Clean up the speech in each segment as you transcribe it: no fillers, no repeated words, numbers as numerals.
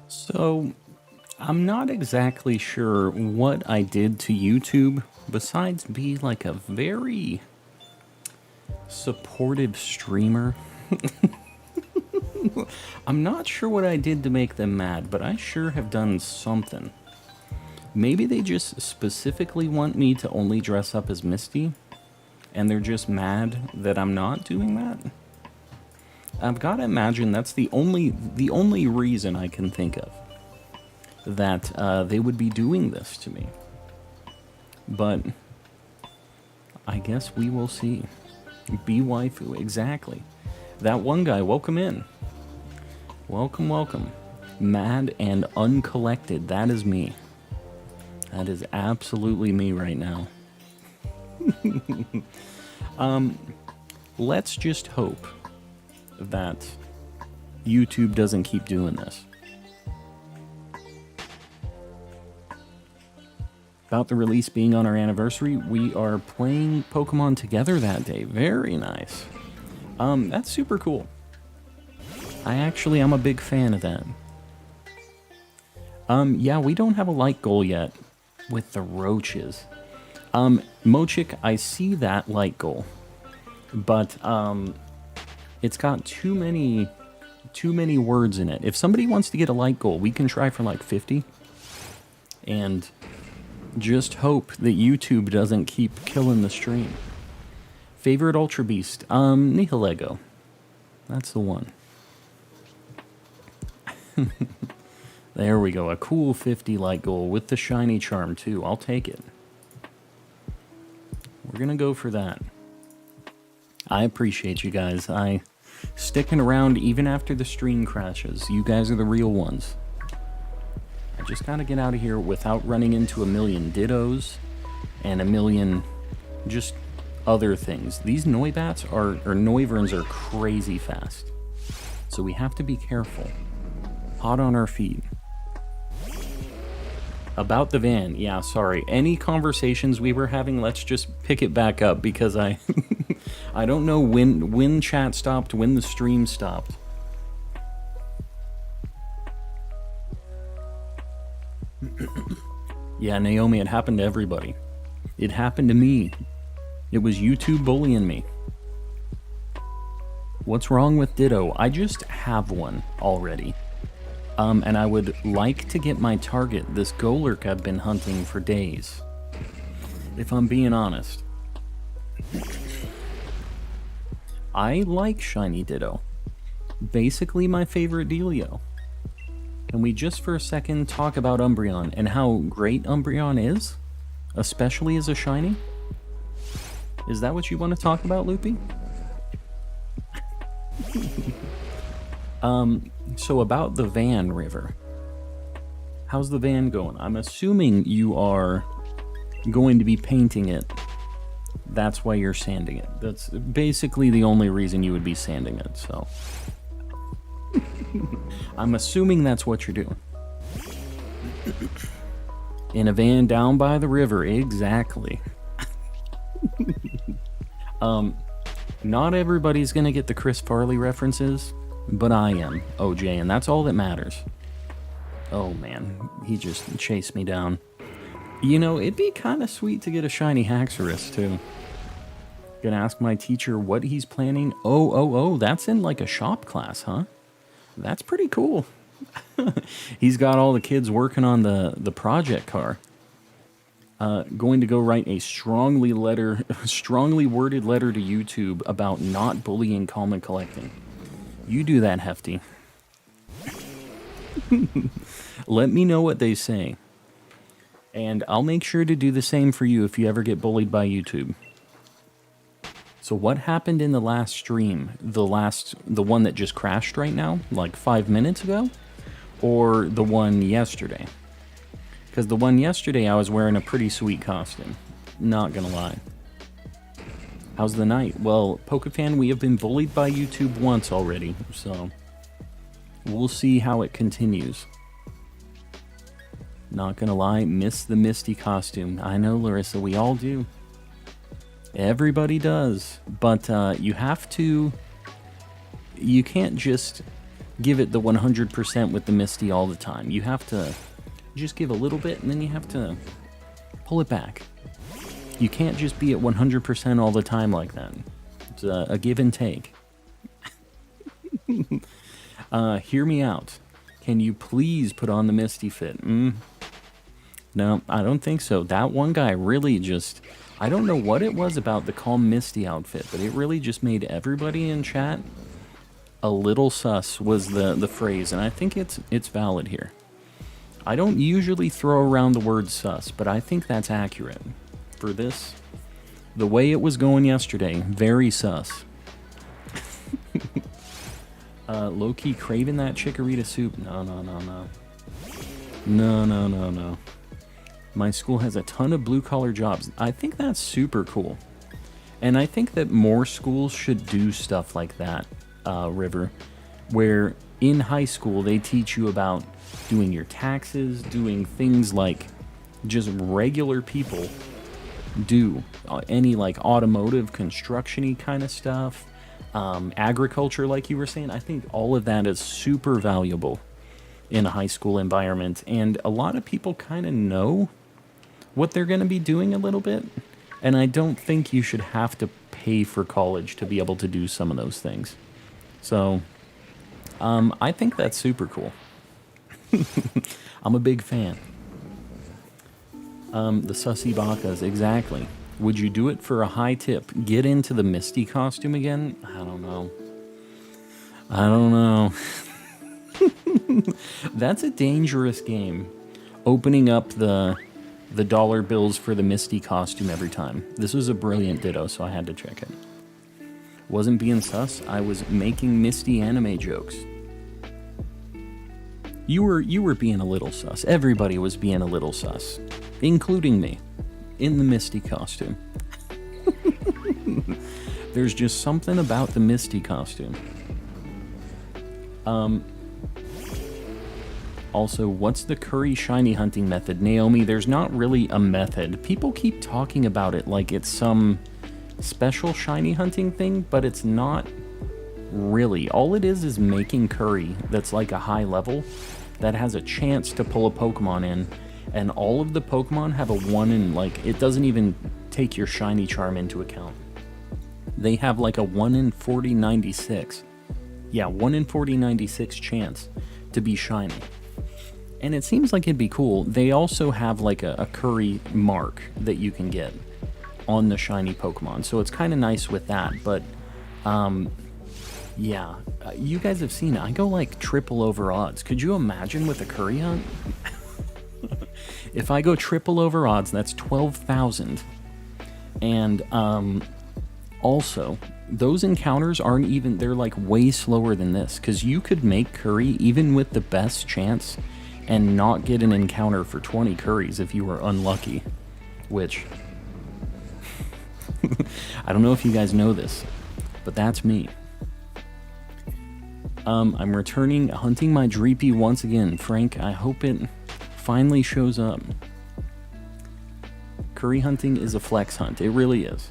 So, I'm not exactly sure what I did to YouTube besides be like a very supportive streamer. I'm not sure what I did to make them mad, but I sure have done something. Maybe they just specifically want me to only dress up as Misty, and they're just mad that I'm not doing that. I've got to imagine that's the only reason I can think of that they would be doing this to me. But I guess we will see. Be waifu, exactly. That one guy, welcome in. Welcome, welcome. Mad and uncollected, that is me. That is absolutely me right now. Let's just hope that YouTube doesn't keep doing this. About the release being on our anniversary, we are playing Pokemon together that day. Very nice. That's super cool. I'm a big fan of that. Yeah, we don't have a light goal yet with the roaches. Mochik, I see that light goal, but it's got too many words in it. If somebody wants to get a light goal, we can try for like 50, and just hope that YouTube doesn't keep killing the stream. Favorite Ultra Beast? Nihilego. That's the one. There we go. A cool 50 light goal with the shiny charm too. I'll take it. We're gonna go for that. I appreciate you guys. Sticking around even after the stream crashes. You guys are the real ones. I just gotta get out of here without running into a million dittos and a million just other things. These Noivats or Noivern are crazy fast. So we have to be careful. Hot on our feet. About the van, yeah, sorry. Any conversations we were having, let's just pick it back up because I don't know when chat stopped, when the stream stopped. Yeah, Naomi, it happened to everybody. It happened to me. It was YouTube bullying me. What's wrong with Ditto? I just have one already. And I would like to get my target, this Golurk I've been hunting for days. If I'm being honest. I like Shiny Ditto. Basically my favorite Dealio. Can we just for a second talk about Umbreon and how great Umbreon is? Especially as a shiny? Is that what you want to talk about, Loopy? So about the van, River. How's the van going? I'm assuming you are going to be painting it. That's why you're sanding it. That's basically the only reason you would be sanding it, so... I'm assuming that's what you're doing. In a van down by the river, exactly. Not everybody's gonna get the Chris Farley references, but I am, OJ, and that's all that matters. Oh man, he just chased me down. You know, it'd be kind of sweet to get a shiny Haxorus, too. Gonna ask my teacher what he's planning. Oh, that's in like a shop class, huh? That's pretty cool. He's got all the kids working on the project car. Going to go write a strongly worded letter to YouTube about not bullying common collecting. You do that, Hefty. Let me know what they say. And I'll make sure to do the same for you if you ever get bullied by YouTube. So what happened in the last stream? The one that just crashed right now? Like 5 minutes ago? Or the one yesterday? Because the one yesterday I was wearing a pretty sweet costume. Not gonna lie. How's the night? Well, Pokefan, we have been bullied by YouTube once already, so we'll see how it continues. Not gonna lie, miss the Misty costume. I know, Larissa, we all do. Everybody does, but you have to... You can't just give it the 100% with the Misty all the time. You have to just give a little bit, and then you have to pull it back. You can't just be at 100% all the time like that. It's a give and take. Hear me out. Can you please put on the Misty fit? No, I don't think so. That one guy really just... I don't know what it was about the Calm Misty outfit, but it really just made everybody in chat a little sus was the phrase, and I think it's valid here. I don't usually throw around the word sus, but I think that's accurate. For this, the way it was going yesterday, very sus. Low-key craving that chikorita soup. No. No. My school has a ton of blue-collar jobs. I think that's super cool. And I think that more schools should do stuff like that, River, where in high school they teach you about doing your taxes, doing things like just regular people do. Any like automotive, construction-y kind of stuff, agriculture like you were saying. I think all of that is super valuable in a high school environment. And a lot of people kind of know what they're going to be doing a little bit, and I don't think you should have to pay for college to be able to do some of those things. So, I think that's super cool. I'm a big fan. The Sussy Bakas, exactly. Would you do it for a high tip? Get into the Misty costume again? I don't know. That's a dangerous game. Opening up the dollar bills for the Misty costume every time. This was a brilliant ditto, so I had to check it. Wasn't being sus, I was making Misty anime jokes. You were being a little sus. Everybody was being a little sus, including me, in the Misty costume. There's just something about the Misty costume. Also, what's the curry shiny hunting method? Naomi, there's not really a method. People keep talking about it like it's some special shiny hunting thing, but it's not really. All it is making curry that's like a high level that has a chance to pull a Pokemon in, and all of the Pokemon have a 1 in, like, it doesn't even take your shiny charm into account. They have like a 1 in 4096. Yeah, 1 in 4096 chance to be shiny. And it seems like it'd be cool. They also have like a curry mark that you can get on the shiny Pokemon. So it's kind of nice with that. But, yeah. You guys have seen it. I go like triple over odds. Could you imagine with a curry hunt? If I go triple over odds, that's 12,000. And, also, those encounters aren't even... They're like way slower than this. Because you could make curry even with the best chance and not get an encounter for 20 curries if you were unlucky, which, I don't know if you guys know this, but that's me. I'm returning, hunting my Dreepy once again. Frank, I hope it finally shows up. Curry hunting is a flex hunt. It really is.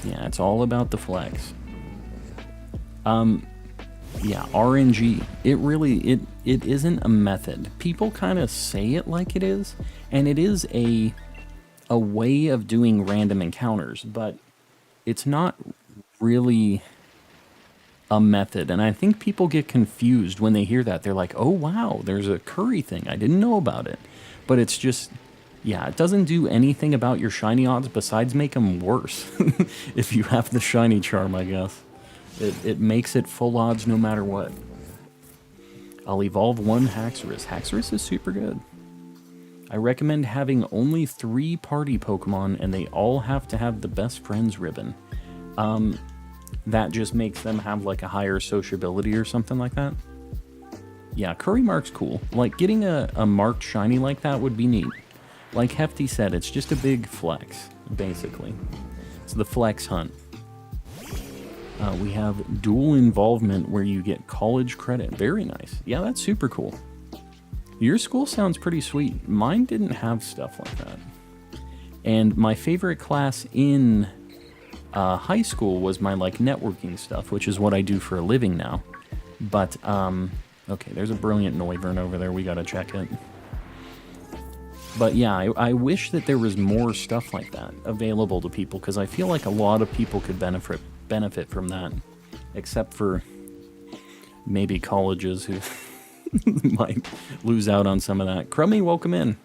Yeah, it's all about the flex. Yeah, RNG. It really, it isn't a method. People kind of say it like it is, and it is a way of doing random encounters, but it's not really a method. And I think people get confused when they hear that. They're like, oh wow, there's a curry thing. I didn't know about it. But it's just, yeah, it doesn't do anything about your shiny odds besides make them worse. If you have the shiny charm, I guess. It makes it full odds no matter what. I'll evolve one Haxorus. Haxorus is super good. I recommend having only 3 party Pokemon, and they all have to have the best friends ribbon. That just makes them have like a higher sociability or something like that. Yeah, Curry Mark's cool. Like, getting a marked shiny like that would be neat. Like Hefty said, it's just a big flex, basically. It's the flex hunt. We have dual involvement where you get college credit. Very nice. Yeah, that's super cool. Your school sounds pretty sweet. Mine didn't have stuff like that. And my favorite class in high school was my like networking stuff, which is what I do for a living now. But Okay, there's a brilliant Noivern over there. We gotta check it. But yeah, I wish that there was more stuff like that available to people, because I feel like a lot of people could benefit from that. Except for maybe colleges who might lose out on some of that. Crummy, welcome in.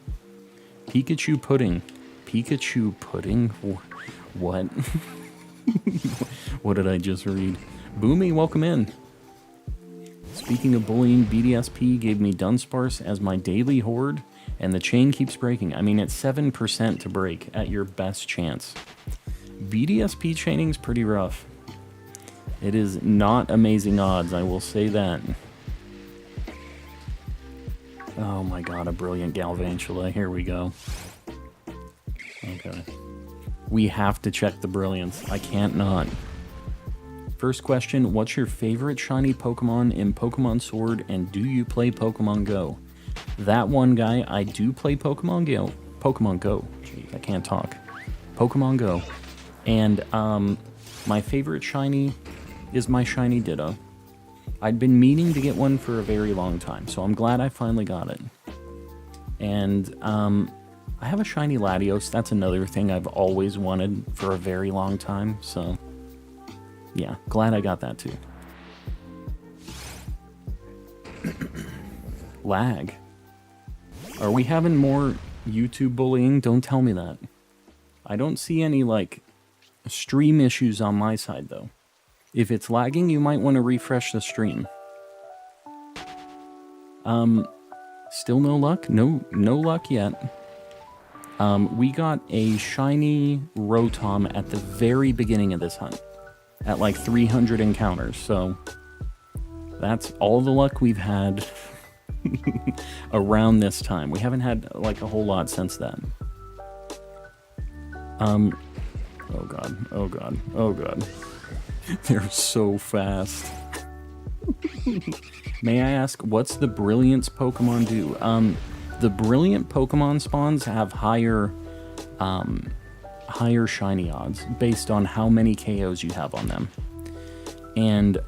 Pikachu pudding. Pikachu pudding? What? What did I just read? Boomy, welcome in. Speaking of bullying, BDSP gave me Dunsparce as my daily horde, and the chain keeps breaking. I mean, it's 7% to break at your best chance. BDSP chaining's pretty rough. It is not amazing odds, I will say that. Oh my god, a brilliant Galvantula. Here we go. Okay. We have to check the brilliance. I can't not. First question, what's your favorite shiny Pokemon in Pokemon Sword, and do you play Pokemon Go? That one guy, I do play Pokemon Go. Jeez, I can't talk. Pokemon Go. And my favorite shiny is my shiny Ditto. I'd been meaning to get one for a very long time, so I'm glad I finally got it. And I have a shiny Latios. That's another thing I've always wanted for a very long time, so yeah, glad I got that too. Lag. Are we having more YouTube bullying? Don't tell me that. I don't see any, like, stream issues on my side, though. If it's lagging, you might want to refresh the stream. Still no luck? No luck yet. We got a shiny Rotom at the very beginning of this hunt. At like 300 encounters, so that's all the luck we've had around this time. We haven't had like a whole lot since then. Oh god, oh god, oh god. They're so fast. May I ask, what's the Brilliance Pokemon do? The Brilliant Pokemon spawns have higher shiny odds based on how many KOs you have on them. And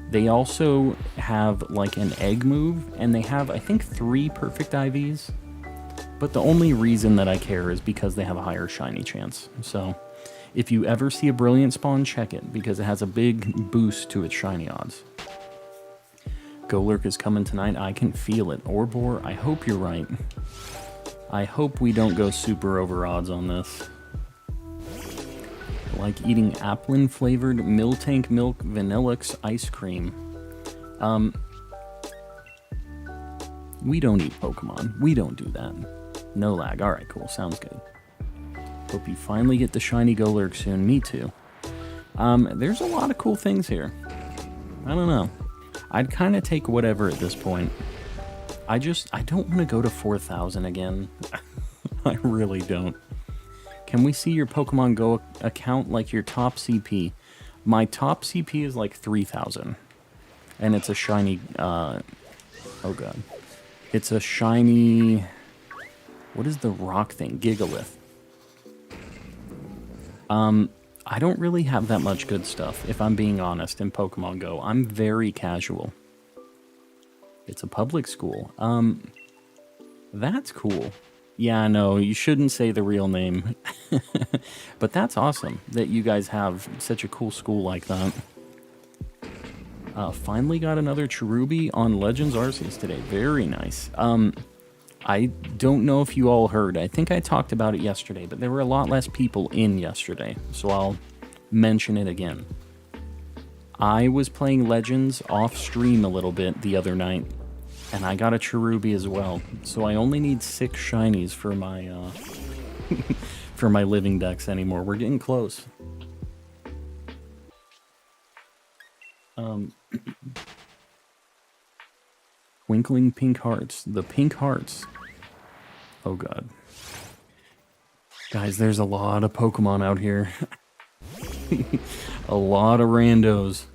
they also have like an egg move, and they have, I think, 3 perfect IVs. But the only reason that I care is because they have a higher shiny chance. So if you ever see a Brilliant spawn, check it, because it has a big boost to its shiny odds. Golurk is coming tonight. I can feel it. Orbor, I hope you're right. I hope we don't go super over odds on this. Like eating Applin flavored Miltank Milk Vanillix ice cream. We don't eat Pokemon. We don't do that. No lag. Alright, cool. Sounds good. Hope you finally get the shiny Golurk soon. Me too. There's a lot of cool things here. I don't know. I'd kind of take whatever at this point. I don't want to go to 4,000 again. I really don't. Can we see your Pokemon Go account, like your top CP? My top CP is like 3,000. And it's a shiny, oh god. It's a shiny, what is the rock thing? Gigalith. I don't really have that much good stuff, if I'm being honest, in Pokemon Go. I'm very casual. It's a public school. That's cool. Yeah, no, you shouldn't say the real name. But that's awesome that you guys have such a cool school like that. Finally got another Cherubi on Legends Arceus today. Very nice. I don't know if you all heard. I think I talked about it yesterday, but there were a lot less people in yesterday, so I'll mention it again. I was playing Legends off stream a little bit the other night, and I got a Cherubi as well. So I only need 6 shinies for my for my living decks anymore. We're getting close. Twinkling pink hearts. The pink hearts. Oh god. Guys, there's a lot of Pokemon out here. A lot of randos.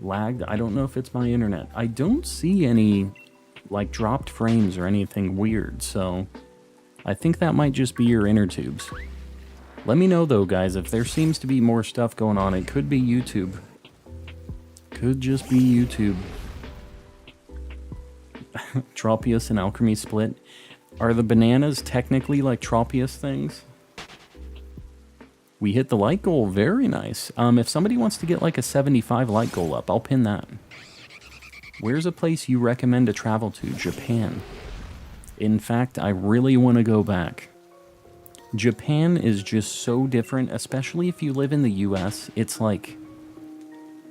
Lagged. I don't know if it's my internet. I don't see any, like, dropped frames or anything weird, so I think that might just be your inner tubes. Let me know, though, guys, if there seems to be more stuff going on. It could be YouTube. Could just be YouTube. Tropius and Alchemy split. Are the bananas technically like Tropius things? We hit the light goal. Very nice. If somebody wants to get like a 75 light goal up, I'll pin that. Where's a place you recommend to travel to? Japan. In fact, I really want to go back. Japan is just so different, especially if you live in the US. It's like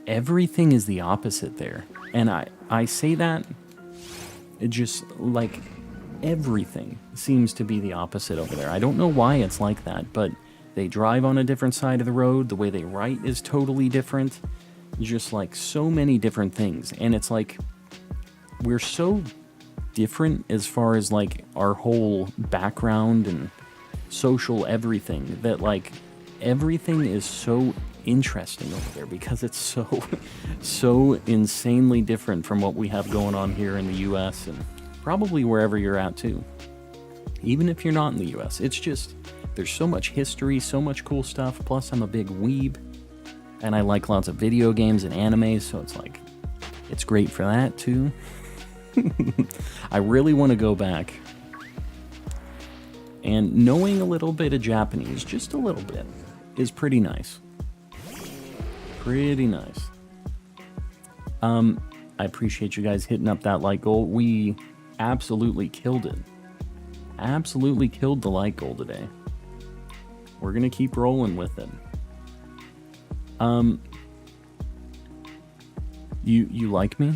everything is the opposite there. And I say that it just like everything seems to be the opposite over there. I don't know why it's like that, but they drive on a different side of the road. The way they write is totally different. Just like so many different things. And it's like we're so different as far as like our whole background and social everything that like everything is so interesting over there because it's so insanely different from what we have going on here in the US and probably wherever you're at too. Even if you're not in the US, it's just there's so much history, so much cool stuff. Plus I'm a big weeb and I like lots of video games and anime, so it's like it's great for that too. I really want to go back. And knowing a little bit of Japanese, just a little bit, is pretty nice. Pretty nice. I appreciate you guys hitting up that like goal. We absolutely killed it. Absolutely killed the like goal today. We're gonna keep rolling with it. You like me?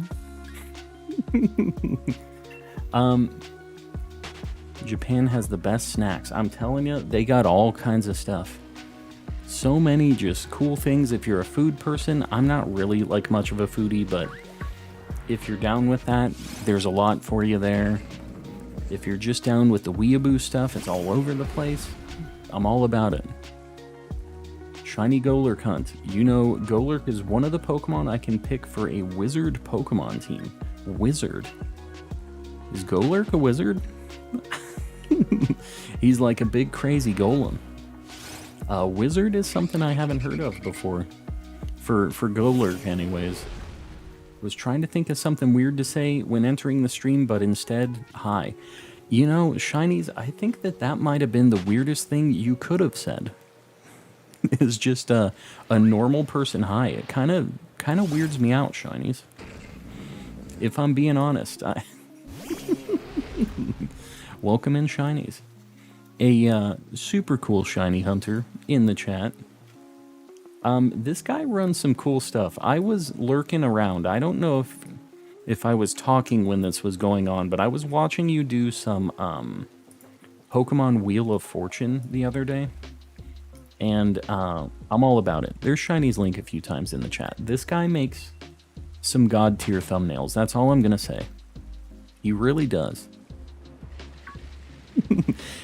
Japan has the best snacks. I'm telling you, they got all kinds of stuff. So many just cool things. If you're a food person, I'm not really like much of a foodie, but if you're down with that, there's a lot for you there. If you're just down with the weeaboo stuff, it's all over the place. I'm all about it. Shiny Golurk hunt. You know, Golurk is one of the Pokemon I can pick for a wizard Pokemon team. Wizard. Is Golurk a wizard? He's like a big crazy golem. Wizard is something I haven't heard of before. For Golurk anyways. Was trying to think of something weird to say when entering the stream, but instead, hi. You know, Shinies, I think that might have been the weirdest thing you could have said. Is just a normal person hi. It kind of weirds me out, Shinies. If I'm being honest, welcome in, Shinies. A super cool shiny hunter in the chat. This guy runs some cool stuff. I was lurking around. I don't know if I was talking when this was going on, but I was watching you do some Pokemon Wheel of Fortune the other day. And I'm all about it. There's Shiny's link a few times in the chat. This guy makes some god tier thumbnails. That's all I'm going to say. He really does.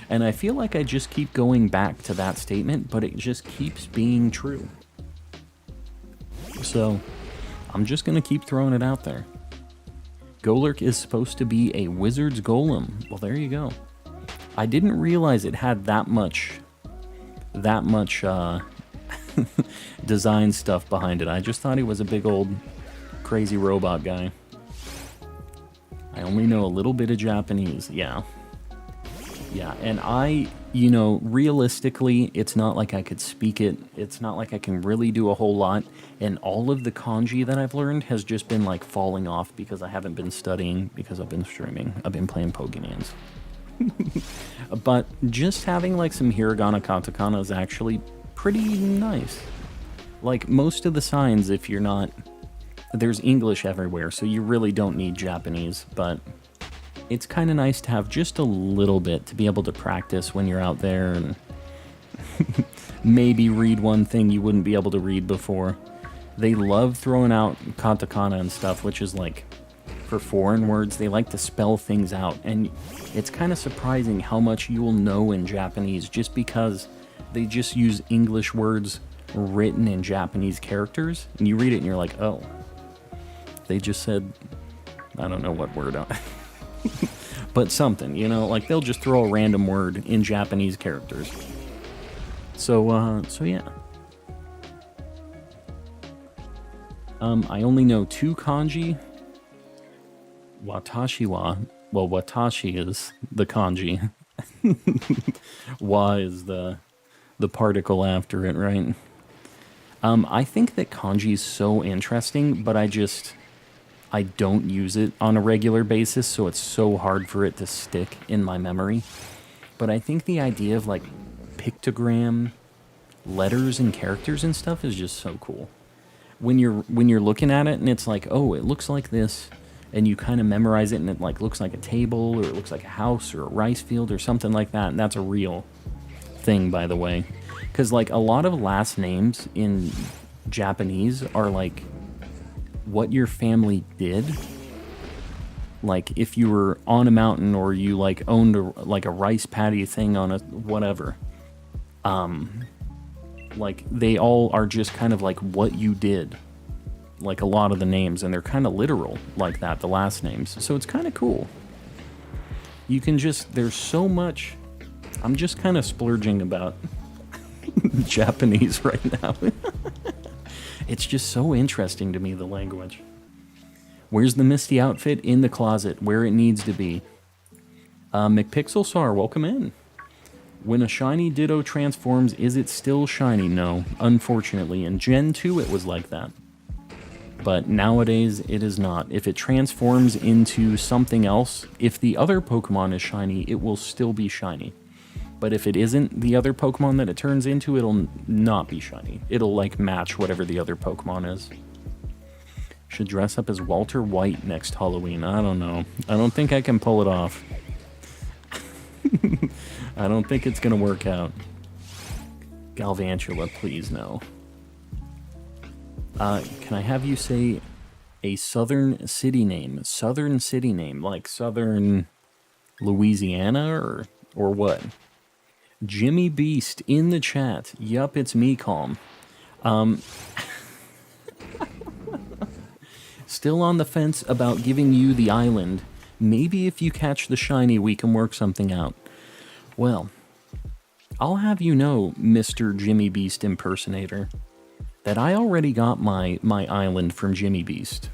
And I feel like I just keep going back to that statement, but it just keeps being true. So, I'm just going to keep throwing it out there. Golurk is supposed to be a wizard's golem. Well, there you go. I didn't realize it had that much design stuff behind it. I just thought he was a big old crazy robot guy. I only know a little bit of Japanese. Yeah, and you know, realistically, it's not like I could speak it. It's not like I can really do a whole lot. And all of the kanji that I've learned has just been like falling off because I haven't been studying, because I've been streaming. I've been playing Pokemans. But just having like some hiragana katakana is actually pretty nice. Like most of the signs, if you're not, there's English everywhere, so you really don't need Japanese, but it's kind of nice to have just a little bit to be able to practice when you're out there and maybe read one thing you wouldn't be able to read before. They love throwing out katakana and stuff, which is like, for foreign words, they like to spell things out, and it's kind of surprising how much you will know in Japanese just because they just use English words written in Japanese characters, and you read it and you're like, oh, they just said, I don't know what word out. But something, you know, like they'll just throw a random word in Japanese characters. So yeah. I only know 2 kanji. Watashi wa. Well, watashi is the kanji. Wa is the particle after it, right? I think that kanji is so interesting, but I don't use it on a regular basis, so it's so hard for it to stick in my memory. But I think the idea of like pictogram, letters and characters and stuff is just so cool. When you're looking at it and it's like, oh, it looks like this, and you kind of memorize it and it like looks like a table or it looks like a house or a rice field or something like that, and that's a real thing, by the way. Because like a lot of last names in Japanese are like what your family did. Like if you were on a mountain or you like owned a rice paddy thing on a whatever. Like they all are just kind of like what you did. Like a lot of the names, and they're kind of literal like that, the last names. So it's kind of cool. You can just, there's so much. I'm just kind of splurging about Japanese right now. It's just so interesting to me, the language. Where's the Misty outfit? In the closet, where it needs to be. McPixelsar, welcome in. When a shiny Ditto transforms, is it still shiny? No, unfortunately. In Gen 2, it was like that. But nowadays, it is not. If it transforms into something else, if the other Pokemon is shiny, it will still be shiny. But if it isn't the other Pokemon that it turns into, it'll not be shiny. It'll, like, match whatever the other Pokemon is. Should dress up as Walter White next Halloween. I don't know. I don't think I can pull it off. I don't think it's gonna work out. Galvantula, please no. Can I have you say a southern city name? Southern city name, like southern Louisiana or what? Jimmy Beast in the chat. Yup, it's me, Calm. Still on the fence about giving you the island. Maybe if you catch the shiny, we can work something out. Well, I'll have you know, Mr. Jimmy Beast impersonator, that I already got my island from Jimmy Beast.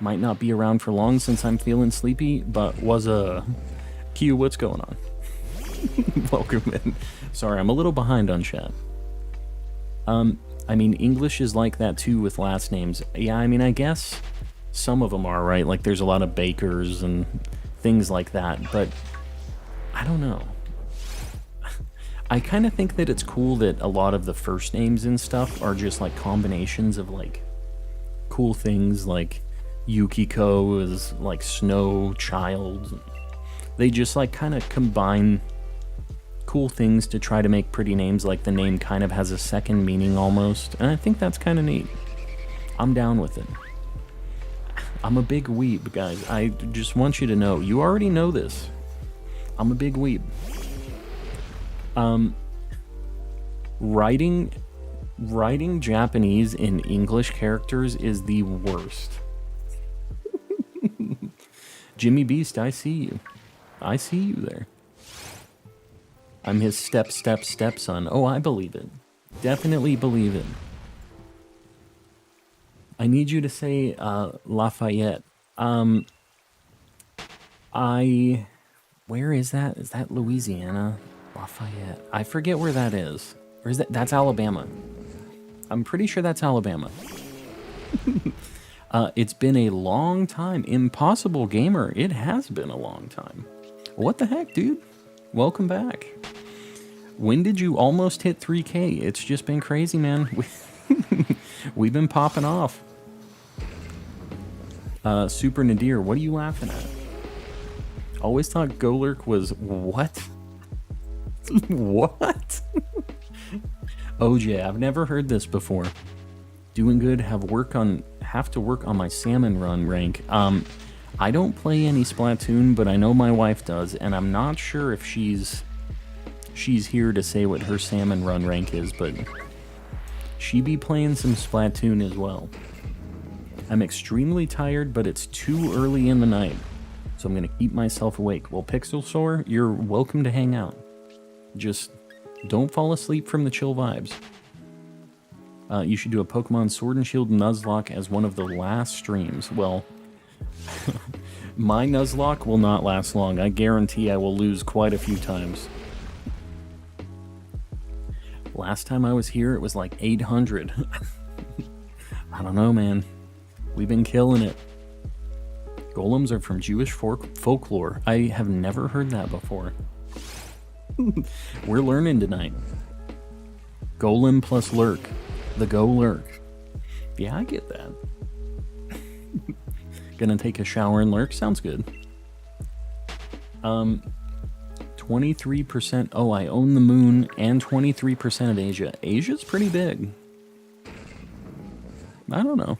Might not be around for long since I'm feeling sleepy, but was a... Q, what's going on? Welcome in. Sorry, I'm a little behind on chat. I mean, English is like that too with last names. Yeah, I mean, I guess some of them are, right? Like, there's a lot of bakers and things like that, but I don't know. I kind of think that it's cool that a lot of the first names and stuff are just like combinations of like cool things, like Yukiko is like snow child. They just like kind of combine cool things to try to make pretty names, like the name kind of has a second meaning almost, and I think that's kind of neat. I'm down with it. I'm a big weeb, guys. I just want you to know. You already know this. I'm a big weeb. Writing Japanese in English characters is the worst. Jimmy Beast, I see you. I see you there. I'm his stepson. Oh, I believe it. Definitely believe it. I need you to say, Lafayette. Where is that? Is that Louisiana? Lafayette. I forget where that is. Or is that? That's Alabama. I'm pretty sure that's Alabama. It's been a long time. Impossible Gamer. It has been a long time. What the heck, dude? Welcome back. When did you almost hit 3K? It's just been crazy, man. We've been popping off. Super Nadir, what are you laughing at? Always thought Golurk was what? What? OJ, I've never heard this before. Doing good, have to work on my salmon run rank. I don't play any Splatoon, but I know my wife does, and I'm not sure if she's here to say what her salmon run rank is, but she be playing some Splatoon as well. I'm extremely tired, but it's too early in the night, so I'm gonna keep myself awake. Well, Pixelsaur, you're welcome to hang out. Just don't fall asleep from the chill vibes. You should do a Pokemon Sword and Shield Nuzlocke as one of the last streams. Well, my Nuzlocke will not last long. I guarantee I will lose quite a few times. Last time I was here, it was like 800. I don't know, man. We've been killing it. Golems are from Jewish folklore. I have never heard that before. We're learning tonight. Golem plus lurk. The Golurk. Yeah, I get that. Gonna take a shower and lurk? Sounds good. 23%. Oh, I own the moon and 23% of Asia. Asia's pretty big. I don't know.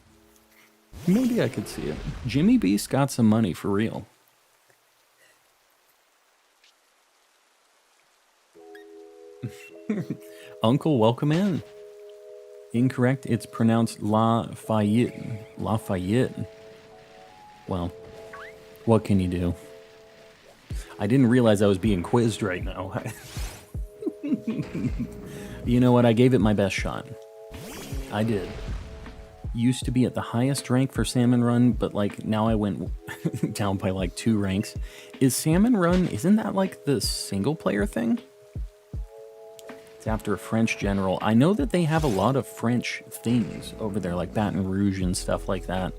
Maybe I could see it. Jimmy Beast got some money for real. Uncle, welcome in. Incorrect. It's pronounced Lafayette. Lafayette. Well, what can you do? I didn't realize I was being quizzed right now. You know what? I gave it my best shot. I did. Used to be at the highest rank for Salmon Run, but like now I went down by like 2 ranks. Is Salmon Run, isn't that like the single player thing? It's after a French general. I know that they have a lot of French things over there, like Baton Rouge and stuff like that.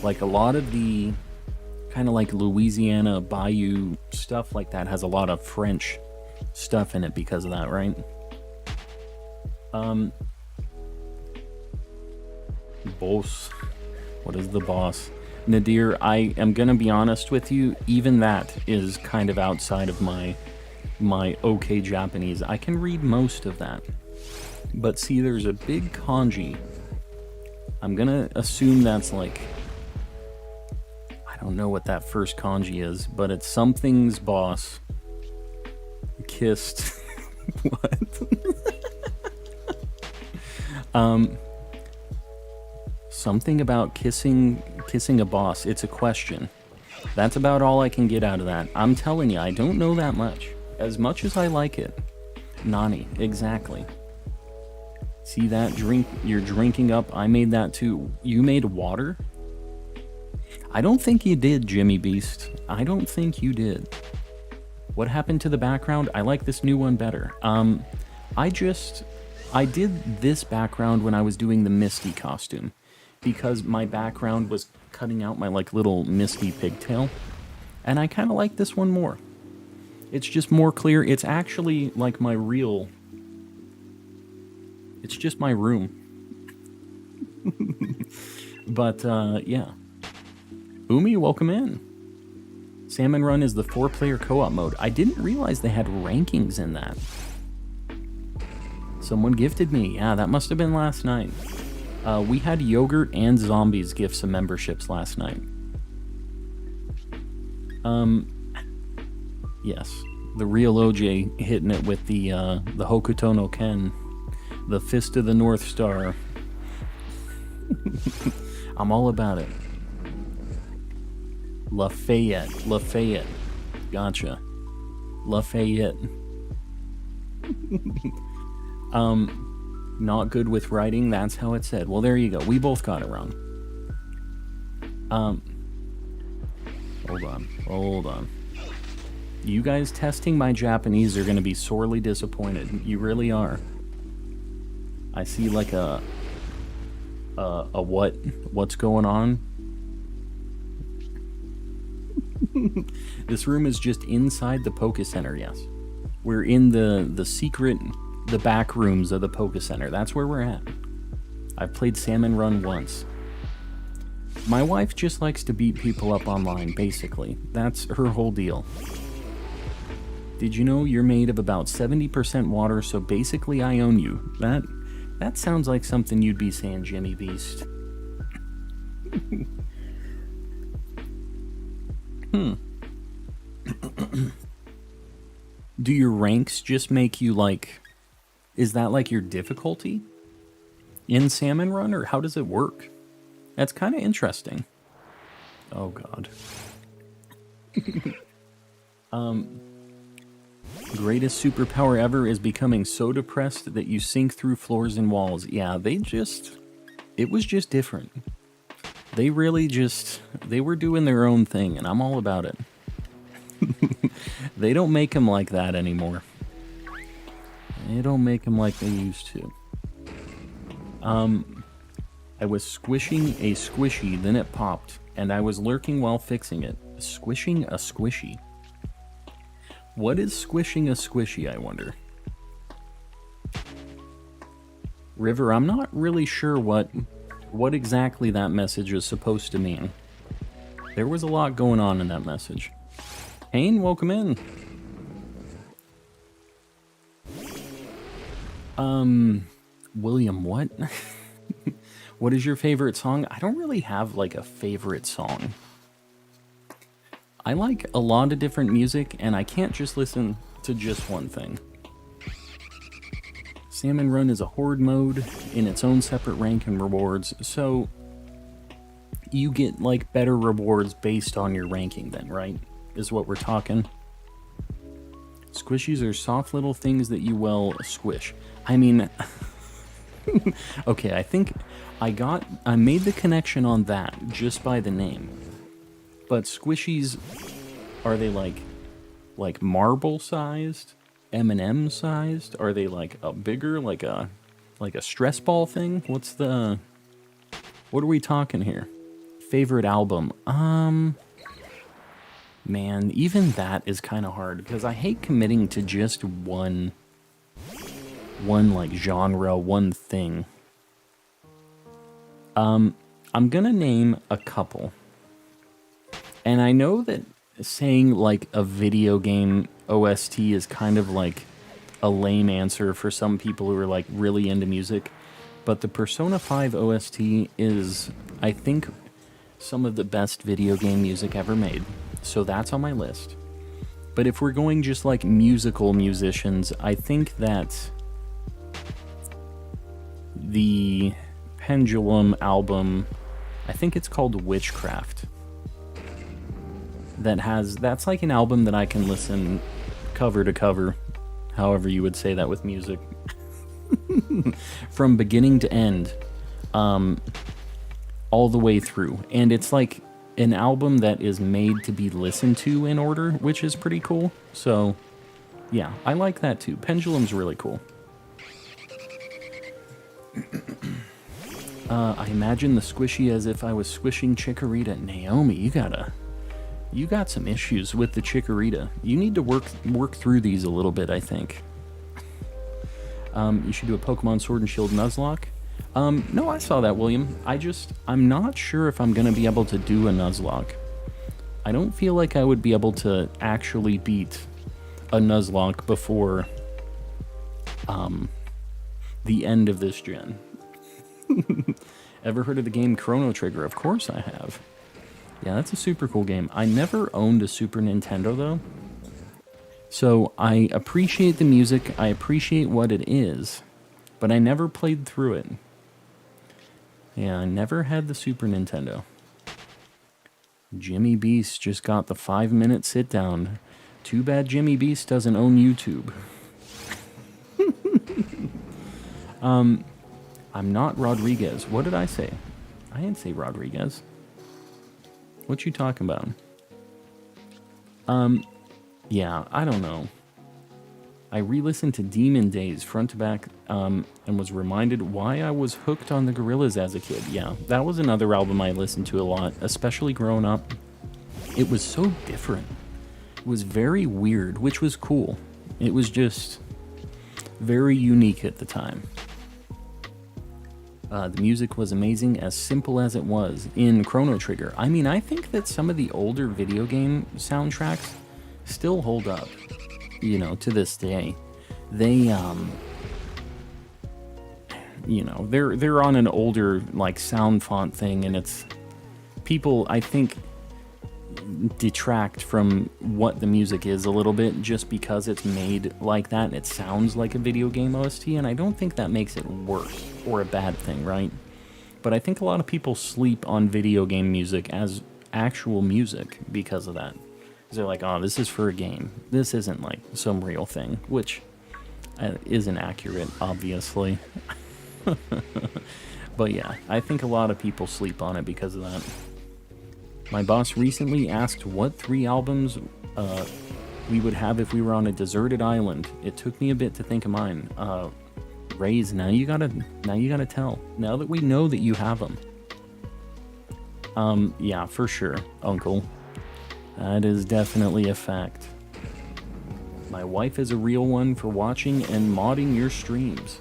Like a lot of the kind of like Louisiana Bayou stuff like that has a lot of French stuff in it because of that, right? Boss. What is the boss? Nadir, I am gonna be honest with you, even that is kind of outside of my okay Japanese. I can read most of that. But see, there's a big kanji. I'm gonna assume that's like, I don't know what that first kanji is, but it's something's boss. Kissed. What? Something about kissing a boss. It's a question. That's about all I can get out of that. I'm telling you, I don't know that much. As much as I like it. Nani, exactly. See that drink? You're drinking up. I made that too. You made water? I don't think you did, Jimmy Beast. I don't think you did. What happened to the background? I like this new one better. I did this background when I was doing the Misty costume, because my background was cutting out my like little Misty pigtail, and I kind of like this one more. It's just more clear. It's actually like my real... It's just my room. But, yeah. Umi, welcome in. Salmon Run is the 4-player co-op mode. I didn't realize they had rankings in that. Someone gifted me. Yeah, that must have been last night. We had Yogurt and Zombies gift some memberships last night. Yes, the real OJ hitting it with the Hokuto no Ken, the Fist of the North Star. I'm all about it. Lafayette. Gotcha. Lafayette. Not good with writing, that's how it said. Well, there you go. We both got it wrong. Hold on. You guys testing my Japanese are going to be sorely disappointed. You really are. I see like a what's going on? This room is just inside the Poke Center, yes. We're in the secret, the back rooms of the Poke Center. That's where we're at. I've played Salmon Run once. My wife just likes to beat people up online, basically. That's her whole deal. Did you know you're made of about 70% water, so basically I own you? That sounds like something you'd be saying, Jimmy Beast. Do your ranks just make you like... Is that like your difficulty in Salmon Run, or how does it work? That's kind of interesting. Oh, God. Greatest superpower ever is becoming so depressed that you sink through floors and walls. Yeah, it was just different. They really they were doing their own thing, and I'm all about it. They don't make them like that anymore. They don't make them like they used to. I was squishing a squishy, then it popped, and I was lurking while fixing it. Squishing a squishy? What is squishing a squishy, I wonder? River, I'm not really sure what exactly that message is supposed to mean. There was a lot going on in that message. Hayne, welcome in. William, what? What is your favorite song? I don't really have, like, a favorite song. I like a lot of different music, and I can't just listen to just one thing. Salmon Run is a horde mode in its own separate rank and rewards, so you get, like, better rewards based on your ranking then, right? Is what we're talking. Squishies are soft little things that you, well, squish. I mean... Okay, I think I made the connection on that just by the name. But squishies, are they like marble sized? M&M sized? Are they like a bigger, like a stress ball thing? What are we talking here? Favorite album? Man, even that is kind of hard because I hate committing to just one like genre, one thing. I'm gonna name a couple. And I know that saying like a video game OST is kind of like a lame answer for some people who are like really into music, but the Persona 5 OST is, I think, some of the best video game music ever made. So that's on my list. But if we're going just like musical musicians, I think that the Pendulum album, I think it's called Witchcraft. That's like an album that I can listen cover to cover, however you would say that with music, from beginning to end, all the way through. And it's like an album that is made to be listened to in order, which is pretty cool. So yeah, I like that too. Pendulum's really cool. I imagine the squishy as if I was squishing Chikorita. Naomi, you got some issues with the Chikorita. You need to work through these a little bit, I think. You should do a Pokemon Sword and Shield Nuzlocke. No, I saw that, William. I'm not sure if I'm going to be able to do a Nuzlocke. I don't feel like I would be able to actually beat a Nuzlocke before the end of this gen. Ever heard of the game Chrono Trigger? Of course I have. Yeah, that's a super cool game. I never owned a Super Nintendo, though. So I appreciate the music, I appreciate what it is, but I never played through it. Yeah, I never had the Super Nintendo. Jimmy Beast just got the 5-minute sit-down. Too bad Jimmy Beast doesn't own YouTube. I'm not Rodriguez. What did I say? I didn't say Rodriguez. What you talking about? Yeah, I don't know. I re-listened to Demon Days front to back, and was reminded why I was hooked on the Gorillaz as a kid. Yeah, that was another album I listened to a lot, especially growing up. It was so different. It was very weird, which was cool. It was just very unique at the time. The music was amazing, as simple as it was in Chrono Trigger. I mean, I think that some of the older video game soundtracks still hold up, you know, to this day. They, you know, they're on an older, like, sound font thing, and it's... People, I think, detract from what the music is a little bit just because it's made like that and it sounds like a video game OST, and I don't think that makes it worse or a bad thing, right? But I think a lot of people sleep on video game music as actual music because of that. Because they're like, oh, this is for a game. This isn't like some real thing, which isn't accurate, obviously. But yeah, I think a lot of people sleep on it because of that. My boss recently asked what 3 albums we would have if we were on a deserted island. It took me a bit to think of mine. Raise, now you gotta tell. Now that we know that you have them. Yeah, for sure, Uncle. That is definitely a fact. My wife is a real one for watching and modding your streams.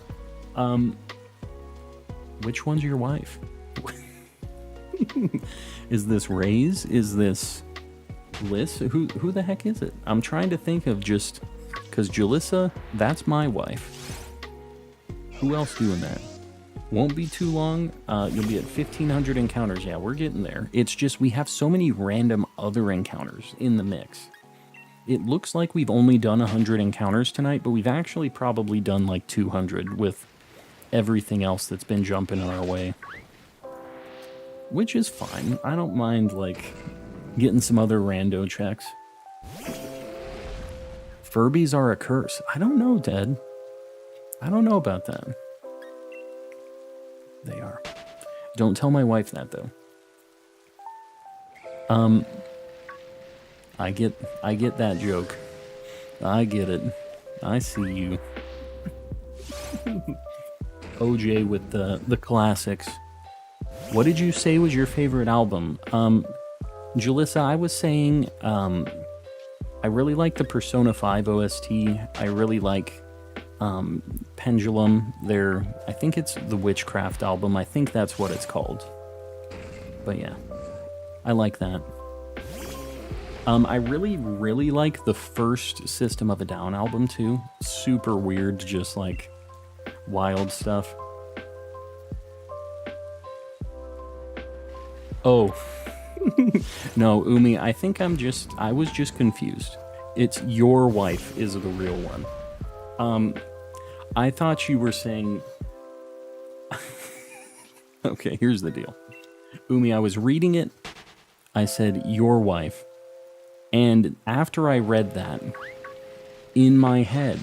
Which one's your wife? Is this Raise? Is this Liz? Who the heck is it? I'm trying to think of just... Because Jalissa, that's my wife. Who else doing that? Won't be too long. You'll be at 1,500 encounters. Yeah, we're getting there. It's just we have so many random other encounters in the mix. It looks like we've only done 100 encounters tonight, but we've actually probably done like 200 with everything else that's been jumping in our way. Which is fine. I don't mind, like, getting some other rando checks. Furbies are a curse. I don't know, Dad. I don't know about that. They are. Don't tell my wife that, though. I get that joke. I get it. I see you. OJ with the classics. What did you say was your favorite album? Jalissa, I was saying, I really like the Persona 5 OST. I really like Pendulum. I think it's the Witchcraft album. I think that's what it's called. But yeah, I like that. I really, really like the first System of a Down album too. Super weird, just like wild stuff. Oh. No, Umi, I think I was just confused. It's your wife is the real one. I thought you were saying... Okay, here's the deal. Umi, I was reading it. I said, your wife. And after I read that, in my head,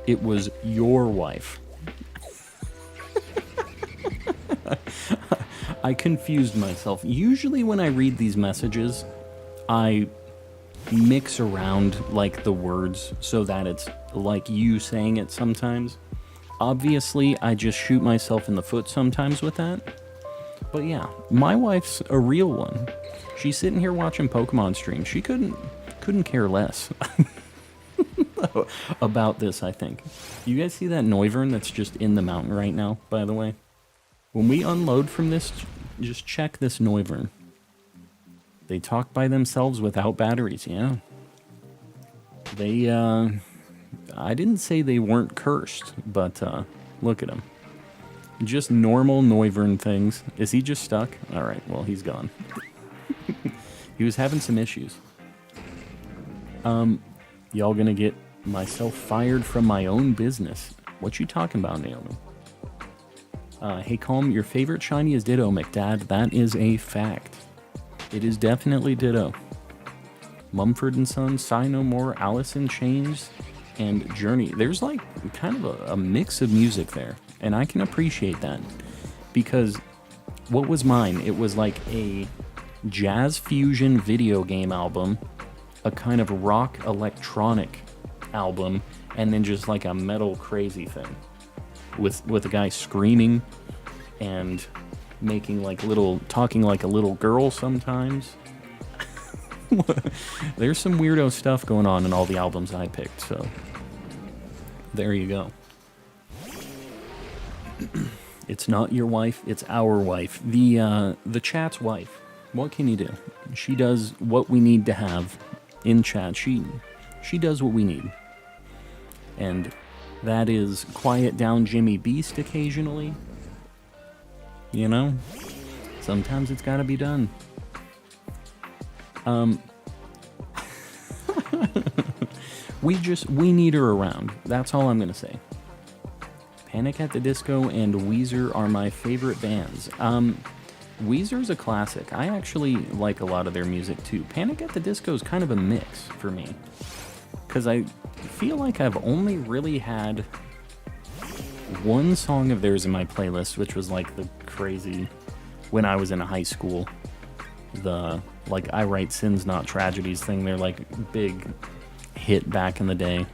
it was your wife. I confused myself. Usually when I read these messages, I mix around like the words so that it's like you saying it sometimes. Obviously, I just shoot myself in the foot sometimes with that. But yeah, my wife's a real one. She's sitting here watching Pokemon streams. She couldn't care less about this, I think. You guys see that Noivern that's just in the mountain right now, by the way? When we unload from this, just check this Noivern. They talk by themselves without batteries, yeah. They, I didn't say they weren't cursed, but, look at them. Just normal Noivern things. Is he just stuck? Alright, well, he's gone. He was having some issues. Y'all gonna get myself fired from my own business. What you talking about, Naomi? Hey, Calm, your favorite shiny is Ditto, McDad. That is a fact. It is definitely Ditto. Mumford & Sons, Sigh No More, Alice in Chains, and Journey. There's like kind of a mix of music there, and I can appreciate that. Because what was mine? It was like a jazz fusion video game album, a kind of rock electronic album, and then just like a metal crazy thing. With a guy screaming and making like talking like a little girl sometimes. There's some weirdo stuff going on in all the albums I picked, so there you go. It's not your wife, it's our wife. The chat's wife. What can you do? She does what we need to have in chat. She does what we need. And that is quiet down Jimmy Beast occasionally. You know? Sometimes it's gotta be done. We need her around. That's all I'm gonna say. Panic at the Disco and Weezer are my favorite bands. Weezer's a classic. I actually like a lot of their music too. Panic at the Disco is kind of a mix for me, because I feel like I've only really had one song of theirs in my playlist, which was like the crazy, when I was in high school, the like I Write Sins Not Tragedies thing. They're like big hit back in the day.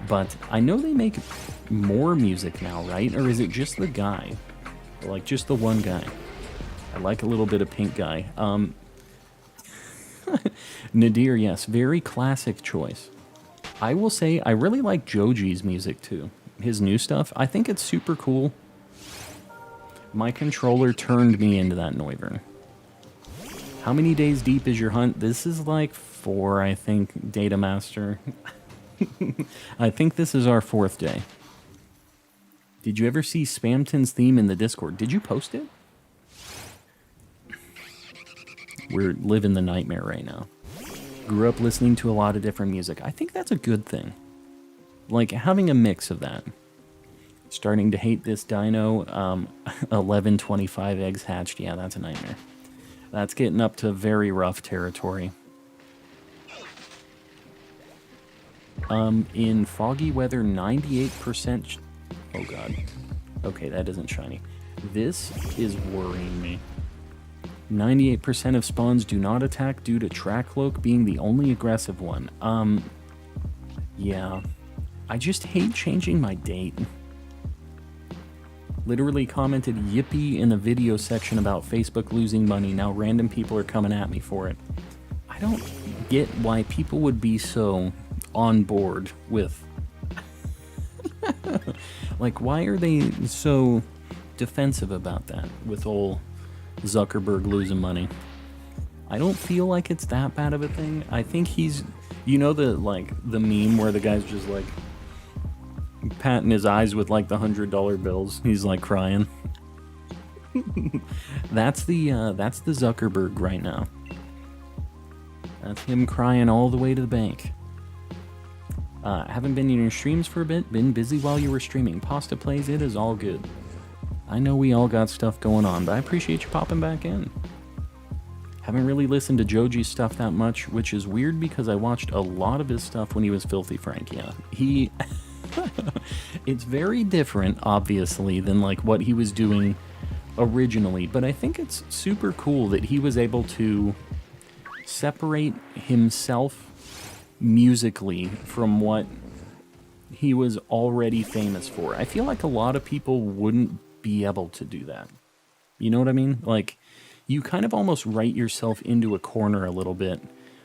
But I know they make more music now, right? Or is it just the guy? Like just the one guy? I like a little bit of Pink Guy. Nadir, yes, very classic choice. I will say I really like Joji's music too. His new stuff, I think it's super cool. My controller turned me into that Noivern. How many days deep is your hunt? This is like 4, I think, Data Master. I think this is our 4th day. Did you ever see Spamton's theme in the Discord? Did you post it? We're living the nightmare right now. Grew up listening to a lot of different music. I think that's a good thing. Like, having a mix of that. Starting to hate this dino. 1125 eggs hatched. Yeah, that's a nightmare. That's getting up to very rough territory. In foggy weather, 98%... Oh, God. Okay, that isn't shiny. This is worrying me. 98% of spawns do not attack due to Trackloak being the only aggressive one. Yeah. I just hate changing my date. Literally commented yippee in the video section about Facebook losing money. Now random people are coming at me for it. I don't get why people would be so on board with... Like, why are they so defensive about that with old Zuckerberg losing money? I don't feel like it's that bad of a thing. I think he's... You know the meme where the guy's just like patting his eyes with like the $100 bills. He's like crying. That's the Zuckerberg right now. That's him crying all the way to the bank. Haven't been in your streams for a bit. Been busy while you were streaming. Pasta plays. It is all good. I know we all got stuff going on, but I appreciate you popping back in. Haven't really listened to Joji's stuff that much, which is weird because I watched a lot of his stuff when he was Filthy Frank. Yeah, he... It's very different, obviously, than like what he was doing originally, but I think it's super cool that he was able to separate himself musically from what he was already famous for. I feel like a lot of people wouldn't be able to do that. You know what I mean? Like, you kind of almost write yourself into a corner a little bit.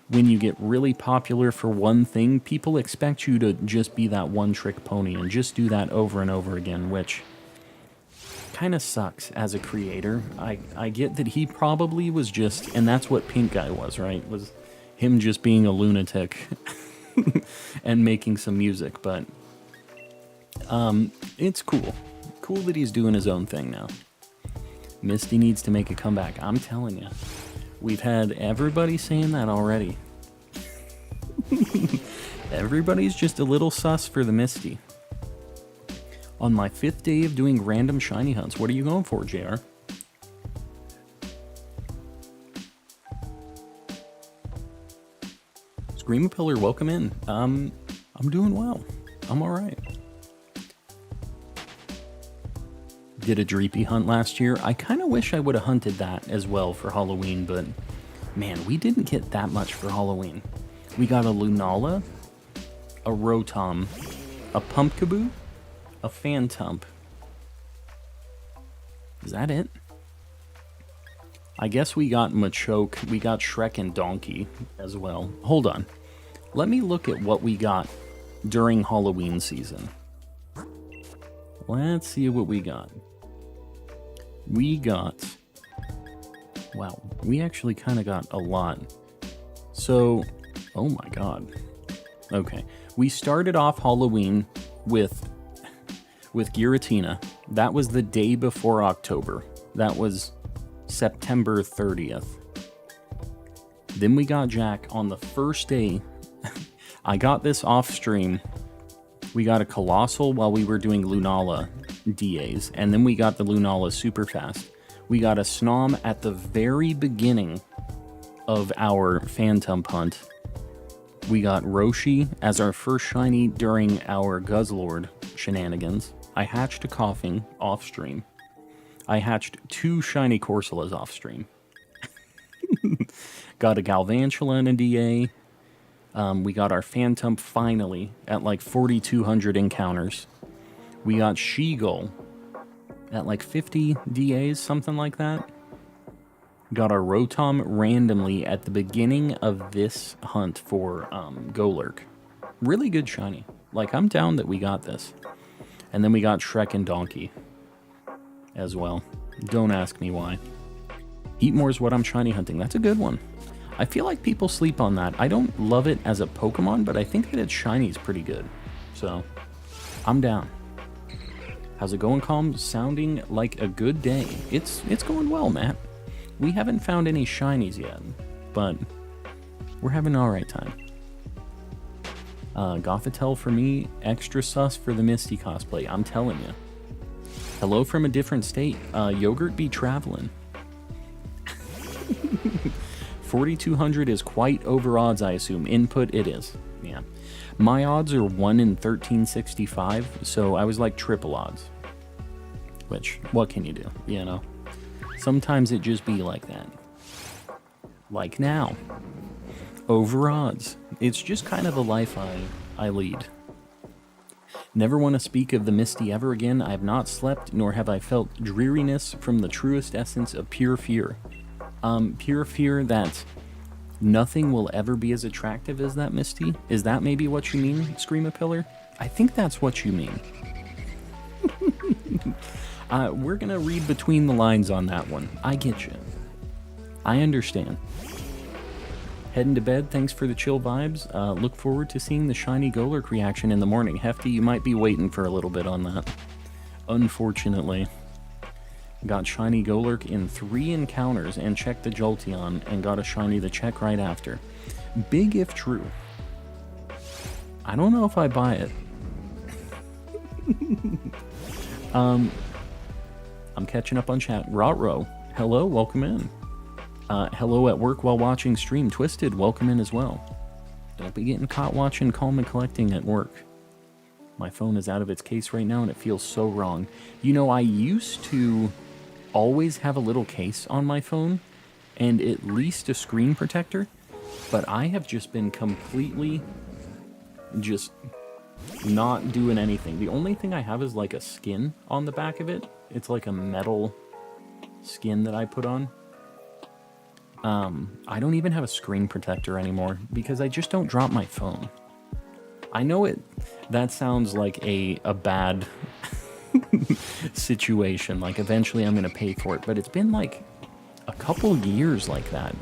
When you get really popular for one thing, people expect you to just be that one-trick pony and just do that over and over again, which kind of sucks as a creator. I get that he probably was just, and that's what Pink Guy was, right? Was him just being a lunatic and making some music, but it's cool. Cool that he's doing his own thing now. Misty needs to make a comeback. I'm telling you. We've had everybody saying that already. Everybody's just a little sus for the Misty. On my 5th day of doing random shiny hunts, what are you going for, JR? Scream Pillar, welcome in. I'm doing well. I'm alright. Did a Dreepy hunt last year. I kind of wish I would have hunted that as well for Halloween, but man, we didn't get that much for Halloween. We got a Lunala, a Rotom, a Pumpkaboo, a Phantump. Is that it? I guess we got Machoke, we got Shrek and Donkey as well. Hold on. Let me look at what we got during Halloween season. Let's see what we got. We got... Wow, we actually kind of got a lot. So, oh my god. Okay, we started off Halloween with Giratina. That was the day before October. That was September 30th. Then we got Jack on the first day. I got this off stream. We got a Colossal while we were doing Lunala DAs, and then we got the Lunala super fast. We got a Snom at the very beginning of our Phantump hunt. We got Roshi as our first shiny during our Guzzlord shenanigans. I hatched a Coughing off stream. I hatched 2 shiny Corsolas off stream. Got a Galvantula and a DA. We got our Phantump finally at like 4,200 encounters. We got Sheagull at like 50 DAs, something like that. Got our Rotom randomly at the beginning of this hunt for Golurk. Really good shiny. Like, I'm down that we got this. And then we got Shrek and Donkey as well. Don't ask me why. Eatmore is what I'm shiny hunting. That's a good one. I feel like people sleep on that. I don't love it as a Pokemon, but I think that its shiny is pretty good. So, I'm down. How's it going, Calm? Sounding like a good day. It's going well, Matt. We haven't found any shinies yet, but we're having an alright time. Gothitelle for me, extra sus for the Misty cosplay, I'm telling you. Hello from a different state. Yogurt be traveling. 4,200 is quite over odds, I assume. Input, it is. Yeah. My odds are 1 in 1365, so I was like triple odds. Which, what can you do, you know? Sometimes it just be like that. Like now. Over odds. It's just kind of the life I lead. Never want to speak of the Misty ever again. I have not slept, nor have I felt dreariness from the truest essence of pure fear. Pure fear that nothing will ever be as attractive as that Misty? Is that maybe what you mean, Screamapillar? I think that's what you mean. We're gonna read between the lines on that one. I get you. I understand. Heading to bed, thanks for the chill vibes. Look forward to seeing the shiny Golurk reaction in the morning. Hefty, you might be waiting for a little bit on that. Unfortunately. Got shiny Golurk in 3 encounters and checked the Jolteon and got a shiny the check right after. Big if true. I don't know if I buy it. I'm catching up on chat. Rotro, hello, welcome in. Hello at work while watching stream. Twisted, welcome in as well. Don't be getting caught watching Calm and Collecting at work. My phone is out of its case right now and it feels so wrong. You know, I used to always have a little case on my phone and at least a screen protector, but I have just been completely just not doing anything. The only thing I have is like a skin on the back of it. It's like a metal skin that I put on. I don't even have a screen protector anymore because I just don't drop my phone. I know that sounds like a bad situation. Like eventually I'm going to pay for it, but it's been like a couple years like that.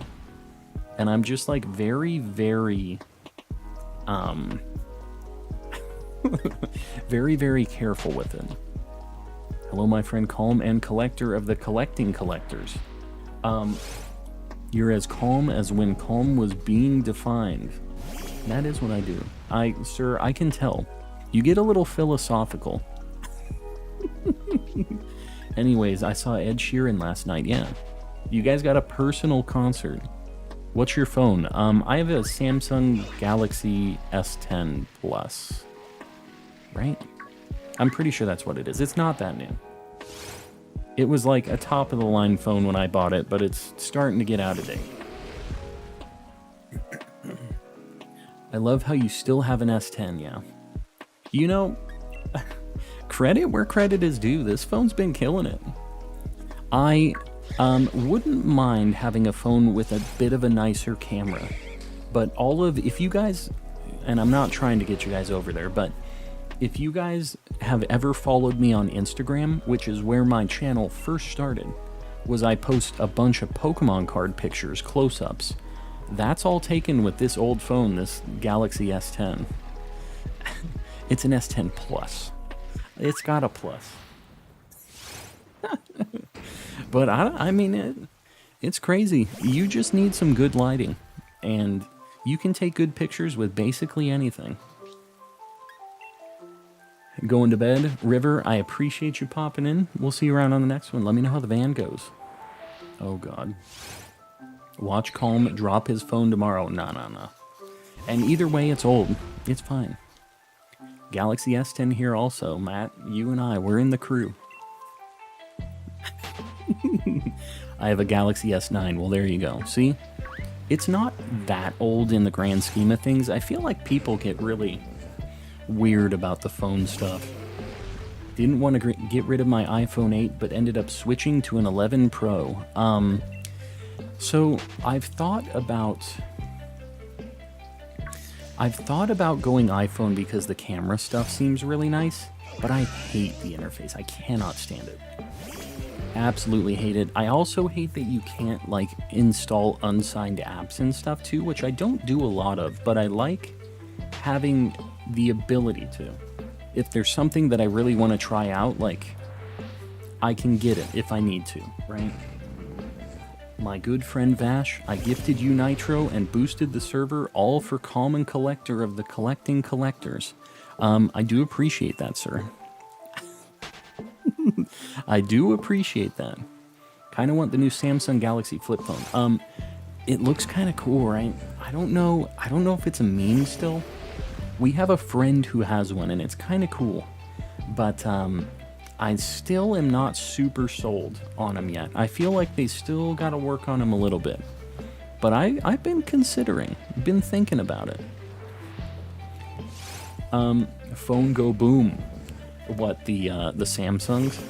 And I'm just like very, very, very, very careful with it. Hello, my friend Calm and collector of the collecting collectors. You're as calm as when calm was being defined. That is what I do. Sir, I can tell. You get a little philosophical. Anyways, I saw Ed Sheeran last night, yeah. You guys got a personal concert. What's your phone? I have a Samsung Galaxy S10 Plus. Right? I'm pretty sure that's what it is. It's not that new. It was like a top-of-the-line phone when I bought it, but it's starting to get out of date. I love how you still have an S10, yeah. You know, credit where credit is due. This phone's been killing it. I wouldn't mind having a phone with a bit of a nicer camera. But if you guys, and I'm not trying to get you guys over there, but if you guys have ever followed me on Instagram, which is where my channel first started, was I post a bunch of Pokemon card pictures, close-ups. That's all taken with this old phone, this Galaxy S10. It's an S10 Plus. It's got a plus. But I mean, it's crazy. You just need some good lighting, and you can take good pictures with basically anything. Going to bed. River, I appreciate you popping in. We'll see you around on the next one. Let me know how the van goes. Oh, God. Watch Calm drop his phone tomorrow. Nah. And either way, it's old. It's fine. Galaxy S10 here also. Matt, you and I, we're in the crew. I have a Galaxy S9. Well, there you go. See? It's not that old in the grand scheme of things. I feel like people get really weird about the phone stuff. Didn't want to get rid of my iPhone 8, but ended up switching to an 11 Pro. So I've thought about going iPhone because the camera stuff seems really nice, but I hate the interface. I cannot stand it. Absolutely hate it. I also hate that you can't like install unsigned apps and stuff too, which I don't do a lot of, but I like having the ability to. If there's something that I really want to try out, like, I can get it if I need to, right? My good friend Vash, I gifted you Nitro and boosted the server, all for Common Collector of the Collecting Collectors. I do appreciate that, sir. I do appreciate that. Kind of want the new Samsung Galaxy flip phone. It looks kind of cool, right? I don't know if it's a meme still. We have a friend who has one, and it's kind of cool. But I still am not super sold on them yet. I feel like they still got to work on them a little bit. But I've been considering, been thinking about it. Phone go boom. What, the Samsungs?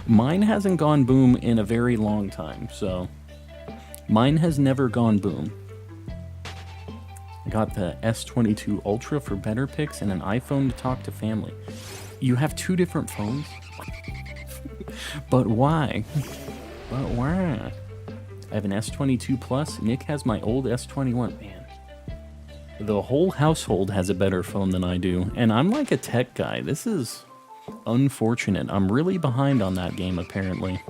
Mine hasn't gone boom in a very long time, so mine has never gone boom. I got the S22 Ultra for better pics and an iPhone to talk to family. You have two different phones? But why? But why? I have an S22 Plus. Nick has my old S21. Man, the whole household has a better phone than I do, and I'm like a tech guy. This is unfortunate. I'm really behind on that game, apparently.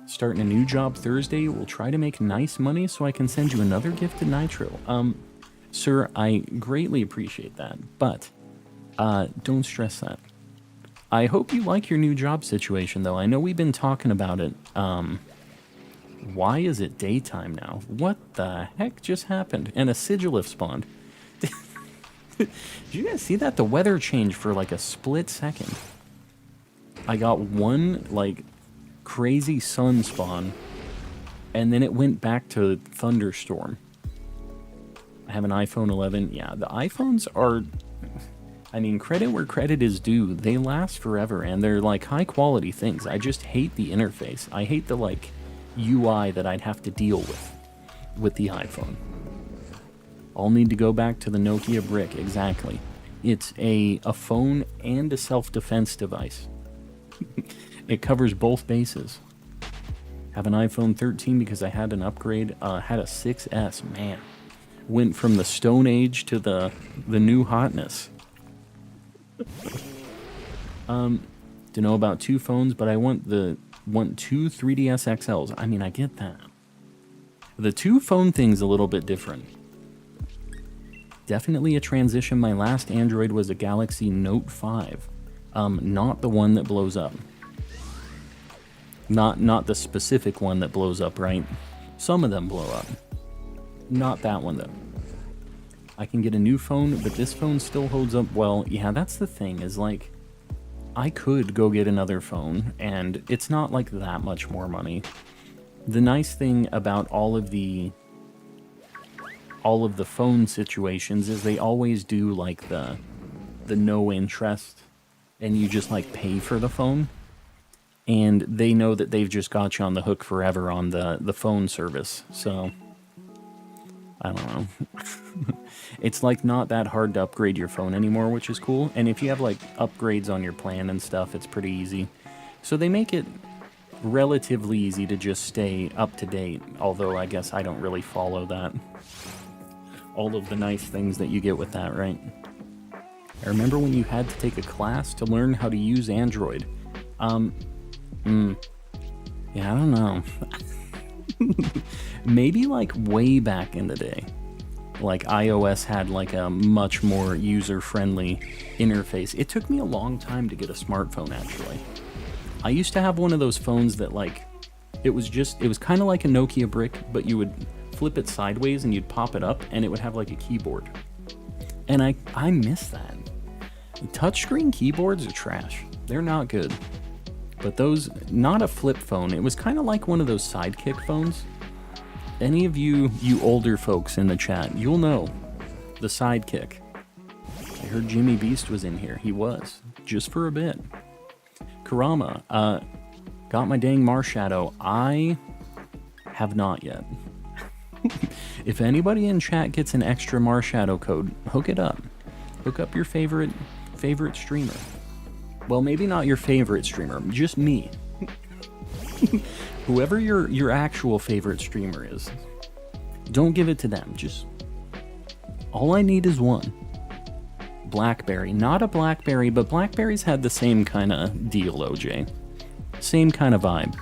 Starting a new job Thursday. We'll try to make nice money so I can send you another gift to Nitro. Sir, I greatly appreciate that, but don't stress that. I hope you like your new job situation, though. I know we've been talking about it. Why is it daytime now? What the heck just happened? And a Sigilif spawned. Did you guys see that? The weather changed for like a split second. I got one, like, crazy sun spawn, and then it went back to thunderstorm. I have an iPhone 11. Yeah, the iPhones are, I mean, credit where credit is due. They last forever, and they're, like, high-quality things. I just hate the interface. I hate the, like, UI that I'd have to deal with the iPhone. I'll need to go back to the Nokia brick. Exactly. It's a phone and a self-defense device. It covers both bases. Have an iPhone 13 because I had an upgrade. Had a 6S. Man. Went from the Stone Age to the new hotness. To know about two phones, but I want two 3DS XLs. I mean, I get that. The two phone thing's a little bit different. Definitely a transition. My last Android was a Galaxy Note 5. Not the one that blows up. Not the specific one that blows up, right? Some of them blow up. Not that one, though. I can get a new phone, but this phone still holds up well. Yeah, that's the thing, is like, I could go get another phone, and it's not like that much more money. The nice thing about all of the phone situations is they always do like the no interest, and you just like pay for the phone, and they know that they've just got you on the hook forever on the phone service. So I don't know. It's like not that hard to upgrade your phone anymore, which is cool. And if you have like upgrades on your plan and stuff, it's pretty easy. So they make it relatively easy to just stay up to date, although I guess I don't really follow that. All of the nice things that you get with that, right? I remember when you had to take a class to learn how to use Android. Yeah, I don't know. Maybe like way back in the day. Like iOS had like a much more user-friendly interface. It took me a long time to get a smartphone, actually. I used to have one of those phones that like, it was kind of like a Nokia brick, but you would flip it sideways and you'd pop it up and it would have like a keyboard. And I miss that. Touchscreen keyboards are trash. They're not good. But those, not a flip phone, it was kind of like one of those Sidekick phones. Any of you older folks in the chat, you'll know the Sidekick. I heard Jimmy Beast was in here. He was, just for a bit. Kurama, got my dang Marshadow. I have not yet. If anybody in chat gets an extra Marshadow code, hook it up. Hook up your favorite streamer. Well, maybe not your favorite streamer, just me. Whoever your actual favorite streamer is, don't give it to them. Just all I need is one. Blackberry, not a Blackberry, but Blackberries had the same kind of deal, OJ. Same kind of vibe.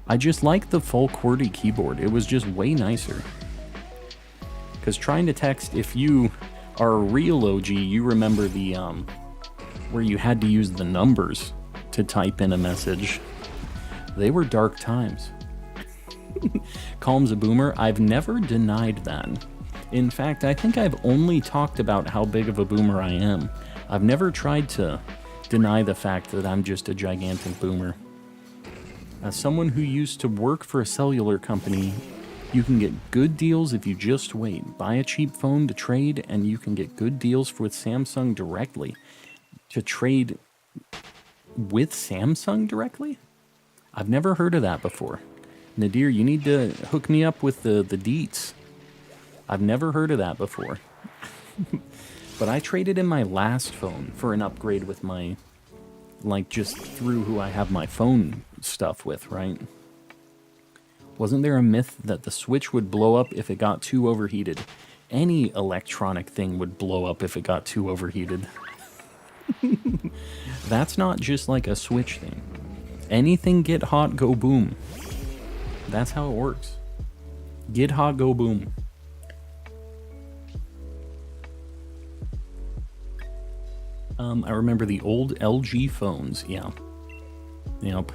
I just like the full QWERTY keyboard. It was just way nicer. Because trying to text, if you are a real OG, you remember the where you had to use the numbers to type in a message. They were dark times. Calm's a boomer. I've never denied that. In fact, I think I've only talked about how big of a boomer I am. I've never tried to deny the fact that I'm just a gigantic boomer. As someone who used to work for a cellular company, you can get good deals if you just wait. Buy a cheap phone to trade, and you can get good deals with Samsung directly. To trade with Samsung directly? I've never heard of that before. Nadir, you need to hook me up with the deets. I've never heard of that before. But I traded in my last phone for an upgrade with my, like, just through who I have my phone stuff with, right? Wasn't there a myth that the Switch would blow up if it got too overheated? Any electronic thing would blow up if it got too overheated. That's not just like a Switch thing. Anything get hot, go boom. That's how it works. Get hot, go boom. I remember the old LG phones, yeah. Yep.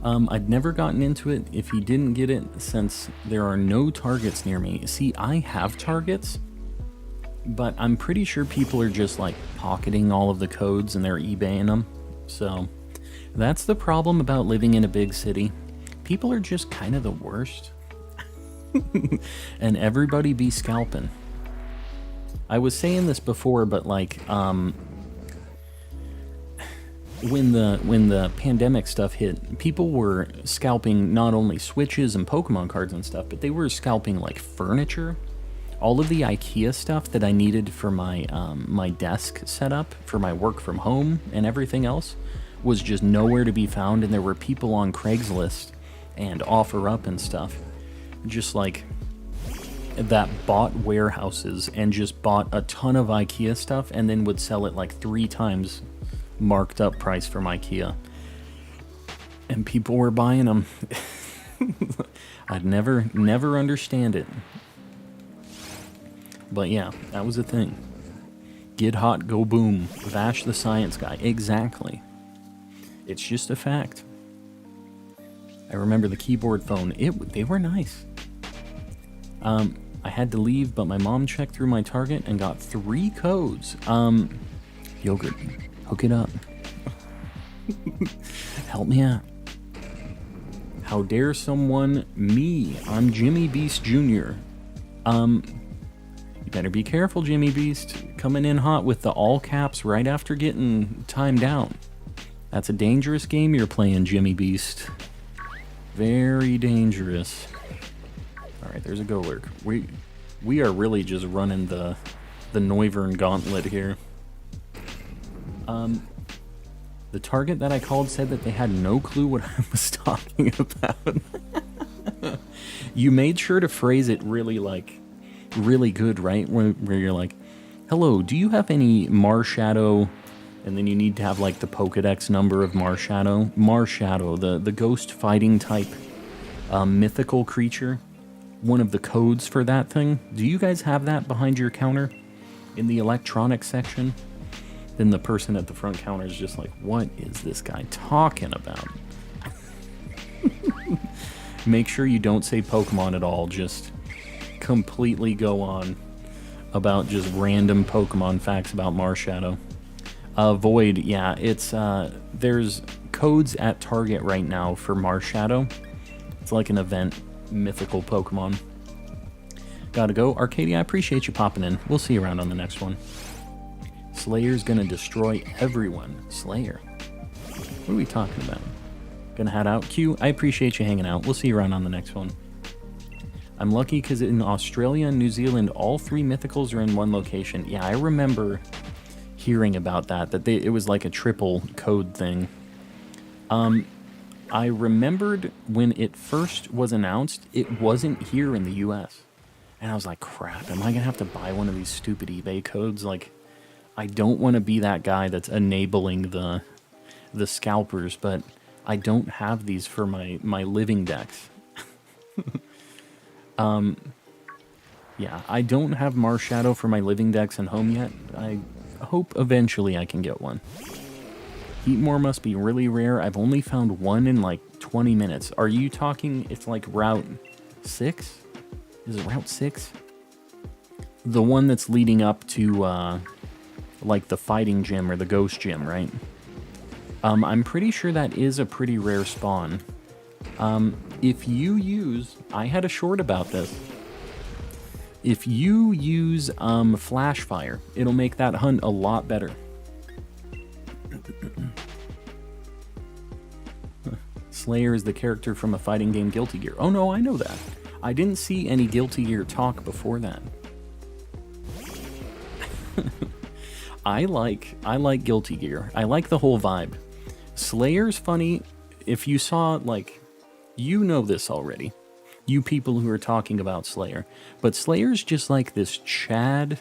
I'd never gotten into it if you didn't get it since there are no Targets near me. See, I have Targets, but I'm pretty sure people are just like pocketing all of the codes and they're eBaying them. So that's the problem about living in a big city. People are just kind of the worst. And everybody be scalping. I was saying this before, but like, when the pandemic stuff hit, people were scalping not only Switches and Pokemon cards and stuff, but they were scalping like furniture. All of the IKEA stuff that I needed for my my desk setup, for my work from home and everything else, was just nowhere to be found, and there were people on Craigslist and OfferUp and stuff, just like, that bought warehouses and just bought a ton of IKEA stuff and then would sell it like 3 times marked up price from IKEA. And people were buying them. I'd never understand it. But yeah, that was a thing. Get hot, go boom. Vash the science guy. Exactly. It's just a fact. I remember the keyboard phone. They were nice. I had to leave, but my mom checked through my Target and got 3 codes. Yogurt, hook it up. Help me out. How dare someone, me, I'm Jimmy Beast Jr. You better be careful, Jimmy Beast. Coming in hot with the all caps right after getting timed out. That's a dangerous game you're playing, Jimmy Beast. Very dangerous. Alright, there's a Golurk. We are really just running the Noivern gauntlet here. The Target that I called said that they had no clue what I was talking about. You made sure to phrase it really good, right? Where you're like, hello, do you have any Marshadow? And then you need to have like the Pokedex number of Marshadow. Marshadow, the ghost fighting type mythical creature. One of the codes for that thing. Do you guys have that behind your counter in the electronics section? Then the person at the front counter is just like, what is this guy talking about? Make sure you don't say Pokemon at all. Just completely go on about just random Pokemon facts about Marshadow. Void, yeah, it's, there's codes at Target right now for Marshadow. It's like an event, mythical Pokemon. Gotta go. Arcadia, I appreciate you popping in. We'll see you around on the next one. Slayer's gonna destroy everyone. Slayer. What are we talking about? Gonna head out. Q, I appreciate you hanging out. We'll see you around on the next one. I'm lucky because in Australia and New Zealand, all 3 mythicals are in one location. Yeah, I remember hearing about that, it was like a triple code thing. I remembered when it first was announced, it wasn't here in the US. And I was like, crap, am I gonna have to buy one of these stupid eBay codes? Like, I don't want to be that guy that's enabling the scalpers, but I don't have these for my living decks. Yeah, I don't have Marshadow for my living decks in home yet. I hope eventually I can get one. Heatmore must be really rare. I've only found one in like 20 minutes. Are you talking, it's like Route 6? Is it Route 6? The one that's leading up to, like the fighting gym or the ghost gym, right? I'm pretty sure that is a pretty rare spawn. If you use... I had a short about this. If you use Flash Fire, it'll make that hunt a lot better. Slayer is the character from a fighting game, Guilty Gear. Oh no, I know that. I didn't see any Guilty Gear talk before that. I like Guilty Gear. I like the whole vibe. Slayer's funny. If you saw, like, you know this already. You people who are talking about Slayer. But Slayer's just like this Chad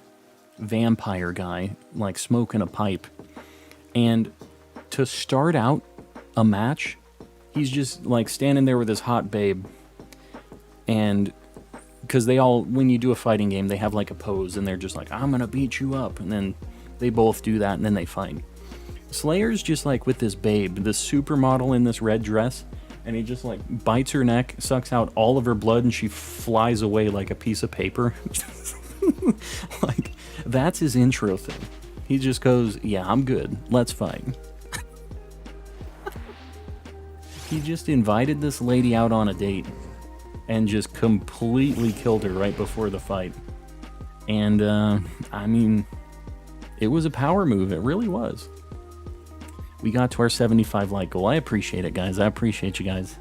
vampire guy, like smoking a pipe. And to start out a match, he's just like standing there with his hot babe. And because they all, when you do a fighting game, they have like a pose and they're just like, I'm gonna beat you up. And then they both do that and then they fight. Slayer's just like with this babe, this supermodel in this red dress. And he just like bites her neck, sucks out all of her blood, and she flies away like a piece of paper. Like, that's his intro thing. He just goes, yeah, I'm good. Let's fight. He just invited this lady out on a date and just completely killed her right before the fight. And, I mean, it was a power move. It really was. We got to our 75 like goal. I appreciate it, guys. I appreciate you guys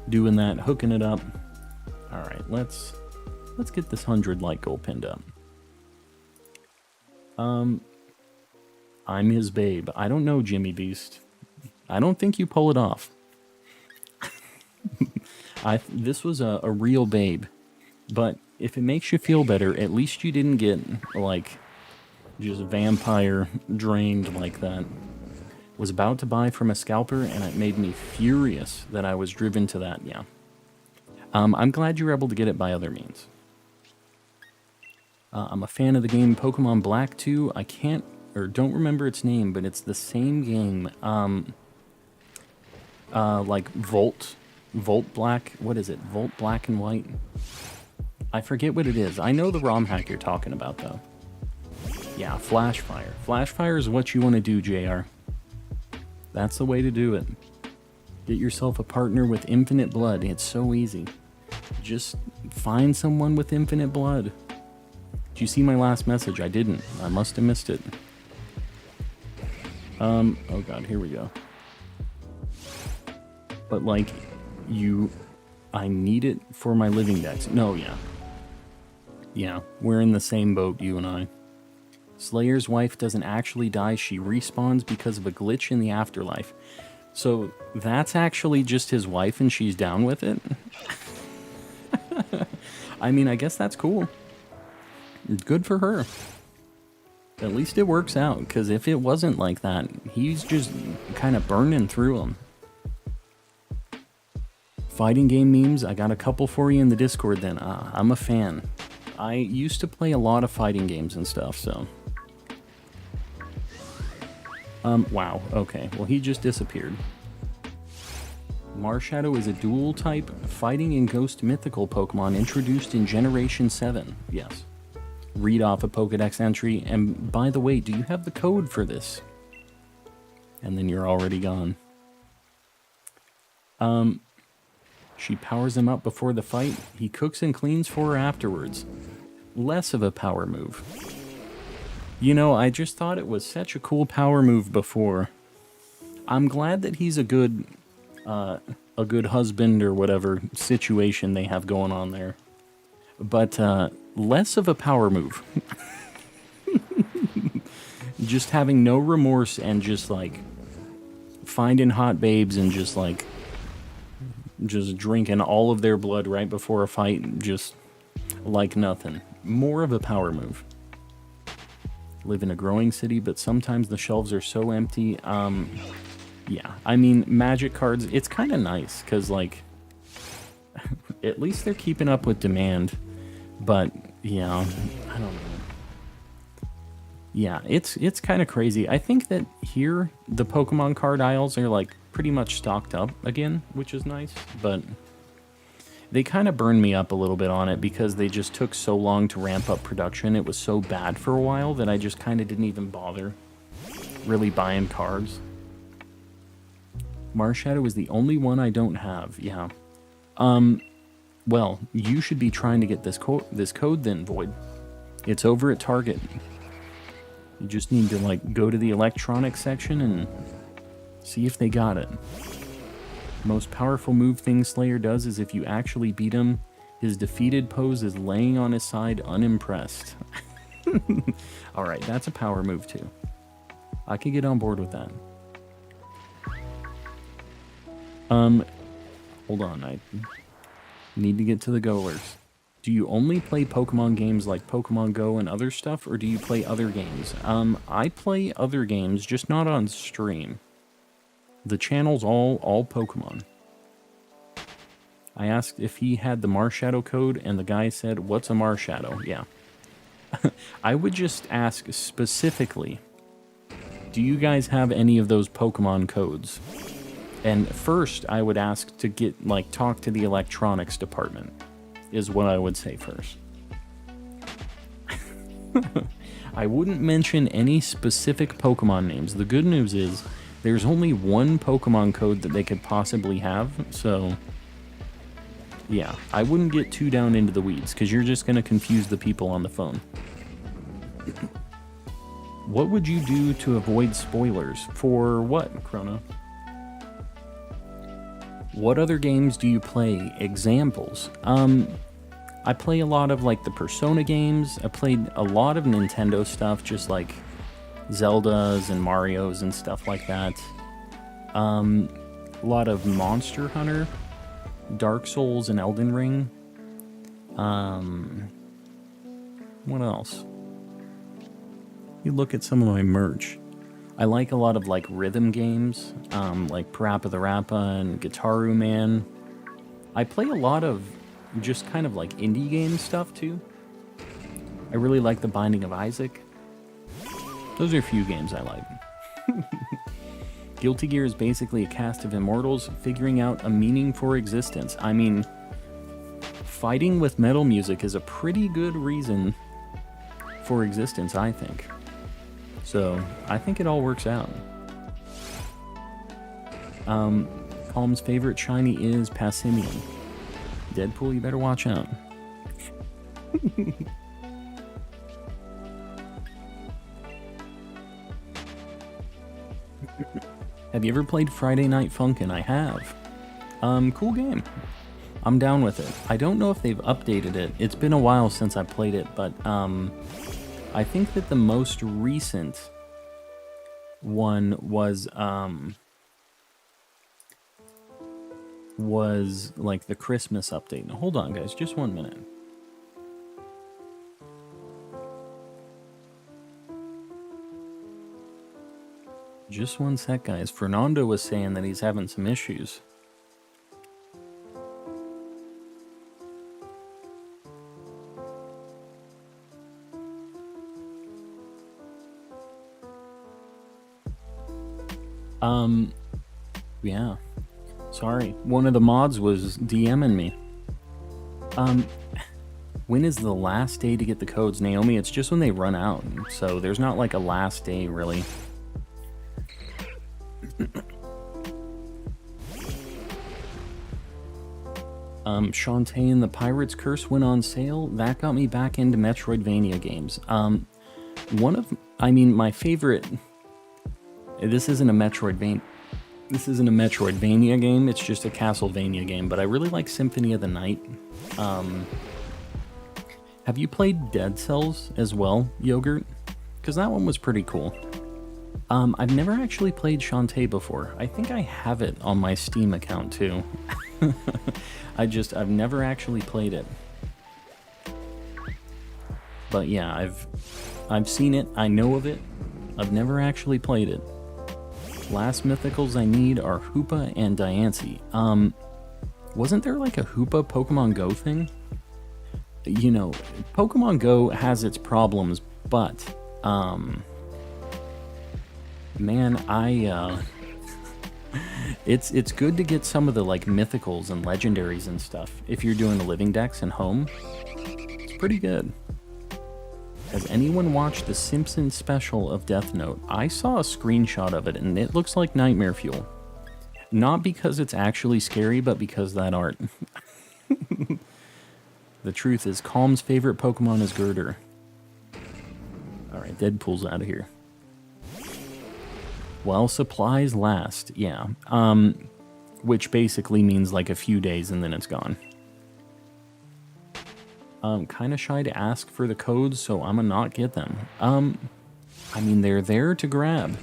doing that, hooking it up. All right, let's get this 100 like goal pinned up. I'm his babe. I don't know, Jimmy Beast. I don't think you pull it off. This was a real babe, but if it makes you feel better, at least you didn't get like just vampire drained like that. Was about to buy from a scalper, and it made me furious that I was driven to that, yeah. I'm glad you were able to get it by other means. I'm a fan of the game Pokemon Black 2. I can't, or don't remember its name, but it's the same game, like Volt Black, what is it? Volt Black and White? I forget what it is. I know the ROM hack you're talking about, though. Yeah, Flash Fire. Flash Fire is what you want to do, JR. That's the way to do it. Get yourself a partner with infinite blood. It's so easy. Just find someone with infinite blood. Did you see my last message? I didn't. I must have missed it. Oh god, here we go. But like, I need it for my living decks. No, yeah. Yeah, we're in the same boat, you and I. Slayer's wife doesn't actually die, she respawns because of a glitch in the afterlife. So that's actually just his wife and she's down with it? I mean, I guess that's cool. Good for her. At least it works out, because if it wasn't like that, he's just kind of burning through them. Fighting game memes, I got a couple for you in the Discord then. I'm a fan. I used to play a lot of fighting games and stuff, so... Wow, okay. Well, he just disappeared. Marshadow is a dual-type fighting and ghost mythical Pokemon introduced in Generation 7. Yes. Read off a Pokedex entry, and by the way, do you have the code for this? And then you're already gone. She powers him up before the fight. He cooks and cleans for her afterwards. Less of a power move. You know, I just thought it was such a cool power move before. I'm glad that he's a good husband or whatever situation they have going on there. But less of a power move. Just having no remorse and just like finding hot babes and just like just drinking all of their blood right before a fight, just like nothing. More of a power move. Live in a growing city, but sometimes the shelves are so empty. Yeah, I mean, magic cards, it's kind of nice, because, like, at least they're keeping up with demand, but, yeah, I don't know. Yeah, it's kind of crazy. I think that here, the Pokemon card aisles are, like, pretty much stocked up again, which is nice, but they kind of burned me up a little bit on it because they just took so long to ramp up production. It was so bad for a while that I just kind of didn't even bother really buying cards. Marshadow is the only one I don't have, yeah. Well, you should be trying to get this code then, Void. It's over at Target. You just need to, like, go to the electronics section and see if they got it. Most powerful move thing Slayer does is if you actually beat him, his defeated pose is laying on his side unimpressed. Alright, that's a power move too. I could get on board with that. Hold on, I need to get to the Golurks. Do you only play Pokemon games like Pokemon Go and other stuff, or do you play other games? I play other games, just not on stream. The channel's all Pokemon. I asked if he had the Marshadow code, and the guy said, "What's a Marshadow?" Yeah. I would just ask specifically, do you guys have any of those Pokemon codes? And first, I would ask to get, like, talk to the electronics department, is what I would say first. I wouldn't mention any specific Pokemon names. The good news is, there's only one Pokemon code that they could possibly have, so yeah, I wouldn't get too down into the weeds, because you're just going to confuse the people on the phone. What would you do to avoid spoilers? For what, Chrono? What other games do you play? Examples. I play a lot of, like, the Persona games. I played a lot of Nintendo stuff, just like Zeldas and Marios and stuff like that. A lot of Monster Hunter, Dark Souls, and Elden Ring. What else? You look at some of my merch. I like a lot of, like, rhythm games, like Parappa the Rappa and Guitaru Man. I play a lot of just kind of, like, indie game stuff, too. I really like The Binding of Isaac. Those are a few games I like. Guilty Gear is basically a cast of immortals figuring out a meaning for existence. I mean, fighting with metal music is a pretty good reason for existence, I think. So, I think it all works out. Palm's favorite shiny is Passimian. Deadpool, you better watch out. Have you ever played Friday Night Funkin'? I have. Cool game. I'm down with it. I don't know if they've updated it. It's been a while since I played it, but I think that the most recent one was like the Christmas update. Now, hold on, guys, just 1 minute. Just 1 sec, guys. Fernando was saying that he's having some issues. Yeah. Sorry. One of the mods was DMing me. When is the last day to get the codes, Naomi? It's just when they run out. So there's not like a last day, really. Shantae and the Pirate's Curse went on sale. That got me back into Metroidvania games. My favorite... This isn't a Metroidvania game, it's just a Castlevania game, but I really like Symphony of the Night. Have you played Dead Cells as well, Yogurt? Because that one was pretty cool. I've never actually played Shantae before. I think I have it on my Steam account too. I've never actually played it. But yeah, I've seen it, I know of it. I've never actually played it. Last mythicals I need are Hoopa and Diancie. Wasn't there like a Hoopa Pokemon Go thing? You know, Pokemon Go has its problems, but, man, it's good to get some of the, like, mythicals and legendaries and stuff. If you're doing the living decks and home, it's pretty good. Has anyone watched the Simpsons special of Death Note? I saw a screenshot of it, and it looks like nightmare fuel. Not because it's actually scary, but because that art. The truth is, Calm's favorite Pokemon is Girder. Alright, Deadpool's out of here. Well, supplies last, yeah. Which basically means like a few days and then it's gone. Kinda shy to ask for the codes, so I'm gonna not get them. I mean, they're there to grab.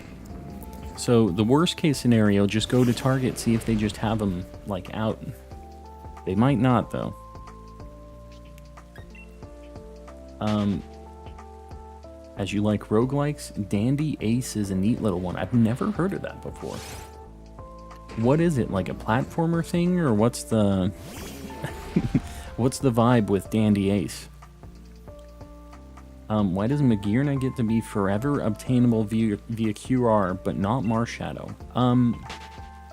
So, the worst case scenario, just go to Target, see if they just have them, like, out. They might not, though. As you like roguelikes, Dandy Ace is a neat little one. I've never heard of that before. What is it, like a platformer thing, or what's the... what's the vibe with Dandy Ace? Why does Magearna get to be forever obtainable via QR, but not Marshadow?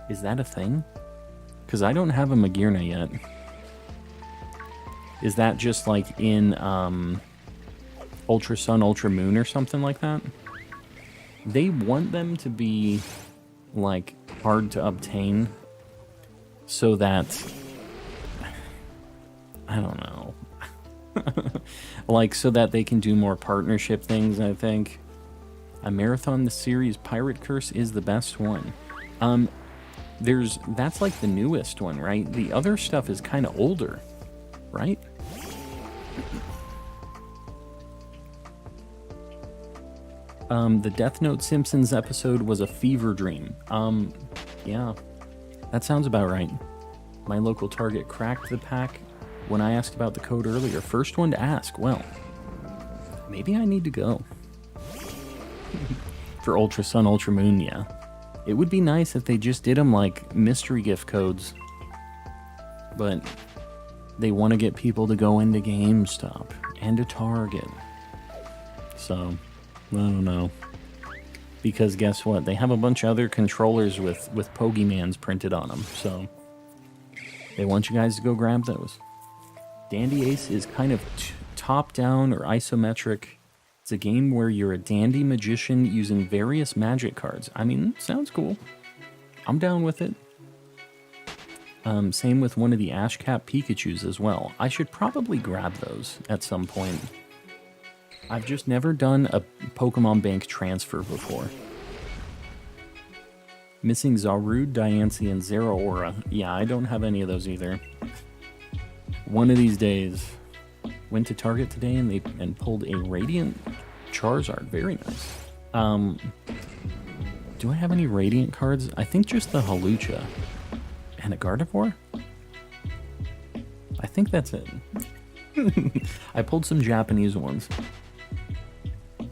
Is that a thing? Because I don't have a Magearna yet. Is that just like in, Ultra Sun, Ultra Moon or something like that? They want them to be, like, hard to obtain so that... I don't know. Like, so that they can do more partnership things, I think. A marathon the series Pirate Curse is the best one. That's like the newest one, right? The other stuff is kind of older, right? The Death Note Simpsons episode was a fever dream. Yeah, that sounds about right. My local Target cracked the pack when I asked about the code earlier. First one to ask. Well, maybe I need to go. For Ultra Sun, Ultra Moon, yeah. It would be nice if they just did them like mystery gift codes. But they want to get people to go into GameStop and to Target. So, I don't know. Because guess what? They have a bunch of other controllers with Pokemans printed on them. So, they want you guys to go grab those. Dandy Ace is kind of top-down or isometric. It's a game where you're a dandy magician using various magic cards. I mean, sounds cool. I'm down with it. Same with one of the Ashcap Pikachus as well. I should probably grab those at some point. I've just never done a Pokemon Bank transfer before. Missing Zarude, Diancie, and Zeraora. Yeah, I don't have any of those either. One of these days, went to Target today and pulled a Radiant Charizard. Very nice. Do I have any Radiant cards? I think just the Hawlucha. And a Gardevoir? I think that's it. I pulled some Japanese ones.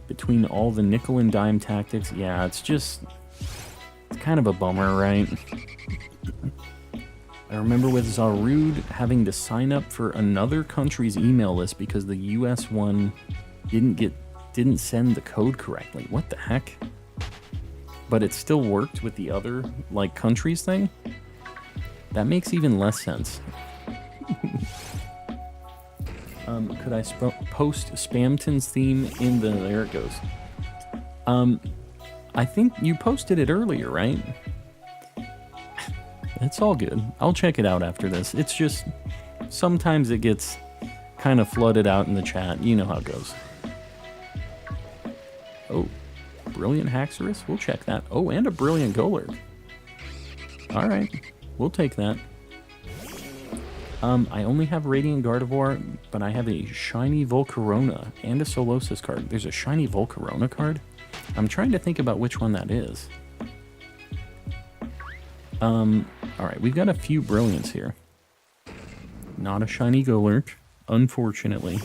Between all the nickel and dime tactics, yeah, it's kind of a bummer, right? I remember with Zarude having to sign up for another country's email list because the US one didn't send the code correctly. What the heck? but it still worked with the other, like, countries thing. That makes even less sense. Could I post Spamton's theme in the... There it goes. I think you posted it earlier, right? It's all good. I'll check it out after this. It's just... Sometimes it gets kind of flooded out in the chat. You know how it goes. Oh, brilliant Haxorus? We'll check that. Oh, and a brilliant Golurk. Alright, we'll take that. I only have Radiant Gardevoir, but I have a shiny Volcarona and a Solosis card. There's a shiny Volcarona card? I'm trying to think about which one that is. Alright, we've got a few brilliants here. Not a shiny Golurk, unfortunately.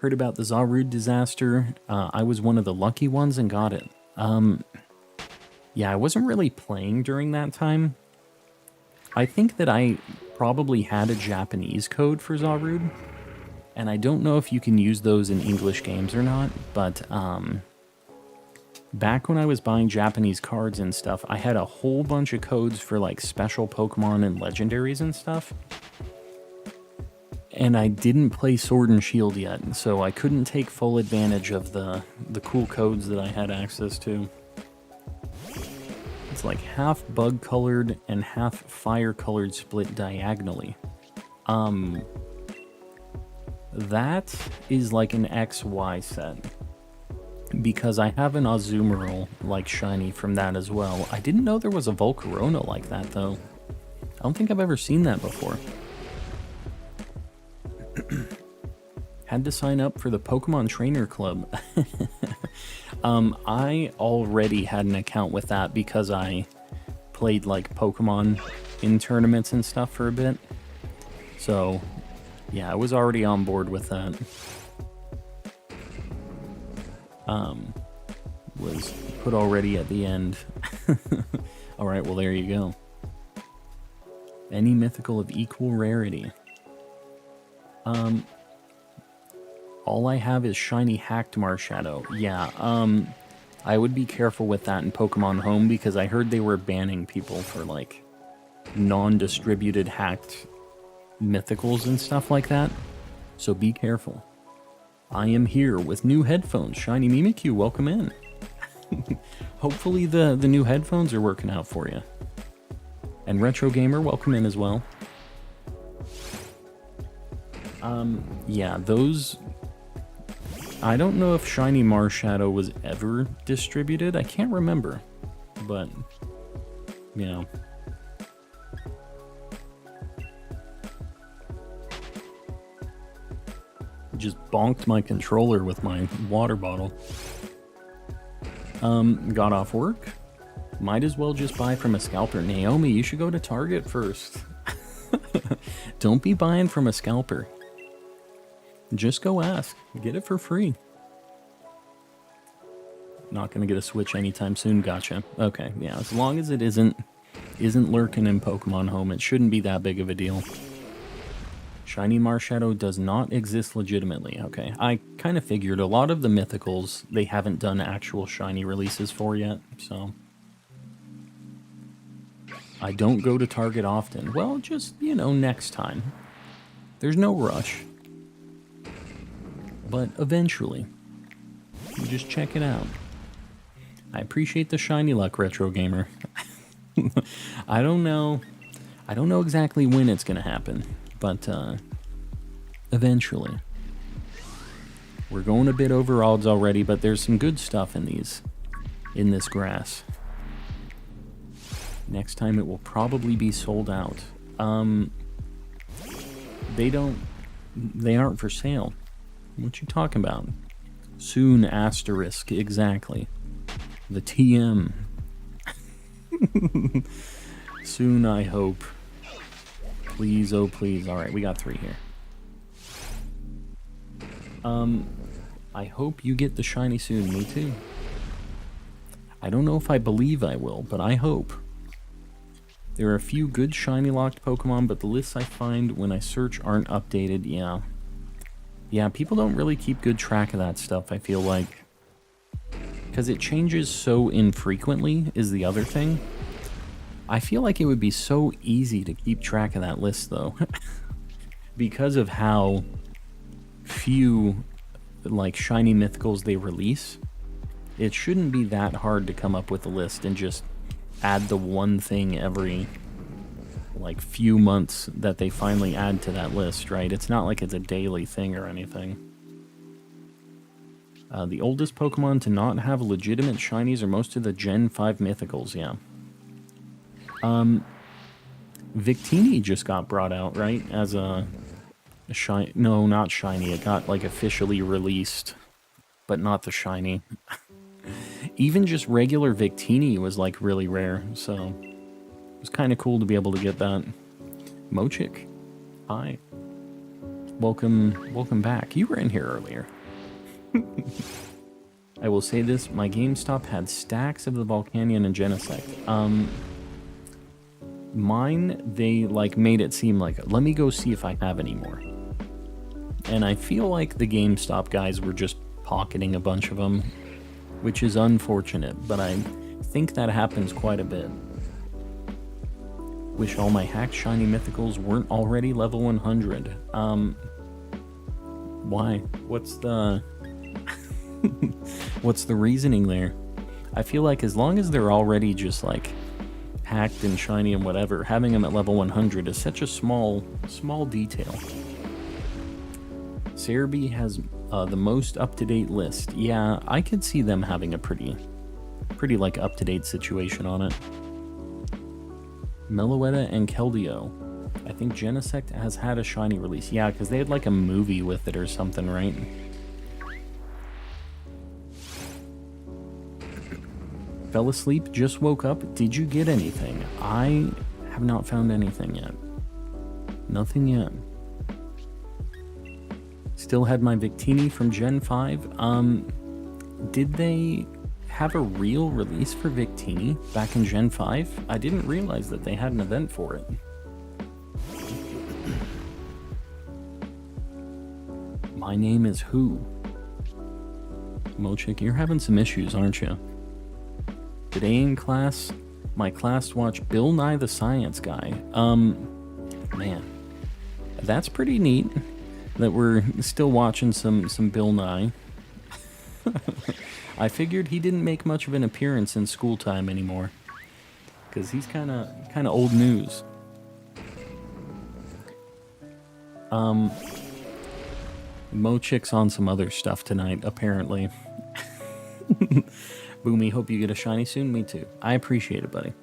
Heard about the Zarude disaster. I was one of the lucky ones and got it. Yeah, I wasn't really playing during that time. I think that I probably had a Japanese code for Zarude, and I don't know if you can use those in English games or not, but back when I was buying Japanese cards and stuff, I had a whole bunch of codes for like special Pokemon and legendaries and stuff. And I didn't play Sword and Shield yet, so I couldn't take full advantage of the cool codes that I had access to. It's like half bug-colored and half fire-colored split diagonally. That is like an XY set. Because I have an Azumarill, like shiny, from that as well. I didn't know there was a Volcarona like that, though. I don't think I've ever seen that before. Had to sign up for the Pokemon Trainer Club. I already had an account with that because I played like Pokemon in tournaments and stuff for a bit. So, yeah, I was already on board with that. Was put already at the end. Alright, well there you go. Any mythical of equal rarity. All I have is shiny hacked Marshadow. Yeah, I would be careful with that in Pokemon Home because I heard they were banning people for like non-distributed hacked mythicals and stuff like that. So be careful. I am here with new headphones. Shiny Mimikyu, welcome in. Hopefully the new headphones are working out for you. And Retro Gamer, welcome in as well. Yeah, those... I don't know if Shiny Marshadow was ever distributed. I can't remember. But, you know. Just bonked my controller with my water bottle. Got off work. Might as well just buy from a scalper. Naomi, you should go to Target first. Don't be buying from a scalper. Just go ask. Get it for free. Not gonna get a Switch anytime soon. Gotcha. Okay, yeah. As long as it isn't lurking in Pokemon Home, it shouldn't be that big of a deal. Shiny Marshadow does not exist legitimately. Okay, I kind of figured a lot of the mythicals they haven't done actual shiny releases for yet, so I don't go to Target often. Well, just, you know, next time. There's no rush. But eventually, you just check it out. I appreciate the shiny luck, Retro Gamer. I don't know exactly when it's gonna happen, but eventually. We're going a bit over odds already, but there's some good stuff in this grass. Next time it will probably be sold out. They aren't for sale. What you talking about? Soon asterisk, exactly. The TM. Soon, I hope. Please, oh please. Alright, we got 3 here. I hope you get the shiny soon. Me too. I don't know if I believe I will, but I hope. There are a few good shiny locked Pokemon, but the lists I find when I search aren't updated. Yeah. Yeah, people don't really keep good track of that stuff, I feel like. Because it changes so infrequently is the other thing. I feel like it would be so easy to keep track of that list, though. Because of how few, like, shiny mythicals they release, it shouldn't be that hard to come up with a list and just add the one thing every, like, few months that they finally add to that list, right? It's not like it's a daily thing or anything. The oldest Pokemon to not have legitimate shinies are most of the Gen 5 mythicals, yeah. Victini just got brought out, right? As a shiny... No, not shiny. It got, like, officially released, but not the shiny. Even just regular Victini was, like, really rare, so... It was kind of cool to be able to get that. Mochik, hi. Welcome back. You were in here earlier. I will say this, my GameStop had stacks of the Volcanion and Genesect. Mine, they, like, made it seem like, let me go see if I have any more. And I feel like the GameStop guys were just pocketing a bunch of them, which is unfortunate, but I think that happens quite a bit. Wish all my hacked shiny mythicals weren't already level 100. Why? What's the... What's the reasoning there? I feel like as long as they're already just, like, hacked and shiny and whatever, having them at level 100 is such a small detail. Cerebi has the most up-to-date list. Yeah, I could see them having a pretty like, up-to-date situation on it. Meloetta and Keldeo. I think Genesect has had a shiny release. Yeah, because they had, like, a movie with it or something, right? Fell asleep, just woke up. Did you get anything? I have not found anything yet. Nothing yet. Still had my Victini from Gen 5. Did they have a real release for Victini back in Gen 5? I didn't realize that they had an event for it. My name is who? Mochik, you're having some issues, aren't you? Today in class, my class watched Bill Nye the Science Guy. Man, that's pretty neat that we're still watching some Bill Nye. I figured he didn't make much of an appearance in school time anymore, because he's kind of old news. Mochik's on some other stuff tonight, apparently. Boomy, hope you get a shiny soon. Me too. I appreciate it, buddy.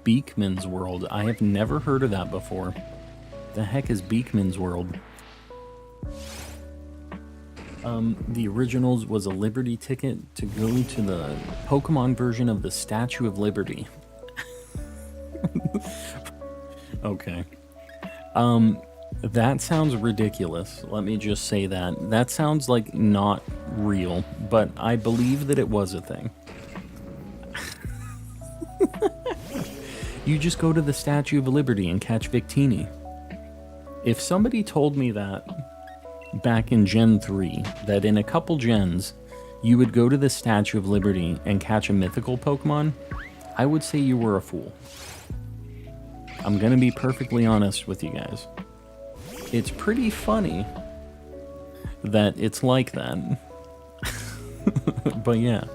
Beekman's World. I have never heard of that before. The heck is Beekman's World? The originals was a Liberty ticket to go to the Pokemon version of the Statue of Liberty. Okay. That sounds ridiculous. Let me just say that. That sounds like not real, but I believe that it was a thing. You just go to the Statue of Liberty and catch Victini. If somebody told me that back in Gen 3, that in a couple gens, you would go to the Statue of Liberty and catch a mythical Pokemon, I would say you were a fool. I'm gonna be perfectly honest with you guys. It's pretty funny that it's like that. But yeah.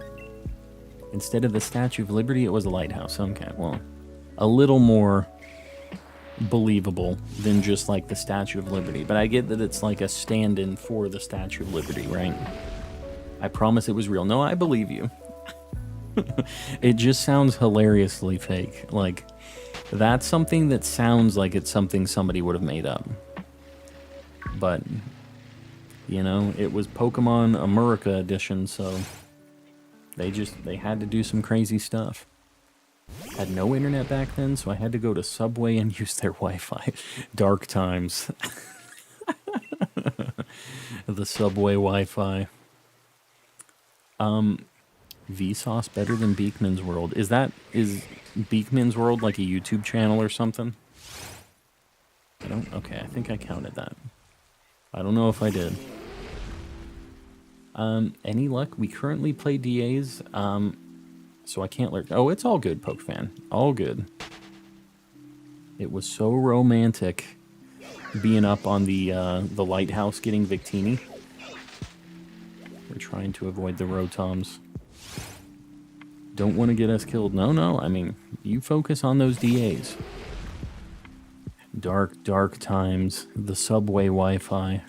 Instead of the Statue of Liberty, it was a lighthouse. Okay, well, a little more believable than just like the Statue of Liberty. But I get that it's like a stand-in for the Statue of Liberty, right? I promise it was real. No, I believe you. It just sounds hilariously fake. Like, that's something that sounds like it's something somebody would have made up. But, you know, it was Pokemon America edition, so they had to do some crazy stuff. Had no internet back then, so I had to go to Subway and use their Wi-Fi. Dark times. The Subway Wi-Fi. Vsauce better than Beekman's World. Is Beekman's World like a YouTube channel or something? Okay, I think I counted that. I don't know if I did. Any luck? We currently play DAs, so I can't lurk. Oh, it's all good, Pokefan. All good. It was so romantic being up on the lighthouse getting Victini. We're trying to avoid the Rotoms. Don't want to get us killed. No, I mean, you focus on those DAs. Dark, dark times. The subway Wi-Fi.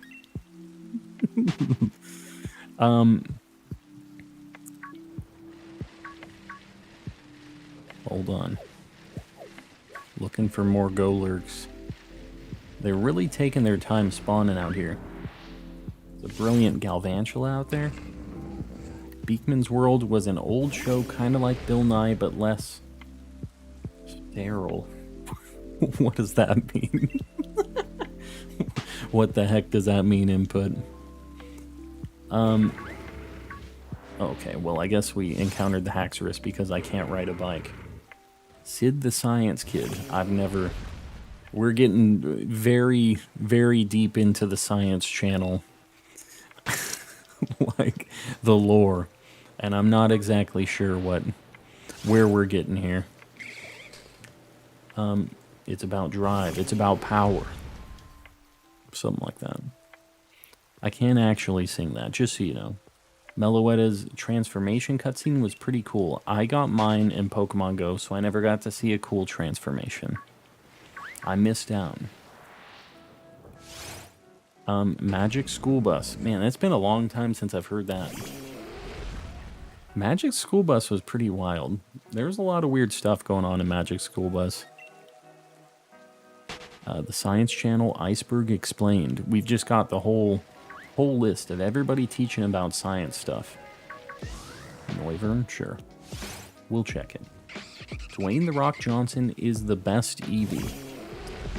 Hold on. Looking for more Golurks. They're really taking their time spawning out here. There's a brilliant Galvantula out there. Beekman's World was an old show, kind of like Bill Nye, but less sterile. What does that mean? What the heck does that mean, input? Okay, well, I guess we encountered the Haxorus because I can't ride a bike. Sid the Science Kid. I've never... We're getting very, very deep into the science channel. Like, the lore. And I'm not exactly sure where we're getting here. It's about drive. It's about power. Something like that. I can't actually sing that, just so you know. Meloetta's transformation cutscene was pretty cool. I got mine in Pokemon Go, so I never got to see a cool transformation. I missed out. Magic School Bus. Man, it's been a long time since I've heard that. Magic School Bus was pretty wild. There's a lot of weird stuff going on in Magic School Bus. The Science Channel, Iceberg Explained. We've just got the whole list of everybody teaching about science stuff. Noivern? Sure. We'll check it. Dwayne The Rock Johnson is the best Eevee.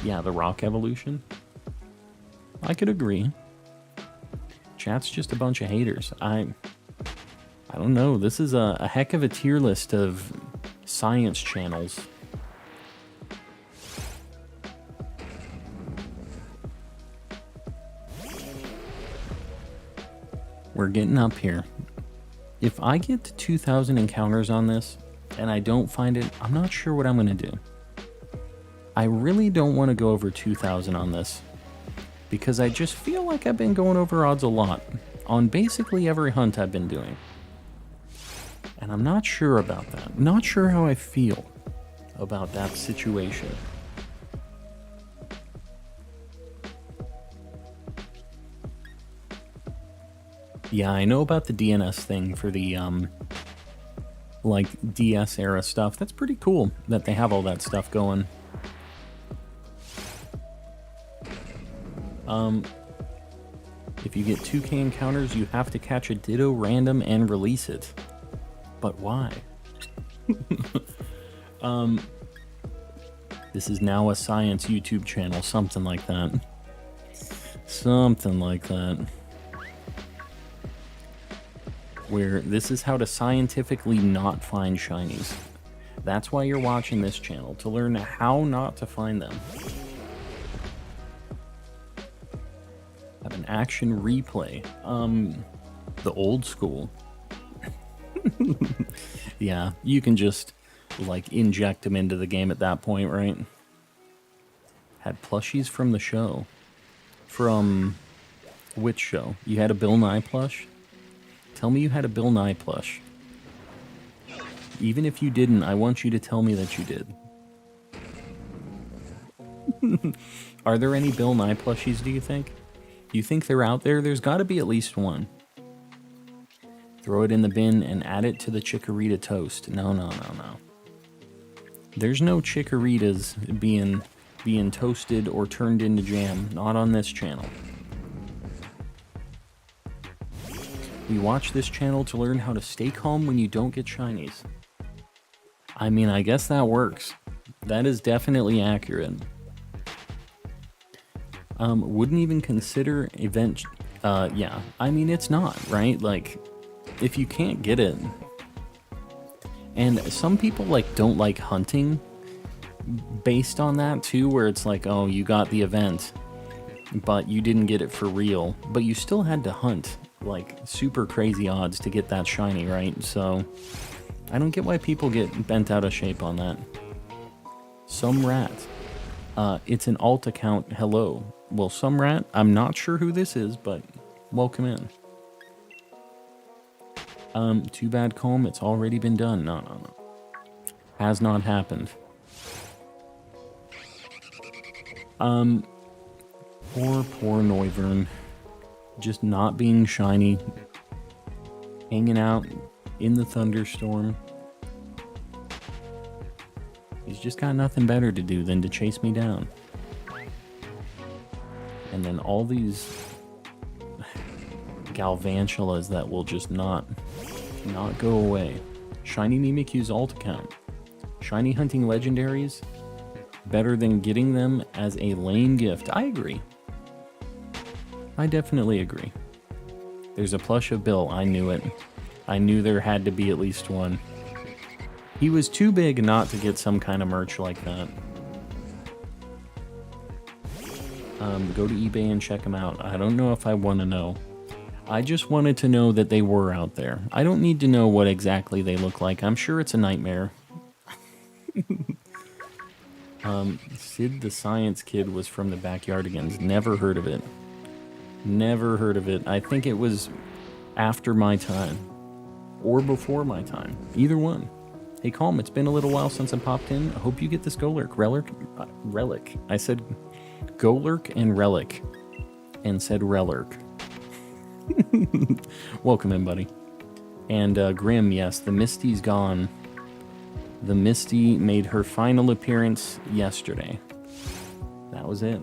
Yeah, the Rock evolution. I could agree. Chat's just a bunch of haters. I don't know. This is a heck of a tier list of science channels. We're getting up here. If I get to 2,000 encounters on this and I don't find it, I'm not sure what I'm going to do. I really don't want to go over 2,000 on this because I just feel like I've been going over odds a lot on basically every hunt I've been doing. And I'm not sure about that. Not sure how I feel about that situation. Yeah, I know about the DNS thing for the, like, DS era stuff. That's pretty cool that they have all that stuff going. If you get 2K encounters, you have to catch a Ditto random and release it. But why? This is now a science YouTube channel, something like that. Something like that. Where this is how to scientifically not find shinies. That's why you're watching this channel, to learn how not to find them. Have an action replay. The old school. Yeah, you can just, like, inject them into the game at that point, right? Had plushies from the show. From which show? You had a Bill Nye plush? Tell me you had a Bill Nye plush. Even if you didn't, I want you to tell me that you did. Are there any Bill Nye plushies, do you think? You think they're out there? There's got to be at least one. Throw it in the bin and add it to the Chikorita toast. No. There's no Chikoritas being toasted or turned into jam. Not on this channel. We watch this channel to learn how to stay calm when you don't get shinies. I mean, I guess that works. That is definitely accurate. Wouldn't even consider event... yeah. I mean, it's not, right? Like, if you can't get it... And some people, like, don't like hunting based on that too, where it's like, oh, you got the event, but you didn't get it for real, but you still had to hunt like super crazy odds to get that shiny, right? So I don't get why people get bent out of shape on that. Some rat. It's an alt account. Hello. Well, some rat. I'm not sure who this is, but welcome in. Too bad, Comb. It's already been done. No. Has not happened. Poor Noivern. Just not being shiny. Hanging out in the thunderstorm. He's just got nothing better to do than to chase me down. And then all these Galvantulas that will just not go away. Shiny Mimikyu's alt account. Shiny hunting legendaries. Better than getting them as a lame gift. I agree. I definitely agree. There's a plush of Bill. I knew it. I knew there had to be at least one. He was too big not to get some kind of merch like that. Go to eBay and check them out. I don't know if I want to know. I just wanted to know that they were out there. I don't need to know what exactly they look like. I'm sure it's a nightmare. Sid the Science Kid was from the Backyardigans. Never heard of it. Never heard of it. I think it was after my time. Or before my time. Either one. Hey, Calm, it's been a little while since I popped in. I hope you get this Golurk. Relic. I said Golurk and Relic. And said Relurk. Welcome in, buddy. And Grim, yes, the Misty's gone. The Misty made her final appearance yesterday. That was it.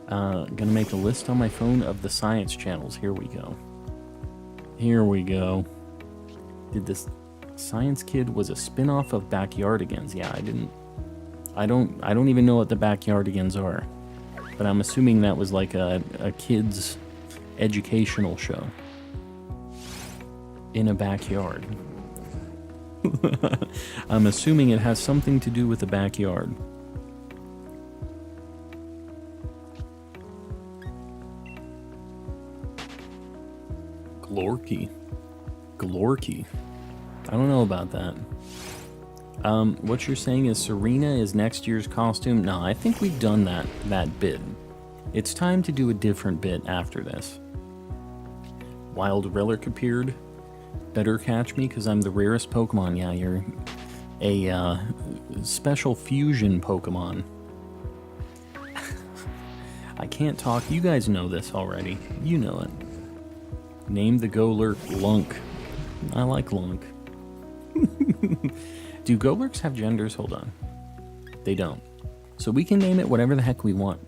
Gonna make a list on my phone of the science channels. Here we go. Here we go. Did this Science Kid was a spin-off of Backyardigans? Yeah, I don't even know what the Backyardigans are. But I'm assuming that was like a kid's educational show. In a backyard. I'm assuming it has something to do with the backyard. Golurky. I don't know about that. What you're saying is Serena is next year's costume? No, I think we've done that bit. It's time to do a different bit after this. Wild Relic appeared. Better catch me because I'm the rarest Pokemon. Yeah, you're a special fusion Pokemon. I can't talk. You guys know this already. You know it. Name the Golurk Lunk. I like Lunk. Do Golurks have genders? Hold on. They don't. So we can name it whatever the heck we want.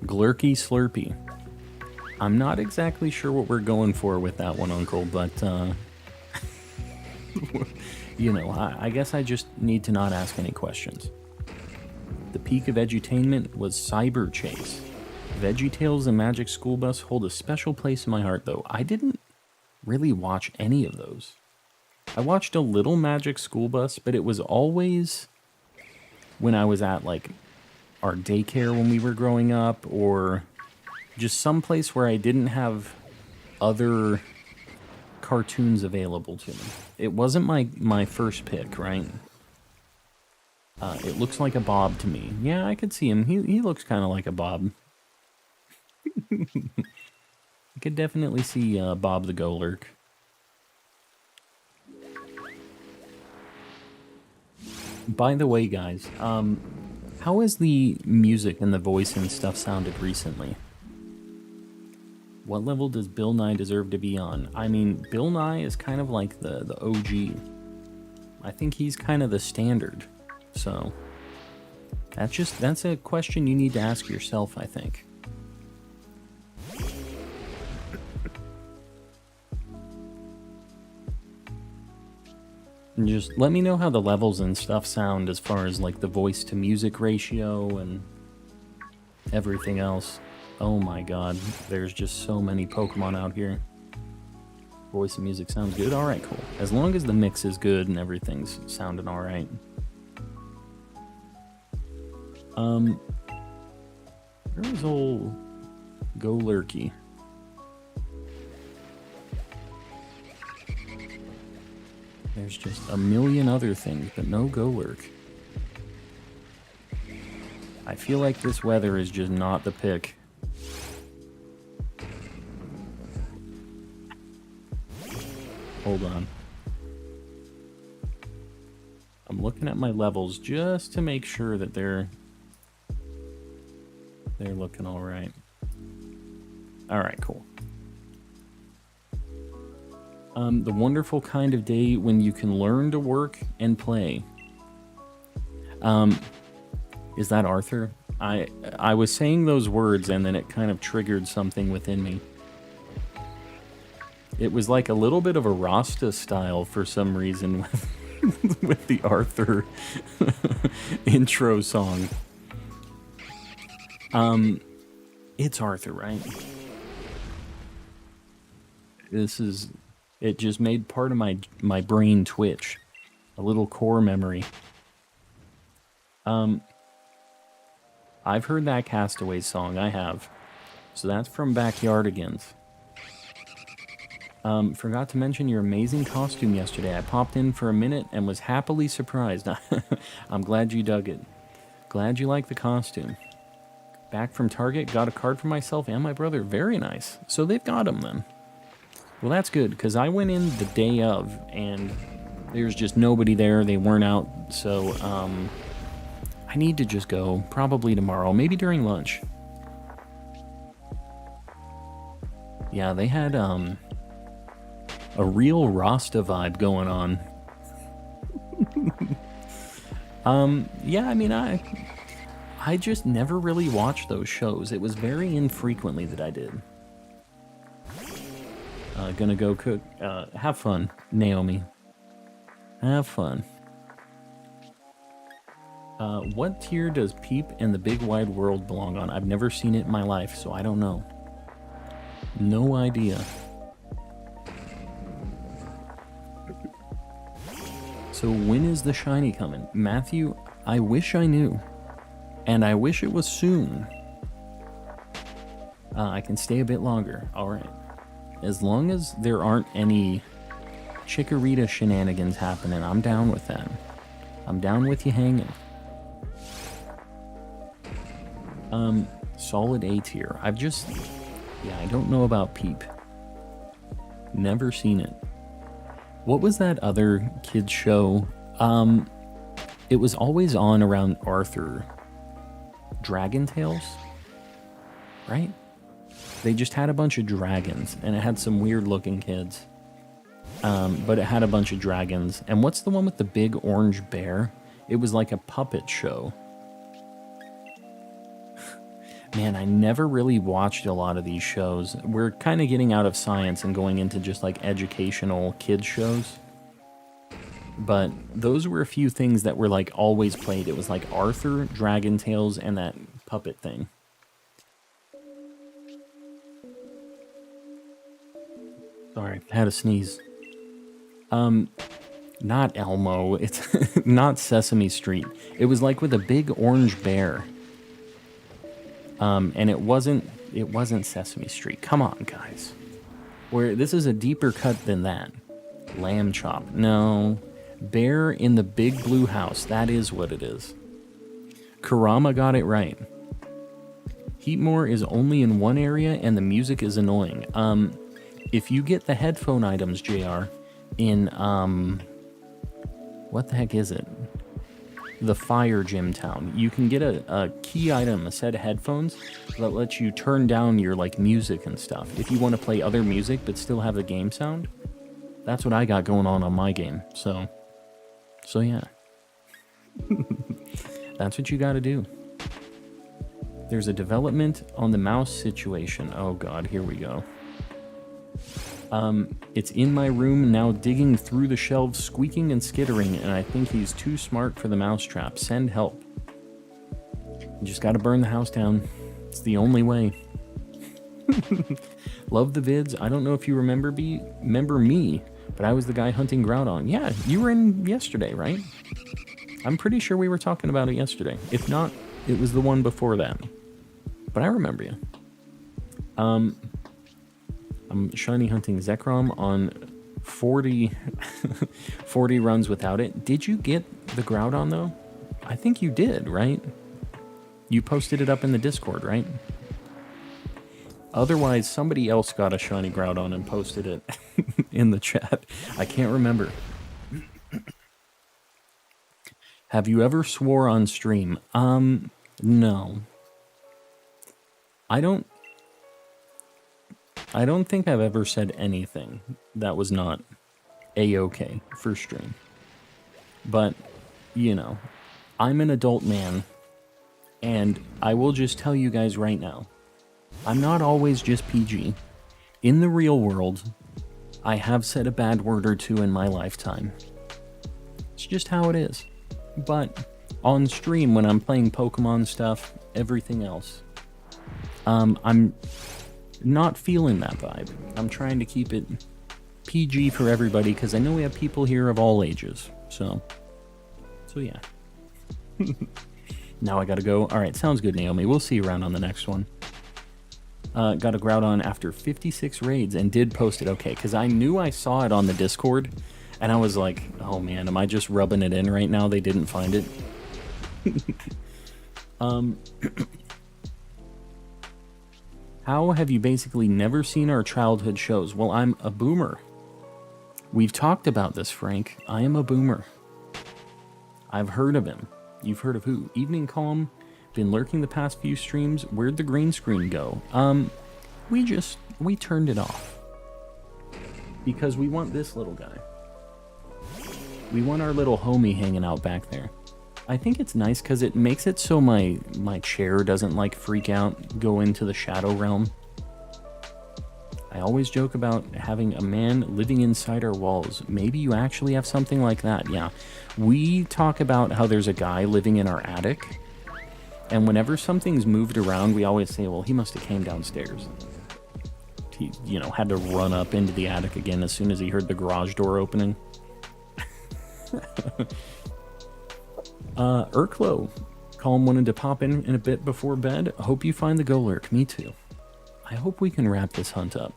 Glurky Slurpy. I'm not exactly sure what we're going for with that one, Uncle, but, you know, I guess I just need to not ask any questions. The peak of edutainment was Cyber Chase. VeggieTales and Magic School Bus hold a special place in my heart, though. I didn't really watch any of those. I watched a little Magic School Bus, but it was always when I was at, like, our daycare when we were growing up, or just someplace where I didn't have other cartoons available to me. It wasn't my first pick, right? It looks like a Bob to me. Yeah, I could see him. He looks kind of like a Bob. I could definitely see Bob the Golurk. By the way, guys, how has the music and the voice and stuff sounded recently? What level does Bill Nye deserve to be on? I mean, Bill Nye is kind of like the OG. I think he's kind of the standard. So, that's a question you need to ask yourself, I think. And just let me know how the levels and stuff sound as far as like the voice to music ratio and everything else. Oh my god, there's just so many Pokemon out here. Voice and music sounds good? Alright, cool. As long as the mix is good and everything's sounding alright. Where's old Golurky? There's just a million other things, but no Golurk. I feel like this weather is just not the pick. Hold on. I'm looking at my levels just to make sure that they're looking all right. All right, cool. The wonderful kind of day when you can learn to work and play. Is that Arthur? I was saying those words and then it kind of triggered something within me. It was like a little bit of a Rasta style for some reason with the Arthur intro song. It's Arthur, right? It just made part of my brain twitch. A little core memory. I've heard that Castaway song, I have. So that's from Backyardigans. Forgot to mention your amazing costume yesterday. I popped in for a minute and was happily surprised. I'm glad you dug it. Glad you like the costume. Back from Target, got a card for myself and my brother. Very nice. So they've got them then. Well, that's good, because I went in the day of, and there's just nobody there. They weren't out, so I need to just go, probably tomorrow, maybe during lunch. Yeah, they had a real Rasta vibe going on. Yeah, I mean, I just never really watched those shows. It was very infrequently that I did. Gonna go cook. Have fun, Naomi. Have fun. What tier does Peep and the Big Wide World belong on? I've never seen it in my life, so I don't know. No idea. So when is the shiny coming? Matthew, I wish I knew. And I wish it was soon. I can stay a bit longer. Alright. As long as there aren't any Chikorita shenanigans happening, I'm down with that. I'm down with you hanging. Solid A tier. I don't know about Peep. Never seen it. What was that other kid's show? It was always on around Arthur. Dragon Tales? Right? They just had a bunch of dragons, and it had some weird looking kids. But it had a bunch of dragons. And what's the one with the big orange bear? It was like a puppet show. Man, I never really watched a lot of these shows. We're kind of getting out of science and going into just like educational kids shows. But those were a few things that were like always played. It was like Arthur, Dragon Tales, and that puppet thing. Sorry, I had a sneeze. Not Elmo. It's not Sesame Street. It was like with a big orange bear. And it wasn't Sesame Street. Come on, guys. This is a deeper cut than that. Lamb Chop. No. Bear in the Big Blue House. That is what it is. Kurama got it right. Heatmore is only in one area and the music is annoying. If you get the headphone items, JR, in, what the heck is it? The Fire Gym Town. You can get a key item, a set of headphones that lets you turn down your like music and stuff. If you want to play other music but still have the game sound, that's what I got going on my game. So yeah, that's what you got to do. There's a development on the mouse situation. Oh God, here we go. It's in my room now, digging through the shelves, squeaking and skittering, and I think he's too smart for the mousetrap. Send help. You just gotta burn the house down. It's the only way. Love the vids. I don't know if you remember me, but I was the guy hunting Groudon. Yeah, you were in yesterday, right? I'm pretty sure we were talking about it yesterday. If not, It was the one before that. But I remember you. I'm shiny hunting Zekrom on 40, 40 runs without it. Did you get the Groudon, though? I think you did, right? You posted it up in the Discord, right? Otherwise, somebody else got a shiny Groudon and posted it in the chat. I can't remember. Have you ever swore on stream? No. I don't think I've ever said anything that was not A-okay for stream. But, you know, I'm an adult man, and I will just tell you guys right now, I'm not always just PG. In the real world, I have said a bad word or two in my lifetime. It's just how it is. But on stream, when I'm playing Pokemon stuff, everything else, I'm not feeling that vibe. I'm trying to keep it PG for everybody, because I know we have people here of all ages. So yeah. Now I gotta go. Alright, sounds good, Naomi. We'll see you around on the next one. Got a Groudon after 56 raids and did post it. Okay, because I knew I saw it on the Discord, and I was like, oh man, am I just rubbing it in right now? They didn't find it. How have you basically never seen our childhood shows? Well, I'm a boomer. We've talked about this, Frank. I am a boomer. I've heard of him. You've heard of who? Evening Calm. Been lurking the past few streams. Where'd the green screen go? We turned it off. Because we want this little guy. We want our little homie hanging out back there. I think it's nice because it makes it so my chair doesn't like freak out, go into the shadow realm. I always joke about having a man living inside our walls. Maybe you actually have something like that. Yeah. We talk about how there's a guy living in our attic. And whenever something's moved around, we always say, well, he must have came downstairs. He, you know, had to run up into the attic again as soon as he heard the garage door opening. Urklo. Colin wanted to pop in a bit before bed. Hope you find the Golurk. Me too. I hope we can wrap this hunt up.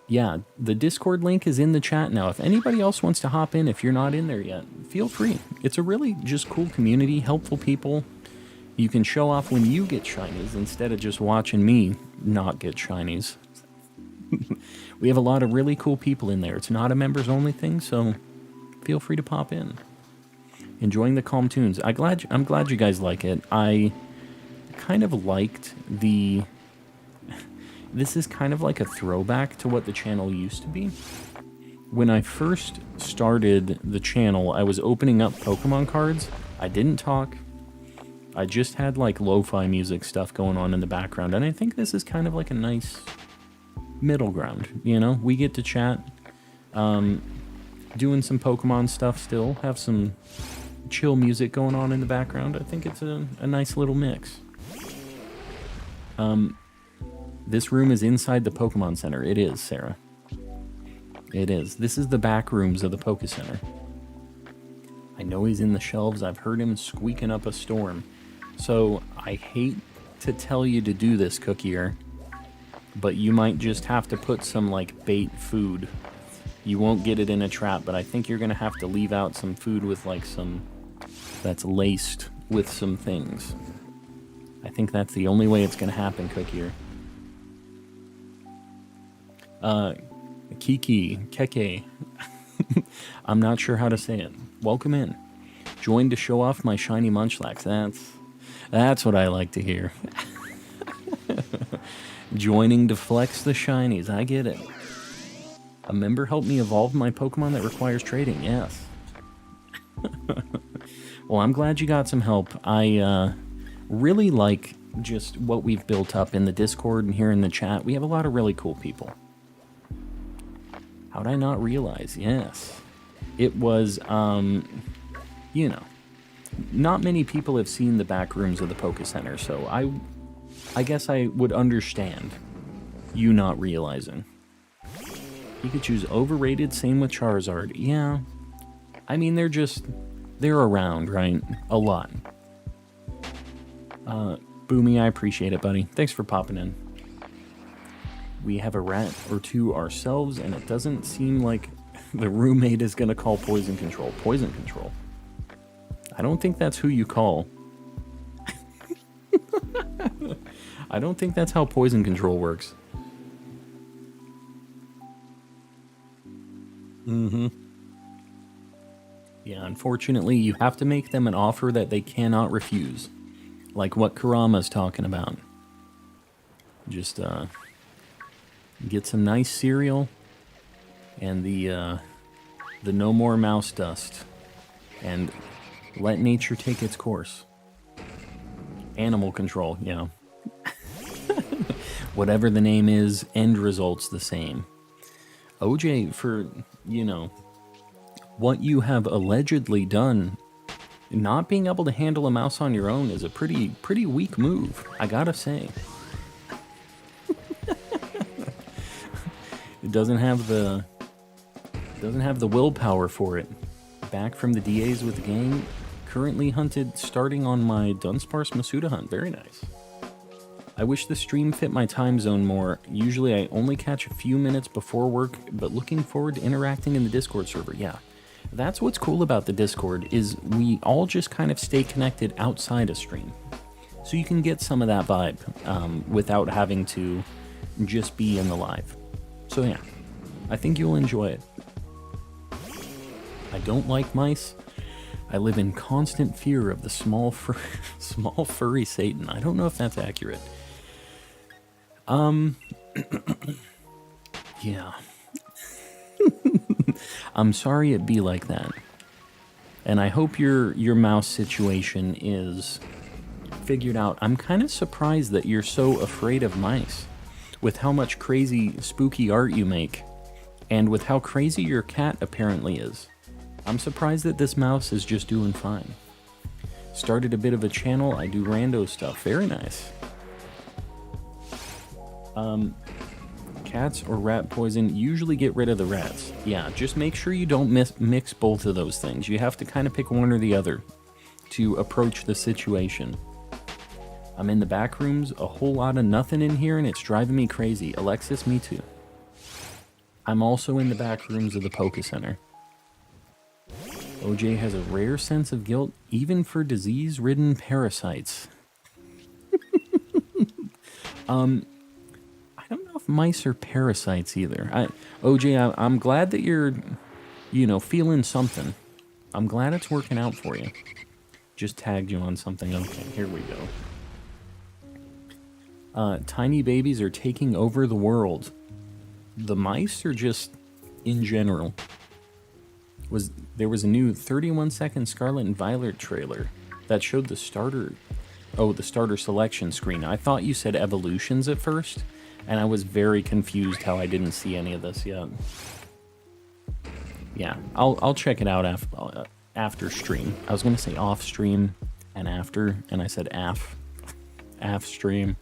Yeah, the Discord link is in the chat now. If anybody else wants to hop in, if you're not in there yet, feel free. It's a really just cool community, helpful people. You can show off when you get shinies instead of just watching me not get shinies. We have a lot of really cool people in there. It's not a members only thing, so feel free to pop in. Enjoying the calm tunes. I'm glad you guys like it. I kind of liked the... This is kind of like a throwback to what the channel used to be. When I first started the channel, I was opening up Pokemon cards. I didn't talk. I just had like lo-fi music stuff going on in the background. And I think this is kind of like a nice middle ground, you know? We get to chat, doing some Pokemon stuff still, have some chill music going on in the background. I think it's a nice little mix. This room is inside the Pokemon Center. It is, Sarah. It is. This is the back rooms of the Poke Center. I know he's in the shelves. I've heard him squeaking up a storm. So, I hate to tell you to do this, Cookier, but you might just have to put some, like, bait food. You won't get it in a trap, but I think you're going to have to leave out some food with, like, some... that's laced with some things. I think that's the only way it's going to happen, Cookier. Keke. I'm not sure how to say it. Welcome in. Joined to show off my shiny Munchlax. That's what I like to hear. Joining to flex the shinies. I get it. A member helped me evolve my Pokemon that requires trading. Yes. Well, I'm glad you got some help. I really like just what we've built up in the Discord and here in the chat. We have a lot of really cool people. How'd I not realize? Yes. It was, you know, not many people have seen the back rooms of the Poke Center, so I guess I would understand you not realizing. Pikachu's overrated, same with Charizard. Yeah. I mean, they're around, right? A lot. Boomy, I appreciate it, buddy. Thanks for popping in. We have a rat or two ourselves, and it doesn't seem like the roommate is going to call poison control. Poison control. I don't think that's who you call. I don't think that's how poison control works. Yeah, unfortunately, you have to make them an offer that they cannot refuse. Like what Kurama's talking about. Just, get some nice cereal and the no more mouse dust. And let nature take its course. Animal control, yeah. Whatever the name is, end result's the same. OJ, for, you know, what you have allegedly done, not being able to handle a mouse on your own is a pretty weak move, I gotta say. It doesn't have the willpower for it. Back from the DAs with the gang, currently hunted starting on my Dunsparce Masuda hunt. Very nice. I wish the stream fit my time zone more. Usually I only catch a few minutes before work, but looking forward to interacting in the Discord server. Yeah, that's what's cool about the Discord, is we all just kind of stay connected outside of stream. So you can get some of that vibe without having to just be in the live. So yeah, I think you'll enjoy it. I don't like mice. I live in constant fear of the small furry Satan. I don't know if that's accurate. Yeah. I'm sorry it be like that. And I hope your mouse situation is figured out. I'm kind of surprised that you're so afraid of mice, with how much crazy spooky art you make, and with how crazy your cat apparently is. I'm surprised that this mouse is just doing fine. Started a bit of a channel, I do rando stuff. Very nice. Cats or rat poison, usually get rid of the rats. Yeah, just make sure you don't mix both of those things. You have to kind of pick one or the other to approach the situation. I'm in the back rooms, a whole lot of nothing in here, and it's driving me crazy. Alexis, me too. I'm also in the back rooms of the Poke Center. OJ has a rare sense of guilt, even for disease-ridden parasites. I don't know if mice are parasites either. OJ, I'm glad that you're, you know, feeling something. I'm glad it's working out for you. Just tagged you on something. Okay, here we go. Tiny babies are taking over the world. The mice or just in general? There was a new 31-second Scarlet and Violet trailer that showed the starter selection screen. I thought you said evolutions at first, and I was very confused how I didn't see any of this yet. Yeah, I'll check it out after stream. I was gonna say off stream and after, and I said af stream.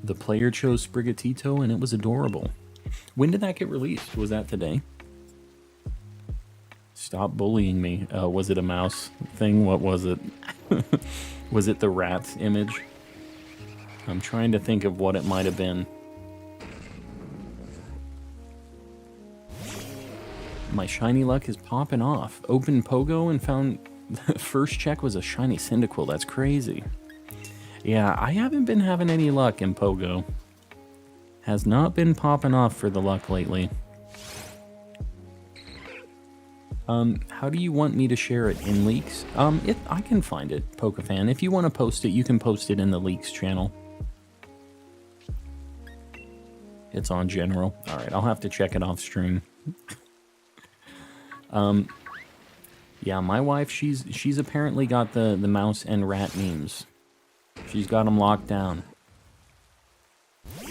The player chose Sprigatito, and it was adorable. When did that get released? Was that today? Stop bullying me. Was it a mouse thing? What was it? Was it the rat image? I'm trying to think of what it might have been. My shiny luck is popping off. Opened Pogo and found the first check was a shiny Cyndaquil. That's crazy. Yeah, I haven't been having any luck in Pogo. Has not been popping off for the luck lately. How do you want me to share it? In leaks? I can find it, Pokefan. If you want to post it, you can post it in the leaks channel. It's on general. Alright, I'll have to check it off stream. Yeah, my wife, she's apparently got the mouse and rat memes. She's got them locked down.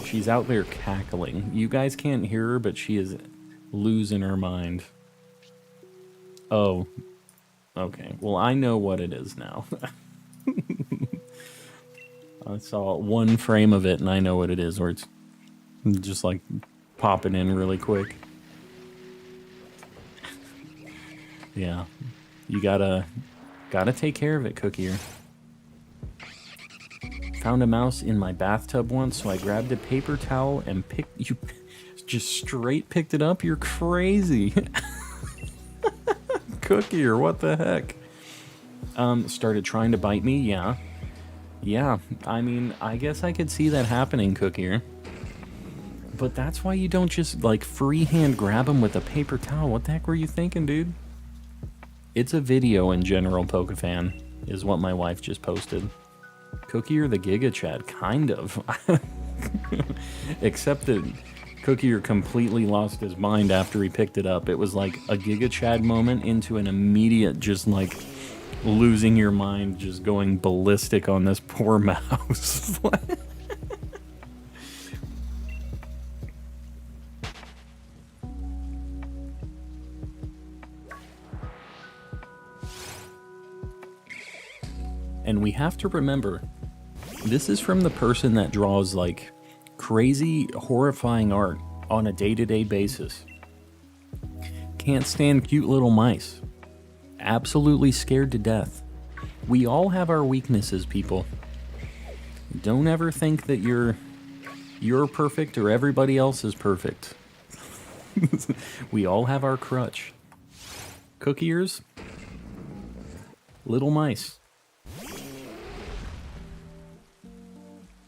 She's out there cackling. You guys can't hear her, but she is losing her mind. Oh, okay. Well, I know what it is now. I saw one frame of it and I know what it is, where it's just like popping in really quick. Yeah, you gotta take care of it, Cookier. found a mouse in my bathtub once, so I grabbed a paper towel and just straight picked it up? You're crazy. Cookie, or what the heck? Started trying to bite me, yeah. Yeah, I mean, I guess I could see that happening, Cookie. But that's why you don't just, like, freehand grab them with a paper towel. What the heck were you thinking, dude? It's a video in general, Pokefan, is what my wife just posted. Cookie or the Giga Chad, kind of. Except that Cookie completely lost his mind after he picked it up. It was like a Giga Chad moment into an immediate just like losing your mind, just going ballistic on this poor mouse. And we have to remember, this is from the person that draws like crazy, horrifying art on a day-to-day basis. Can't stand cute little mice. Absolutely scared to death. We all have our weaknesses, people. Don't ever think that you're perfect or everybody else is perfect. We all have our crutch. Cookie ears? Little mice.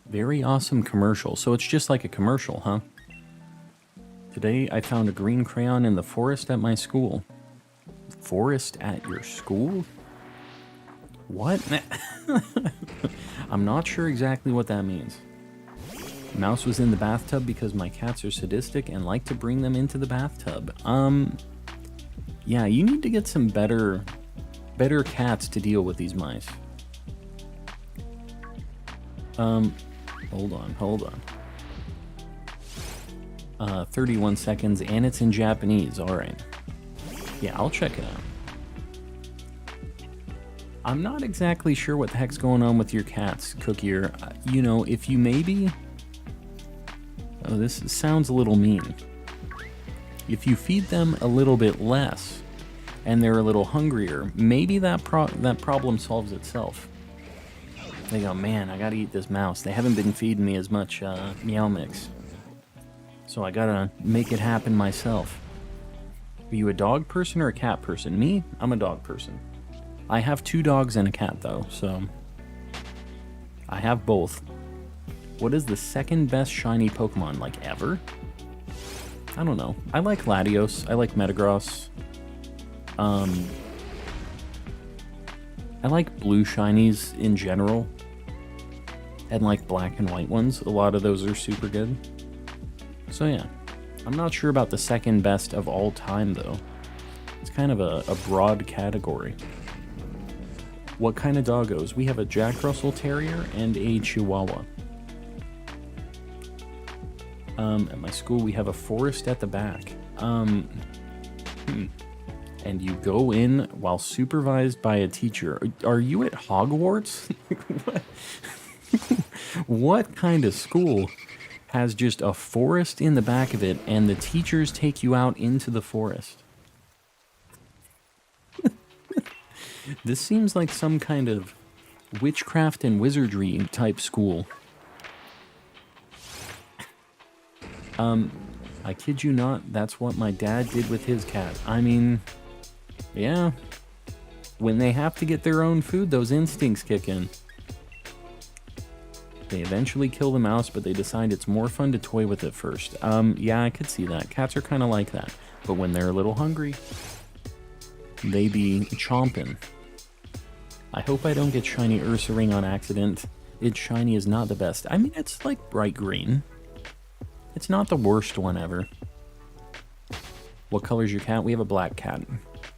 Very awesome commercial. So it's just like a commercial, huh? Today I found a green crayon in the forest at my school. Forest at your school? What? I'm not sure exactly what that means. Mouse was in the bathtub because my cats are sadistic and like to bring them into the bathtub. Yeah, you need to get some better cats to deal with these mice. Hold on. 31 seconds, and it's in Japanese. Alright. Yeah, I'll check it out. I'm not exactly sure what the heck's going on with your cats, Cookie. You know, if you maybe... Oh, this sounds a little mean. If you feed them a little bit less, and they're a little hungrier, maybe that problem solves itself. They go, man, I gotta eat this mouse. They haven't been feeding me as much Meow Mix. So I gotta make it happen myself. Are you a dog person or a cat person? Me? I'm a dog person. I have 2 dogs and a cat, though, so... I have both. What is the second best shiny Pokemon, like, ever? I don't know. I like Latios. I like Metagross. I like blue shinies in general. And like black and white ones. A lot of those are super good. So yeah. I'm not sure about the second best of all time though. It's kind of a broad category. What kind of doggos? We have a Jack Russell Terrier and a Chihuahua. At my school we have a forest at the back. And you go in while supervised by a teacher. Are you at Hogwarts? What? What kind of school has just a forest in the back of it and the teachers take you out into the forest? This seems like some kind of witchcraft and wizardry type school. I kid you not, that's what my dad did with his cat. I mean, yeah. When they have to get their own food, those instincts kick in. They eventually kill the mouse, but they decide it's more fun to toy with it first. Yeah, I could see that. Cats are kind of like that. But when they're a little hungry, they be chomping. I hope I don't get shiny Ursaring on accident. Its shiny is not the best. I mean, it's like bright green. It's not the worst one ever. What color's your cat? We have a black cat.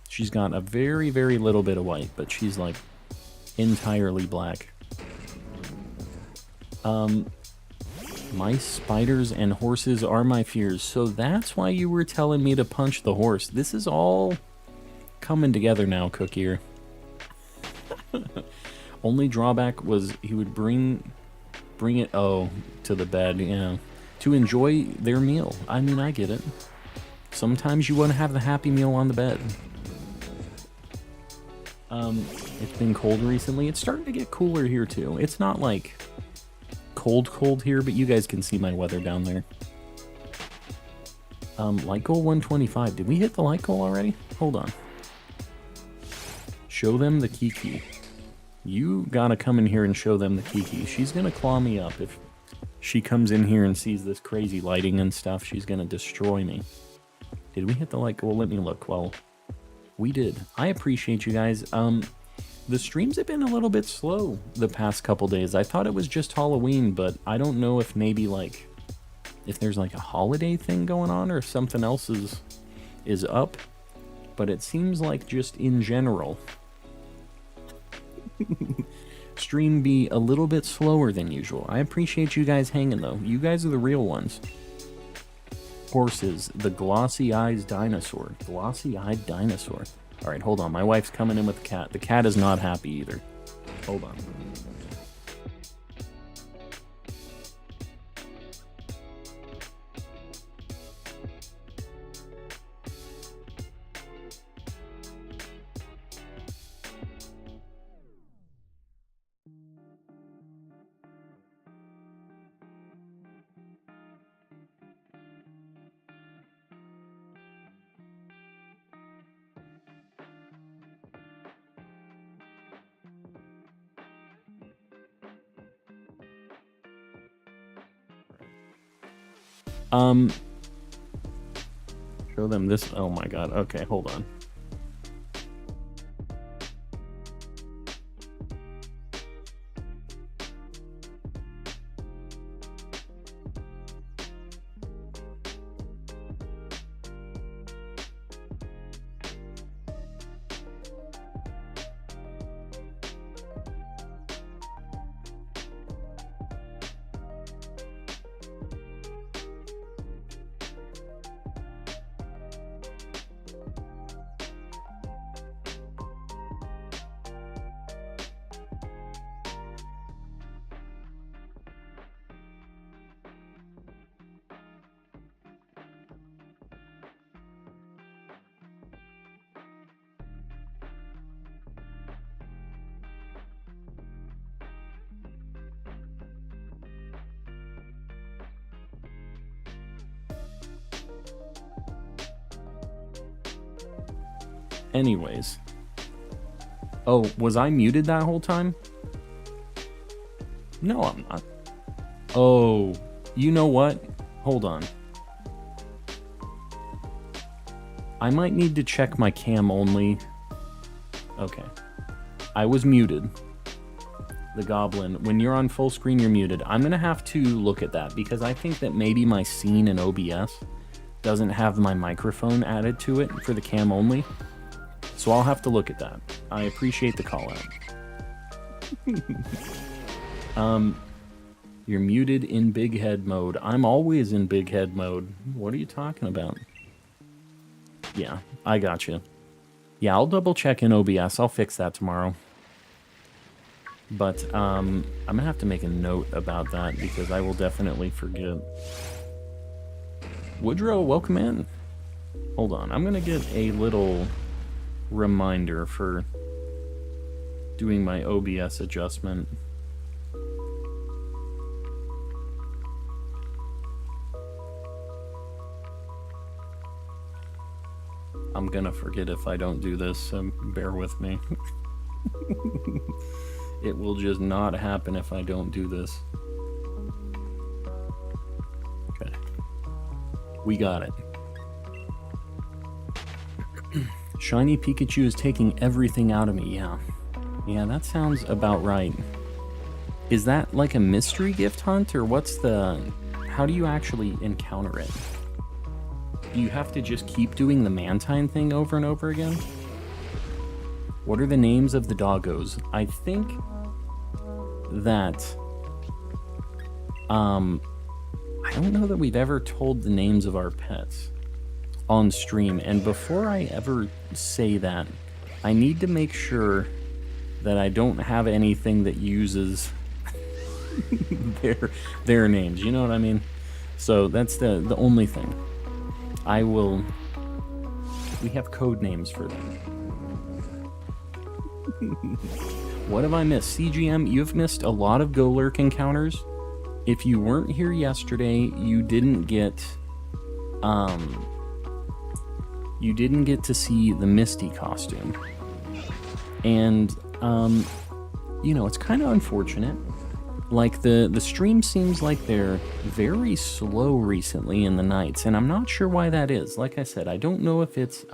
She's got a very, very little bit of white, but she's like entirely black. Mice, spiders, and horses are my fears. So that's why you were telling me to punch the horse. This is all coming together now, Cookie. Only drawback was he would bring it, to the bed, to enjoy their meal. I mean, I get it. Sometimes you want to have the happy meal on the bed. It's been cold recently. It's starting to get cooler here too. It's not like cold here, but you guys can see my weather down there. Light goal 125. Did we hit the light goal already? Hold on. Show them the Kiki. You gotta come in here and show them the Kiki. She's gonna claw me up. If she comes in here and sees this crazy lighting and stuff, she's gonna destroy me. Did we hit the light goal? Let me look. Well, we did. I appreciate you guys. The streams have been a little bit slow the past couple days. I thought it was just Halloween, but I don't know if maybe like... if there's like a holiday thing going on or if something else is up. But it seems like just in general... stream be a little bit slower than usual. I appreciate you guys hanging though. You guys are the real ones. Horses, the glossy eyes dinosaur. Glossy eyed dinosaur. Alright, hold on. My wife's coming in with the cat. The cat is not happy either. Hold on. Show them this. Oh my god. Okay, hold on. Anyways. Oh, was I muted that whole time? No, I'm not. Oh, you know what? Hold on. I might need to check my cam only. Okay. I was muted. The goblin. When you're on full screen, you're muted. I'm going to have to look at that because I think that maybe my scene in OBS doesn't have my microphone added to it for the cam only. So I'll have to look at that. I appreciate the call out. You're muted in big head mode. I'm always in big head mode. What are you talking about? Yeah, I got you. Yeah, I'll double check in OBS. I'll fix that tomorrow. But I'm gonna have to make a note about that because I will definitely forget. Woodrow, welcome in. Hold on, I'm gonna get a little reminder for doing my OBS adjustment. I'm gonna forget if I don't do this, so bear with me. It will just not happen if I don't do this. Okay. We got it. Shiny Pikachu is taking everything out of me, yeah. Yeah, that sounds about right. Is that like a mystery gift hunt, or what's the... how do you actually encounter it? Do you have to just keep doing the Mantine thing over and over again? What are the names of the doggos? I think that... I don't know that we've ever told the names of our pets on stream, and before I ever say that, I need to make sure that I don't have anything that uses their names, you know what I mean? So that's the only thing. I will... we have code names for them. What have I missed? CGM, you've missed a lot of Golurk encounters. if you weren't here yesterday, you didn't get to see the Misty costume. And, you know, it's kind of unfortunate. Like, the stream seems like they're very slow recently in the nights, and I'm not sure why that is. Like I said, I don't know if it's,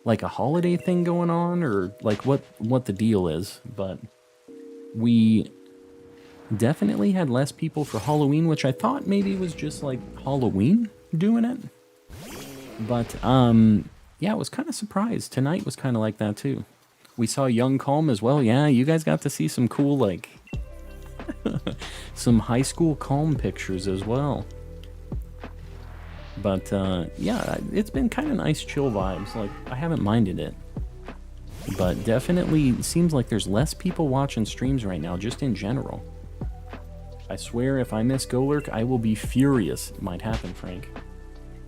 like a holiday thing going on, or, like, what the deal is, but we definitely had less people for Halloween, which I thought maybe was just, like, Halloween doing it. But, yeah, I was kind of surprised. Tonight was kind of like that, too. We saw Young Calm as well. Yeah, you guys got to see some cool, like, some high school Calm pictures as well. But, yeah, it's been kind of nice, chill vibes. Like, I haven't minded it. But definitely seems like there's less people watching streams right now, just in general. I swear, if I miss Golurk, I will be furious. It might happen, Frank.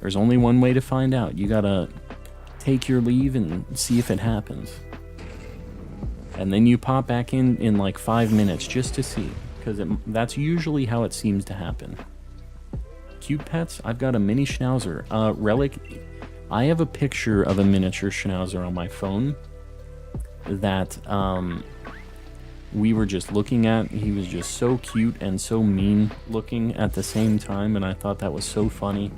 There's only one way to find out. You gotta take your leave and see if it happens. And then you pop back in like 5 minutes just to see. Because that's usually how it seems to happen. Cute pets? I've got a mini schnauzer. Relic, I have a picture of a miniature schnauzer on my phone that we were just looking at. He was just so cute and so mean looking at the same time, and I thought that was so funny.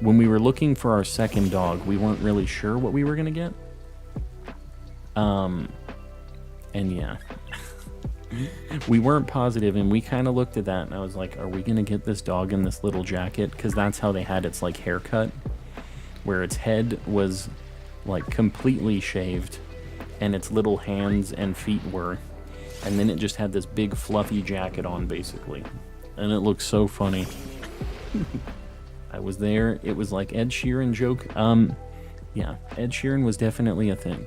When we were looking for our second dog, we weren't really sure what we were gonna get. And yeah. We weren't positive, and we kind of looked at that, and I was like, are we gonna get this dog in this little jacket? Because that's how they had its, like, haircut, where its head was, like, completely shaved, and its little hands and feet were, and then it just had this big fluffy jacket on, basically, and it looked so funny. I was there. It was like Ed Sheeran joke. Yeah, Ed Sheeran was definitely a thing.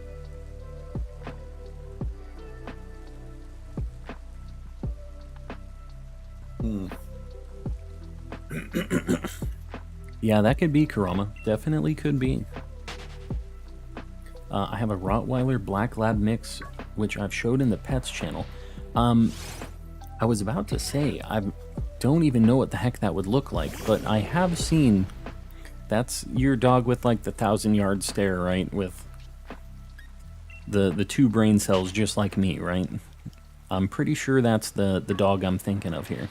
Yeah, that could be Kurama. Definitely could be. I have a Rottweiler Black Lab mix, which I've showed in the pets channel. I was about to say, I don't even know what the heck that would look like, but I have seen... That's your dog with, like, the 1,000-yard stare, right? With the 2 brain cells just like me, right? I'm pretty sure that's the dog I'm thinking of here.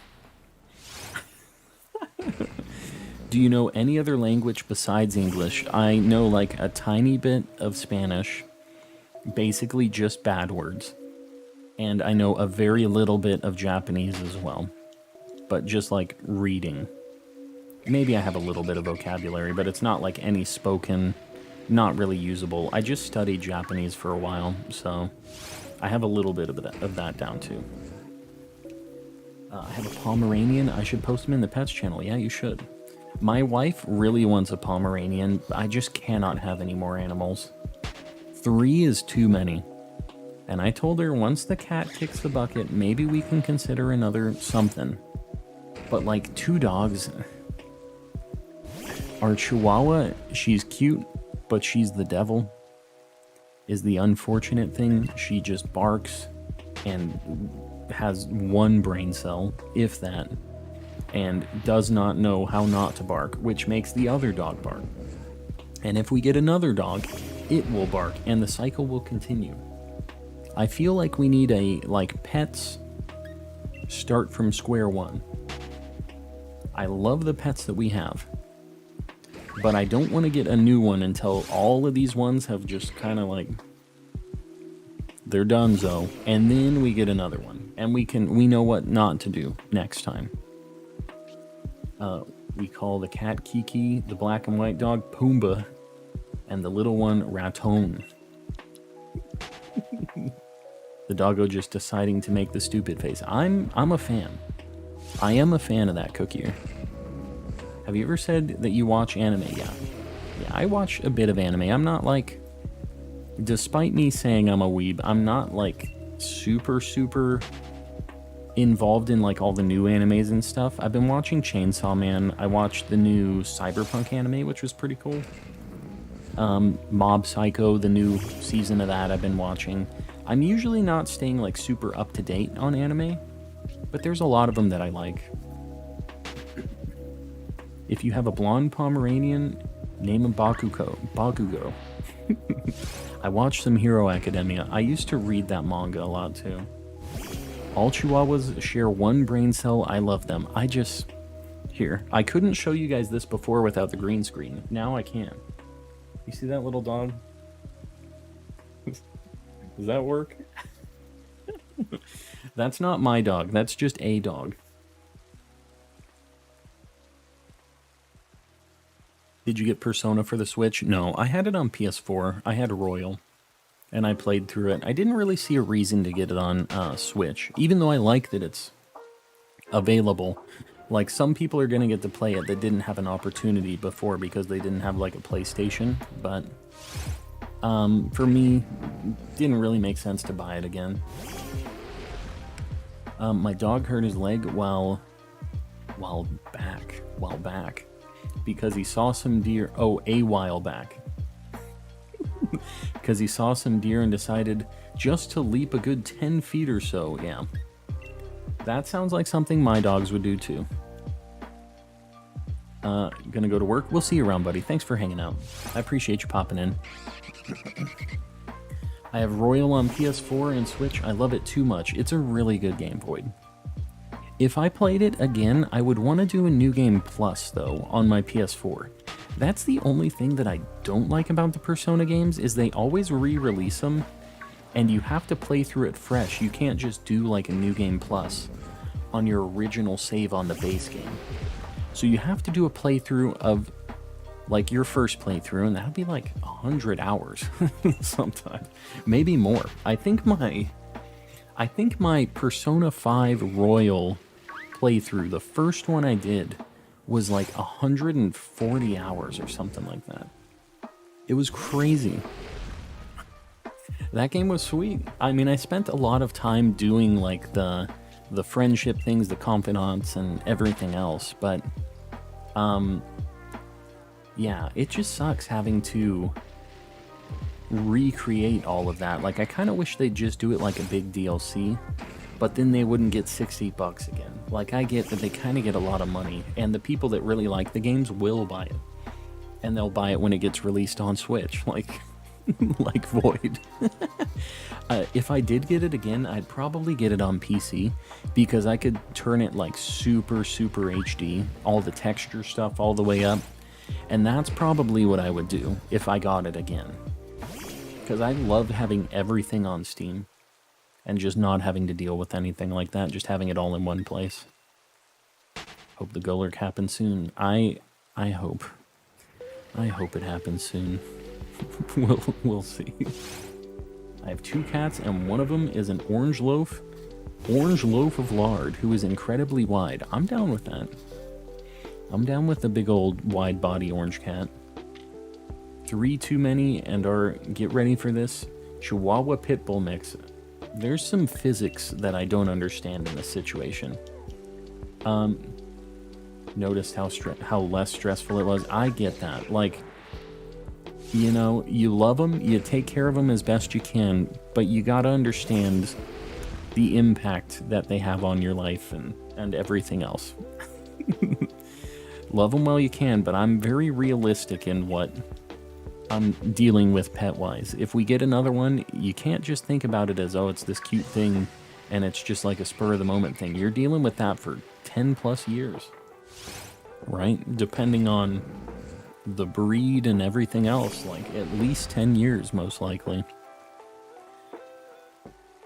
Do you know any other language besides English? I know, like, a tiny bit of Spanish, basically just bad words. And I know a very little bit of Japanese as well, but just, like, reading. Maybe I have a little bit of vocabulary, but it's not, like, any spoken, not really usable. I just studied Japanese for a while, so I have a little bit of that down, too. I have a Pomeranian. I should post him in the pets channel. Yeah, you should. My wife really wants a Pomeranian. I just cannot have any more animals. 3 is too many. And I told her once the cat kicks the bucket, maybe we can consider another something. But like 2 dogs... Our Chihuahua, she's cute, but she's the devil. Is the unfortunate thing. She just barks and has 1 brain cell, if that. And does not know how not to bark, which makes the other dog bark. And if we get another dog, it will bark, and the cycle will continue. I feel like we need a, like, pets start from square one. I love the pets that we have, but I don't want to get a new one until all of these ones have just kind of, like, they're donezo, and then we get another one, and we know what not to do next time. We call the cat Kiki, the black and white dog Pumbaa, and the little one Raton. The doggo just deciding to make the stupid face. I'm a fan. I am a fan of that cookie. Have you ever said that you watch anime? Yeah. Yeah, I watch a bit of anime. I'm not like, despite me saying I'm a weeb, I'm not like super involved in like all the new animes and stuff. I've been watching Chainsaw Man. I watched the new Cyberpunk anime, which was pretty cool. Mob Psycho, the new season of that I've been watching. I'm usually not staying like super up to date on anime, but there's a lot of them that I like. If you have a blonde Pomeranian, name him Bakugo. I watched some Hero Academia. I used to read that manga a lot too. All Chihuahuas share one brain cell. I love them. Here, I couldn't show you guys this before without the green screen. Now I can. You see that little dog? Does that work? That's not my dog. That's just a dog. Did you get Persona for the Switch? No, I had it on PS4. I had Royal, and I played through it. I didn't really see a reason to get it on Switch, even though I like that it's available. Like, some people are going to get to play it that didn't have an opportunity before because they didn't have, like, a PlayStation. But, for me, it didn't really make sense to buy it again. My dog hurt his leg while back. Because he saw some deer... Oh, a while back. Because he saw some deer and decided just to leap a good 10 feet or so, yeah. That sounds like something my dogs would do too. Gonna go to work? We'll see you around, buddy. Thanks for hanging out. I appreciate you popping in. I have Royal on PS4 and Switch. I love it too much. It's a really good game, Void. If I played it again, I would want to do a New Game Plus, though, on my PS4. That's the only thing that I don't like about the Persona games, is they always re-release them, and you have to play through it fresh. You can't just do, like, a New Game Plus on your original save on the base game. So you have to do a playthrough of, like, your first playthrough, and that would be, like, 100 hours sometimes. Maybe more. I think my Persona 5 Royal playthrough, the first one I did, was like 140 hours or something like that. It was crazy. That game was sweet. I mean, I spent a lot of time doing like the friendship things, the confidants and everything else, but yeah, it just sucks having to recreate all of that. Like, I kind of wish they'd just do it like a big DLC, but then they wouldn't get $60 again. Like, I get that they kind of get a lot of money, and the people that really like the games will buy it, and they'll buy it when it gets released on Switch, like like Void. If I did get it again, I'd probably get it on PC, because I could turn it like super HD, all the texture stuff all the way up, and that's probably what I would do if I got it again. Because I love having everything on Steam and just not having to deal with anything like that, just having it all in one place. Hope the Golurk happens soon. I hope. I hope it happens soon. We'll see. I have 2 cats, and one of them is an orange loaf of lard, who is incredibly wide. I'm down with that. I'm down with the big old wide body orange cat. 3 too many, and get ready for this, Chihuahua Pitbull mix. There's some physics that I don't understand in this situation. Noticed how less stressful it was. I get that. Like, you know, you love them, you take care of them as best you can, but you gotta understand the impact that they have on your life and everything else. Love them while you can, but I'm very realistic in what I'm dealing with pet-wise. If we get another one, you can't just think about it as, oh, it's this cute thing, and it's just like a spur-of-the-moment thing. You're dealing with that for 10+ years, right? Depending on the breed and everything else, like at least 10 years, most likely.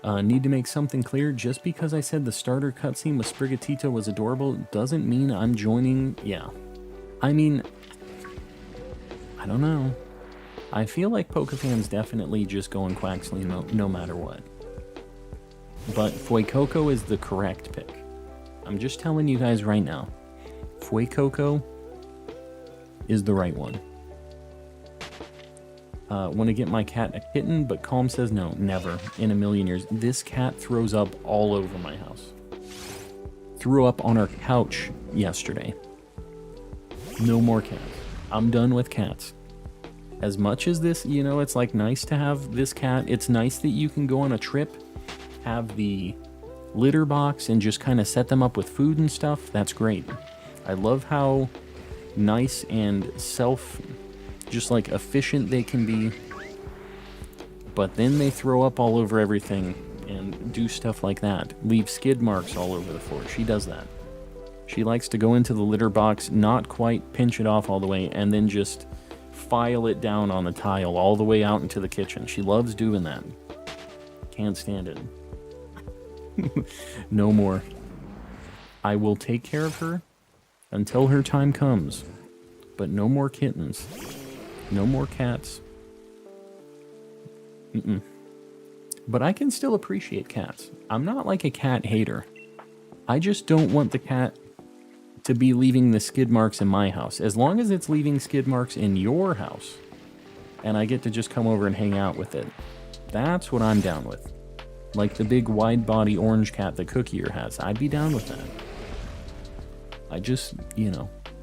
Need to make something clear. Just because I said the starter cutscene with Sprigatito was adorable doesn't mean I'm joining... Yeah. I mean, I don't know. I feel like Pokefans definitely just go in Quaxley no matter what. But Fuecoco is the correct pick. I'm just telling you guys right now. Fuecoco is the right one. Want to get my cat a kitten, but Calm says no, never in a million years. This cat throws up all over my house. Threw up on our couch yesterday. No more cats. I'm done with cats. As much as this, you know, it's like nice to have this cat. It's nice that you can go on a trip, have the litter box and just kind of set them up with food and stuff, that's great. I love how nice and just like efficient they can be. But then they throw up all over everything and do stuff like that. Leave skid marks all over the floor. She does that. She likes to go into the litter box, not quite pinch it off all the way, and then just file it down on the tile all the way out into the kitchen. She loves doing that. Can't stand it. No more. I will take care of her until her time comes. But no more kittens. No more cats. But I can still appreciate cats. I'm not like a cat hater. I just don't want the cat to be leaving the skid marks in my house. As long as it's leaving skid marks in your house, and I get to just come over and hang out with it, that's what I'm down with. Like the big wide body orange cat that Cookier has. I'd be down with that. I just,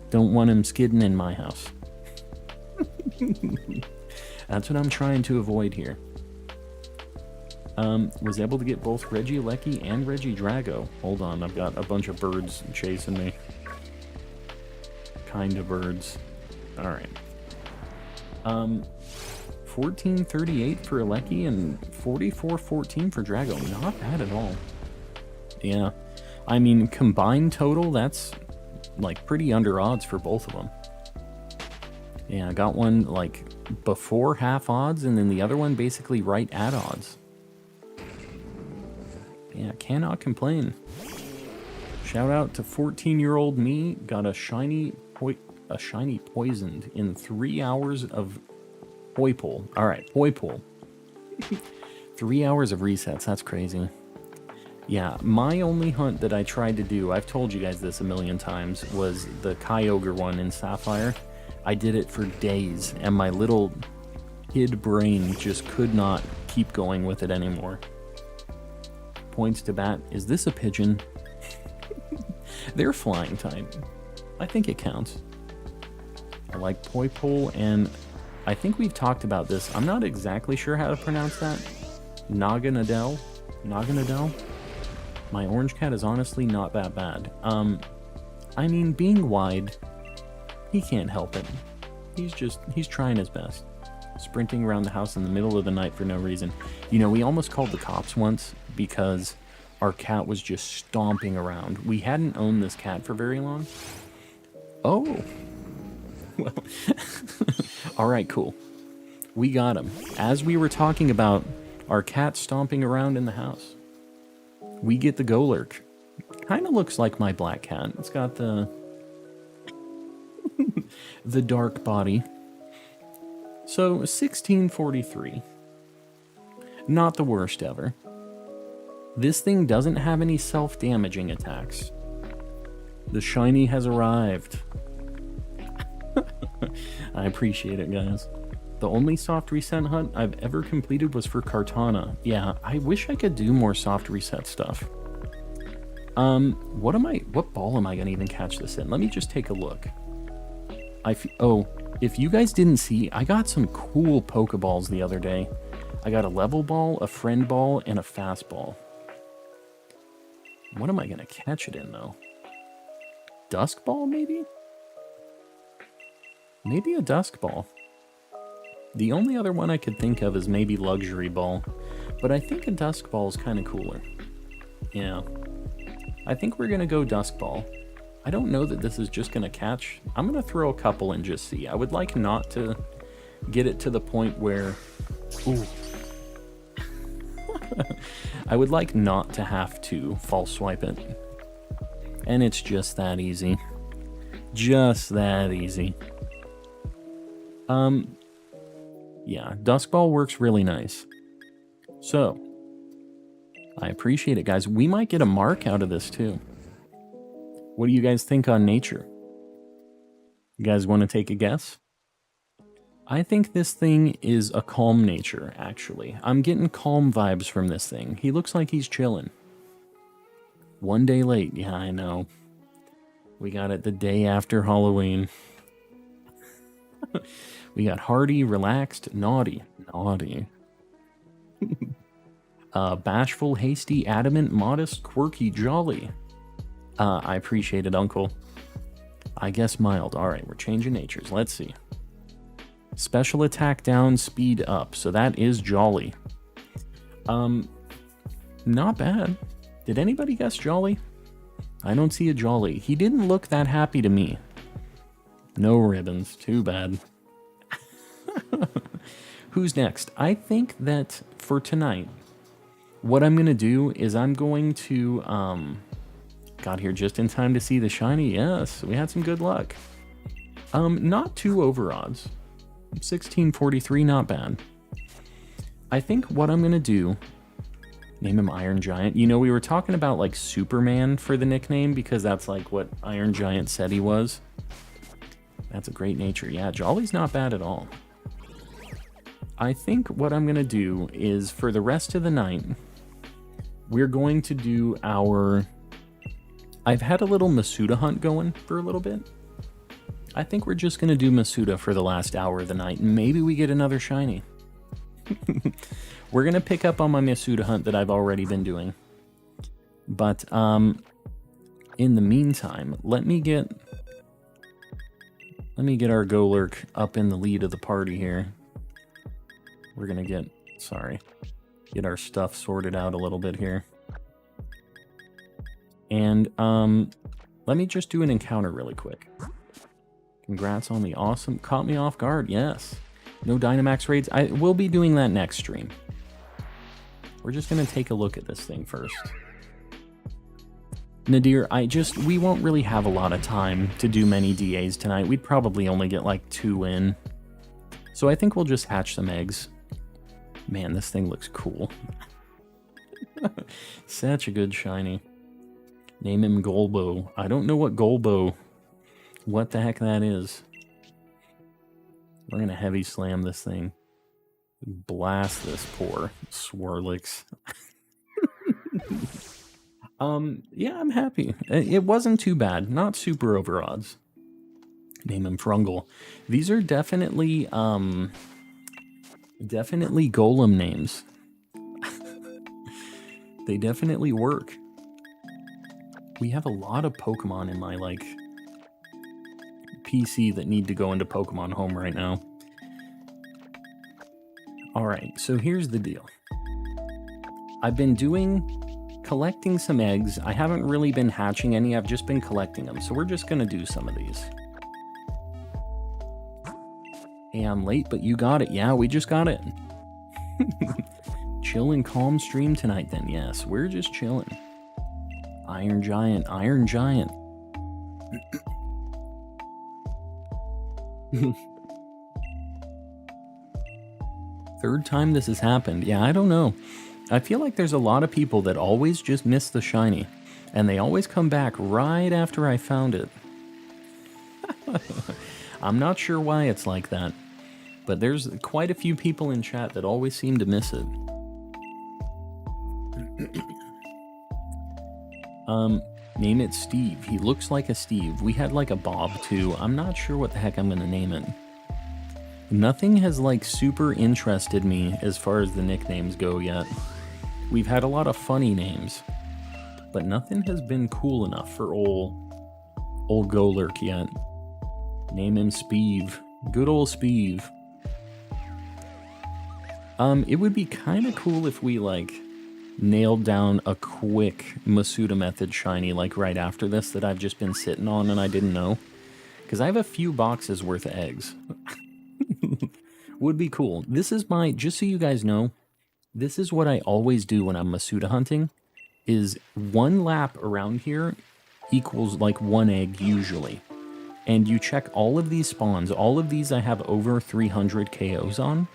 don't want him skidding in my house. That's what I'm trying to avoid here. Was able to get both Regieleki and Regidrago. Hold on, I've got a bunch of birds chasing me. Kind of birds. Alright. 1438 for Eleki and 4414 for Drago. Not bad at all. Yeah. I mean, combined total, that's like pretty under odds for both of them. Yeah, I got one like before half odds and then the other one basically right at odds. Yeah, cannot complain. Shout out to 14-year-old me. Got a shiny poisoned in 3 hours of Poipole. Alright, Poipole. 3 hours of resets, that's crazy. Yeah, my only hunt that I tried to do, I've told you guys this a million times, was the Kyogre one in Sapphire. I did it for days, and my little kid brain just could not keep going with it anymore. Points to bat. Is this a pigeon? They're flying type. I think it counts. I like Poipole, and I think we've talked about this. I'm not exactly sure how to pronounce that. Naganadel? My orange cat is honestly not that bad. I mean, being wide, he can't help it. He's trying his best. Sprinting around the house in the middle of the night for no reason. We almost called the cops once because our cat was just stomping around. We hadn't owned this cat for very long. Oh. Well. Alright, cool. We got him. As we were talking about our cat stomping around in the house, we get the Golurk. Kind of looks like my black cat. It's got the the dark body. So, 1643. Not the worst ever. This thing doesn't have any self-damaging attacks. The shiny has arrived. I appreciate it, guys. The only soft reset hunt I've ever completed was for Kartana. Yeah, I wish I could do more soft reset stuff. What ball am I gonna even catch this in? Let me just take a look. If you guys didn't see, I got some cool Pokeballs the other day. I got a level ball, a friend ball, and a fast ball. What am I gonna catch it in, though? Dusk ball, maybe? Maybe a dusk ball. The only other one I could think of is maybe luxury ball, but I think a dusk ball is kind of cooler. Yeah. I think we're gonna go dusk ball. I don't know that this is just gonna catch. I'm gonna throw a couple and just see. I would like not to get it to the point where... Ooh. I would like not to have to false swipe it. And it's just that easy. Just that easy. Yeah, dusk ball works really nice. So, I appreciate it, guys. We might get a mark out of this, too. What do you guys think on nature? You guys want to take a guess? I think this thing is a calm nature, actually. I'm getting calm vibes from this thing. He looks like he's chilling. One day late. Yeah, I know. We got it the day after Halloween. We got hardy, relaxed, naughty. Naughty. Bashful, hasty, adamant, modest, quirky, jolly. I appreciate it, Uncle. I guess mild. Alright, we're changing natures. Let's see. Special attack down, speed up. So that is jolly. Not bad. Did anybody guess jolly? I don't see a jolly. He didn't look that happy to me. No ribbons. Too bad. Who's next? I think that for tonight, what I'm going to do is I'm going to... got here just in time to see the shiny. Yes, we had some good luck. Not too over odds. 1643, not bad. I think what I'm going to do... Name him Iron Giant. You know, we were talking about, like, Superman for the nickname, because that's, like, what Iron Giant said he was. That's a great nature. Yeah, Jolly's not bad at all. I think what I'm going to do is, for the rest of the night, we're going to do our... I've had a little Masuda hunt going for a little bit. I think we're just going to do Masuda for the last hour of the night, and maybe we get another shiny. We're going to pick up on my Masuda hunt that I've already been doing. But, in the meantime, let me get our Golurk up in the lead of the party here. We're going to get our stuff sorted out a little bit here. And, let me just do an encounter really quick. Congrats on the awesome... Caught me off guard, yes. No Dynamax raids. I will be doing that next stream. We're just going to take a look at this thing first. Nadir, we won't really have a lot of time to do many DAs tonight. We'd probably only get like 2 in. So I think we'll just hatch some eggs. Man, this thing looks cool. Such a good shiny. Name him Golbo. I don't know what the heck that is. We're going to heavy slam this thing. Blast this poor Swirlix. Yeah, I'm happy. It wasn't too bad. Not super over odds. Name him Frungle. These are definitely golem names. They definitely work. We have a lot of Pokemon in my, like, PC that need to go into Pokemon Home right now. Alright, so here's the deal. I've been collecting some eggs. I haven't really been hatching any, I've just been collecting them. So we're just gonna do some of these. Hey, I'm late, but you got it. Yeah, we just got it. Chill and calm stream tonight then, yes. We're just chilling. Iron Giant, Iron Giant. Third time this has happened. Yeah, I don't know. I feel like there's a lot of people that always just miss the shiny, and they always come back right after I found it. I'm not sure why it's like that, but there's quite a few people in chat that always seem to miss it. Name it Steve. He looks like a Steve. We had like a Bob too. I'm not sure what the heck I'm gonna name it. Nothing has like super interested me as far as the nicknames go yet. We've had a lot of funny names, but nothing has been cool enough for old Golurk yet. Name him Speeve. Good old Speeve. It would be kind of cool if we like nailed down a quick Masuda method shiny like right after this that I've just been sitting on and I didn't know. Because I have a few boxes worth of eggs. Would be cool. This is just so you guys know, this is what I always do when I'm Masuda hunting, is 1 lap around here equals like 1 egg usually. And you check all of these spawns. All of these I have over 300 KOs on.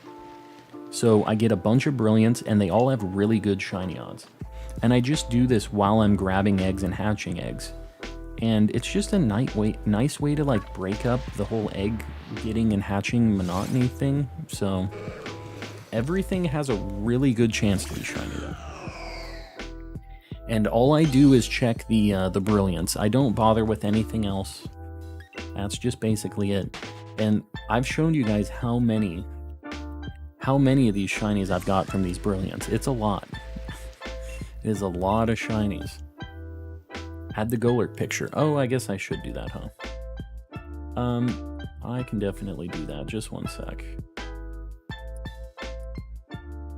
So I get a bunch of brilliants and they all have really good shiny odds. And I just do this while I'm grabbing eggs and hatching eggs. And it's just a nice way to like break up the whole egg getting and hatching monotony thing. So everything has a really good chance to be shiny though. And all I do is check the brilliance. I don't bother with anything else. That's just basically it. And I've shown you guys how many of these shinies I've got from these brilliants. It's a lot. It is a lot of shinies. Add the Golurk picture. Oh, I guess I should do that, huh? I can definitely do that. Just one sec.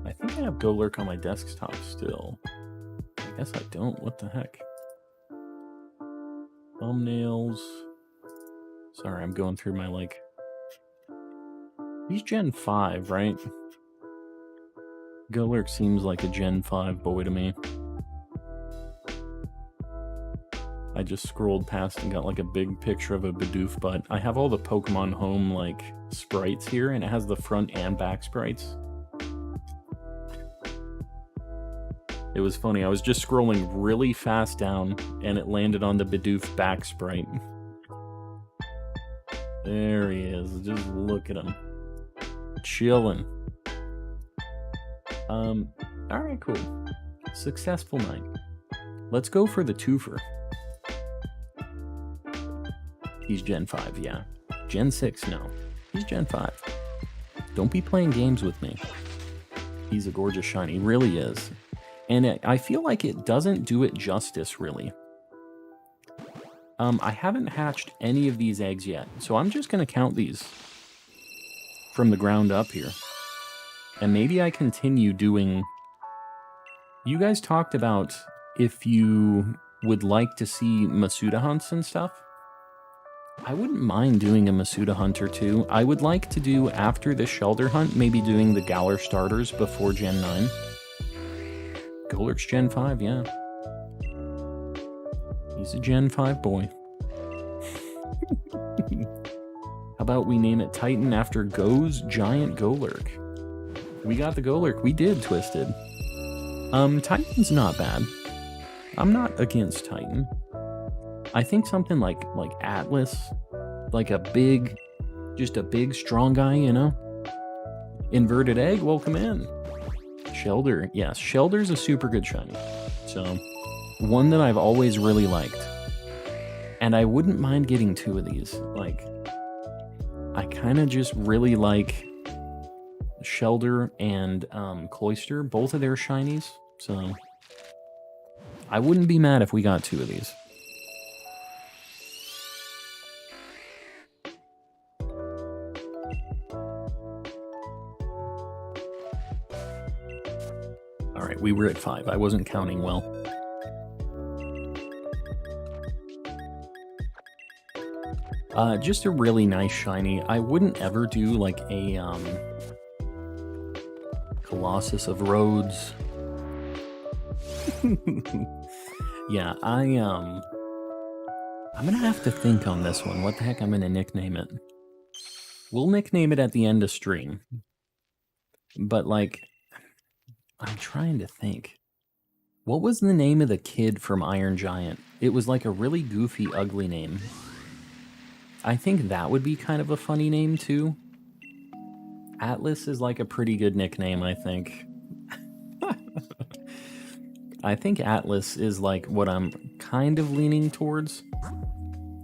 I think I have Golurk on my desktop still. I guess I don't. What the heck? Thumbnails. Sorry, I'm going through my, like... He's Gen 5, right? Golurk seems like a Gen 5 boy to me. I just scrolled past and got like a big picture of a Bidoof butt. I have all the Pokemon Home like sprites here, and it has the front and back sprites. It was funny, I was just scrolling really fast down, and it landed on the Bidoof back sprite. There he is, just look at him. Chillin'. Alright, cool. Successful night. Let's go for the twofer. He's Gen 5, yeah. Gen 6, no. He's Gen 5. Don't be playing games with me. He's a gorgeous shiny, he really is. And I feel like it doesn't do it justice, really. I haven't hatched any of these eggs yet, so I'm just going to count these from the ground up here. And maybe I continue doing... You guys talked about if you would like to see Masuda hunts and stuff. I wouldn't mind doing a Masuda hunt or two. I would like to do, after the Shelder hunt, maybe doing the Galar starters before Gen 9. Golurk's Gen 5, yeah. He's a Gen 5 boy. How about we name it Titan after Go's giant Golurk? We got the Golurk. We did, Twisted. Titan's not bad. I'm not against Titan. I think something like Atlas, like a big, just a big strong guy, you know? Inverted Egg, welcome in. Shelder, yes, Shelder's a super good shiny. So, one that I've always really liked. And I wouldn't mind getting two of these. Like, I kind of just really like Shelder and Cloyster, both of their shinies. So, I wouldn't be mad if we got two of these. Alright, we were at 5. I wasn't counting well. Just a really nice shiny. I wouldn't ever do like a Colossus of Rhodes. Yeah, I'm gonna have to think on this one. What the heck I'm gonna nickname it? We'll nickname it at the end of stream. But like, I'm trying to think. What was the name of the kid from Iron Giant? It was like a really goofy, ugly name. I think that would be kind of a funny name too. Atlas is like a pretty good nickname, I think. I think Atlas is like what I'm kind of leaning towards.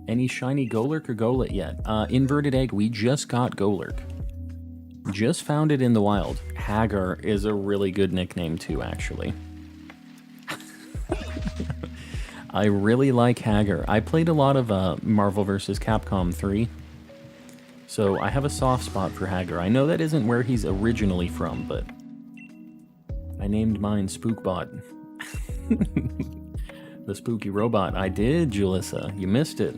Any shiny Golurk or Golett yet? Inverted Egg, we just got Golurk. Just found it in the wild. Hagar is a really good nickname too, actually. I really like Hagar. I played a lot of Marvel vs. Capcom 3. So I have a soft spot for Hagar. I know that isn't where he's originally from, but I named mine Spookbot. The spooky robot. I did, Julissa. You missed it.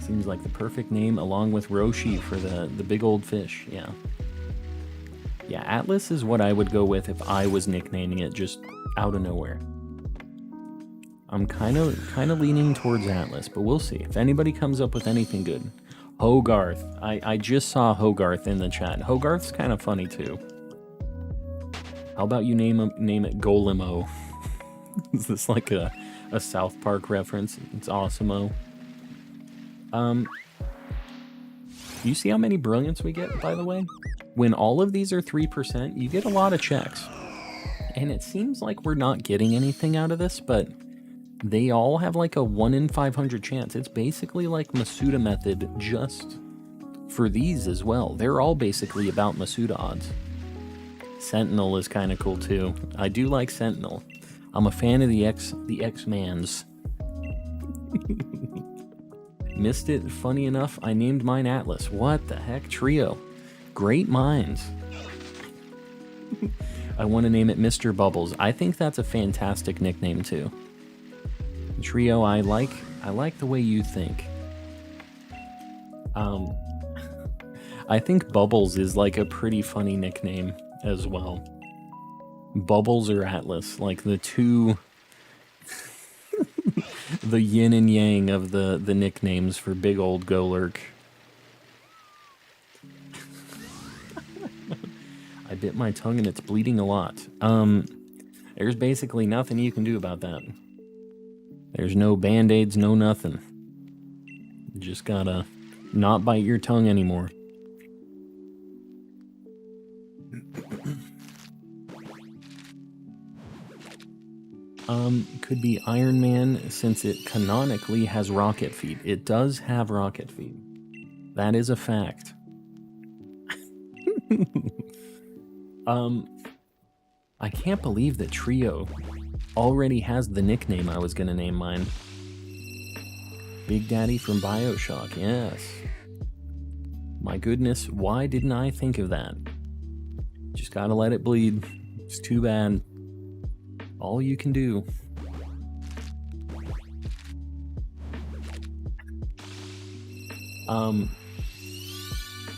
Seems like the perfect name along with Roshi for the big old fish. Yeah. Yeah, Atlas is what I would go with if I was nicknaming it just out of nowhere. I'm kind of leaning towards Atlas, but we'll see. If anybody comes up with anything good. Hogarth. I just saw Hogarth in the chat. Hogarth's kind of funny too. How about you name it Golemo? Is this like a South Park reference? It's awesome-o. You see how many brilliants we get, by the way? When all of these are 3%, you get a lot of checks. And it seems like we're not getting anything out of this, but they all have like a 1 in 500 chance. It's basically like Masuda method just for these as well. They're all basically about Masuda odds. Sentinel is kind of cool too. I do like Sentinel. I'm a fan of the X-Mans. Missed it. Funny enough, I named mine Atlas. What the heck? Trio. Great minds. I want to name it Mr. Bubbles. I think that's a fantastic nickname too. Trio, I like the way you think. I think Bubbles is like a pretty funny nickname as well. Bubbles or Atlas, like the two, the yin and yang of the nicknames for big old Golurk. I bit my tongue and it's bleeding a lot. There's basically nothing you can do about that. There's no band-aids, no nothing. You just gotta not bite your tongue anymore. Could be Iron Man since it canonically has rocket feet. It does have rocket feet. That is a fact. I can't believe that Trio already has the nickname I was gonna name mine. Big Daddy from BioShock, yes. My goodness, why didn't I think of that? Just gotta let it bleed. It's too bad. All you can do.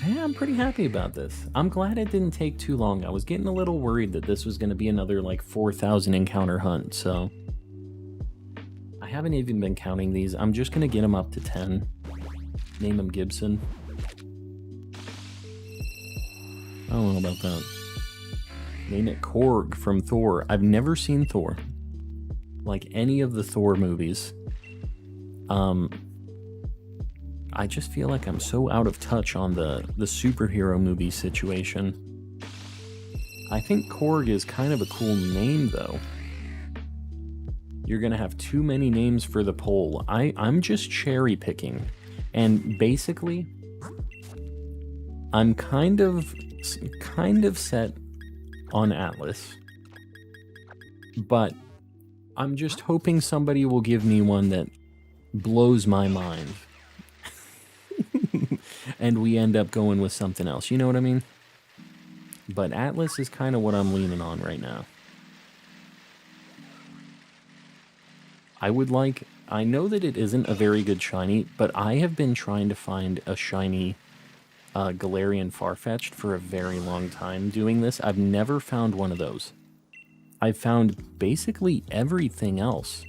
Yeah, I'm pretty happy about this. I'm glad it didn't take too long. I was getting a little worried that this was going to be another like 4,000 encounter hunt, so I haven't even been counting these. I'm just going to get them up to 10. Name him Gibson. I don't know about that. Name it Korg from Thor. I've never seen Thor. Like any of the Thor movies. I just feel like I'm so out of touch on the superhero movie situation. I think Korg is kind of a cool name, though. You're gonna have too many names for the poll. I'm just cherry picking. And basically, I'm kind of set on Atlas. But I'm just hoping somebody will give me one that blows my mind. And we end up going with something else. You know what I mean? But Atlas is kind of what I'm leaning on right now. I know that it isn't a very good shiny, but I have been trying to find a shiny Galarian Farfetch'd for a very long time doing this. I've never found one of those. I've found basically everything else.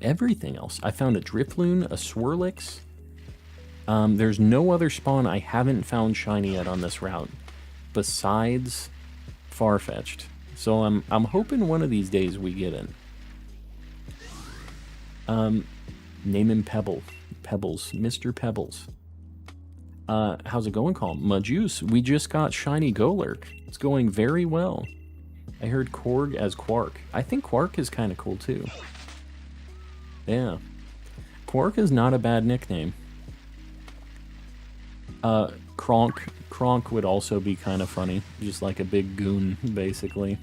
Everything else. I found a Drifloon, a Swirlix. There's no other spawn I haven't found shiny yet on this route, besides Farfetch'd. So I'm hoping one of these days we get in. Name him Pebbles, Mr. Pebbles. How's it going, Calm? Majuice, we just got shiny Golurk. It's going very well. I heard Korg as Quark. I think Quark is kind of cool too. Yeah. Quark is not a bad nickname. Kronk would also be kind of funny. Just like a big goon, basically.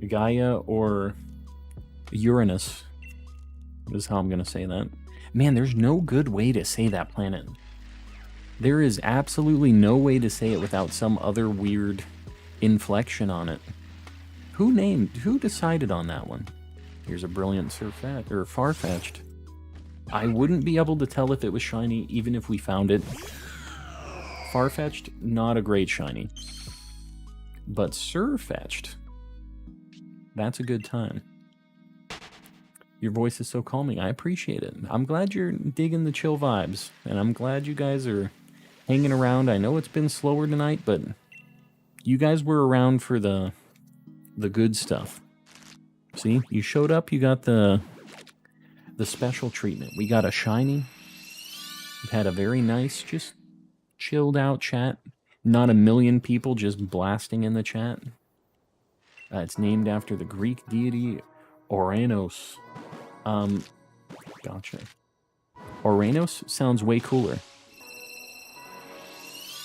Gaia or Uranus is how I'm going to say that. Man, there's no good way to say that planet. There is absolutely no way to say it without some other weird inflection on it. Who decided on that one? Here's a brilliant Farfetch'd. I wouldn't be able to tell if it was shiny, even if we found it. Farfetch'd, not a great shiny. But Surfetch'd, that's a good time. Your voice is so calming. I appreciate it. I'm glad you're digging the chill vibes, and I'm glad you guys are hanging around. I know it's been slower tonight, but you guys were around for the good stuff. See, you showed up, you got the special treatment. We got a shiny. We've had a very nice, just chilled out chat. Not a million people just blasting in the chat. It's named after the Greek deity Oranos. Gotcha. Oranos sounds way cooler.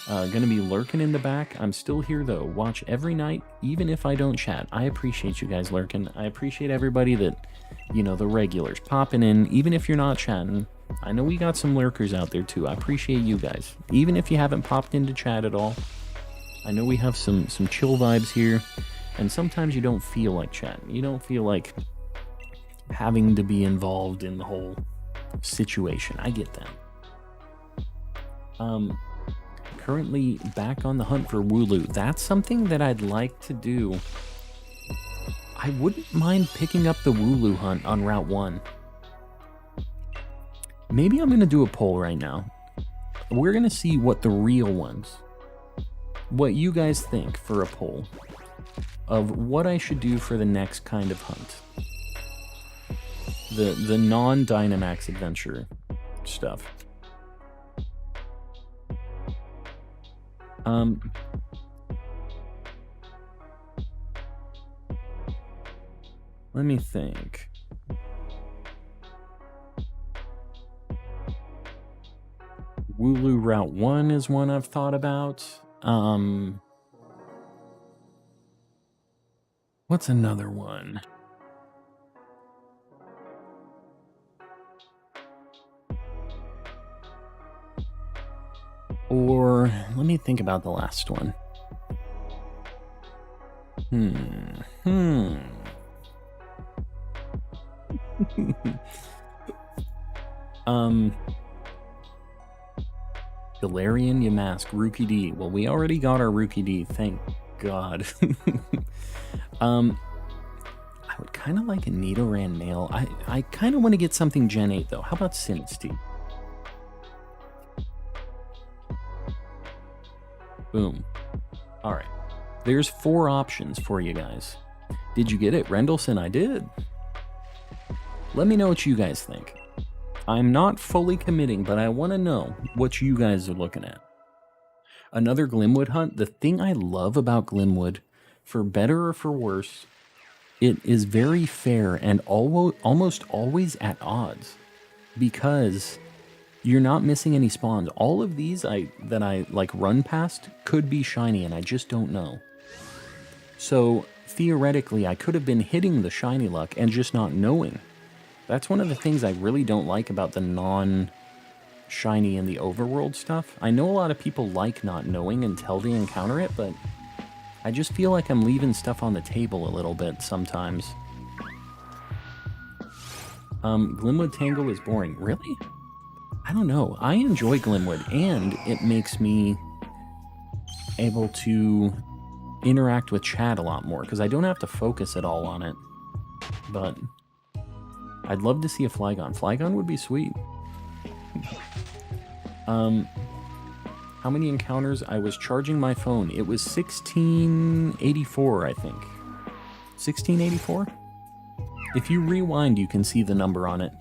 Gonna be lurking in the back. I'm still here though. Watch every night, even if I don't chat. I appreciate you guys lurking. I appreciate everybody that, you know, the regulars popping in, even if you're not chatting. I know we got some lurkers out there too. I appreciate you guys, even if you haven't popped into chat at all. I know we have some chill vibes here, and sometimes you don't feel like chatting. You don't feel like having to be involved in the whole situation. I get that. Currently back on the hunt for Wooloo. That's something that I'd like to do. I wouldn't mind picking up the Wooloo hunt on Route 1. Maybe I'm going to do a poll right now. We're going to see what the real ones, what you guys think for a poll of what I should do for the next kind of hunt. The non-Dynamax Adventure stuff. Let me think. Wooloo Route 1 is one I've thought about. What's another one? Or let me think about the last one. Galarian Yamask, Rookie D. Well, we already got our Rookie D, thank God. I would kind of like a Nidoran male. I kind of want to get something Gen 8 though. How about Sinistea? Boom. All right. There's 4 options for you guys. Did you get it, Rendleson? I did. Let me know what you guys think. I'm not fully committing, but I want to know what you guys are looking at. Another Glimwood hunt. The thing I love about Glimwood, for better or for worse, it is very fair and almost always at odds, because you're not missing any spawns. All of these that I like run past could be shiny, and I just don't know. So theoretically, I could have been hitting the shiny luck and just not knowing. That's one of the things I really don't like about the non-shiny and the overworld stuff. I know a lot of people like not knowing until they encounter it, but I just feel like I'm leaving stuff on the table a little bit sometimes. Glimwood Tangle is boring. Really? I don't know. I enjoy Glimwood, and it makes me able to interact with chat a lot more, because I don't have to focus at all on it. But I'd love to see a Flygon. Flygon would be sweet. How many encounters? I was charging my phone. It was 1684, I think. 1684? If you rewind, you can see the number on it.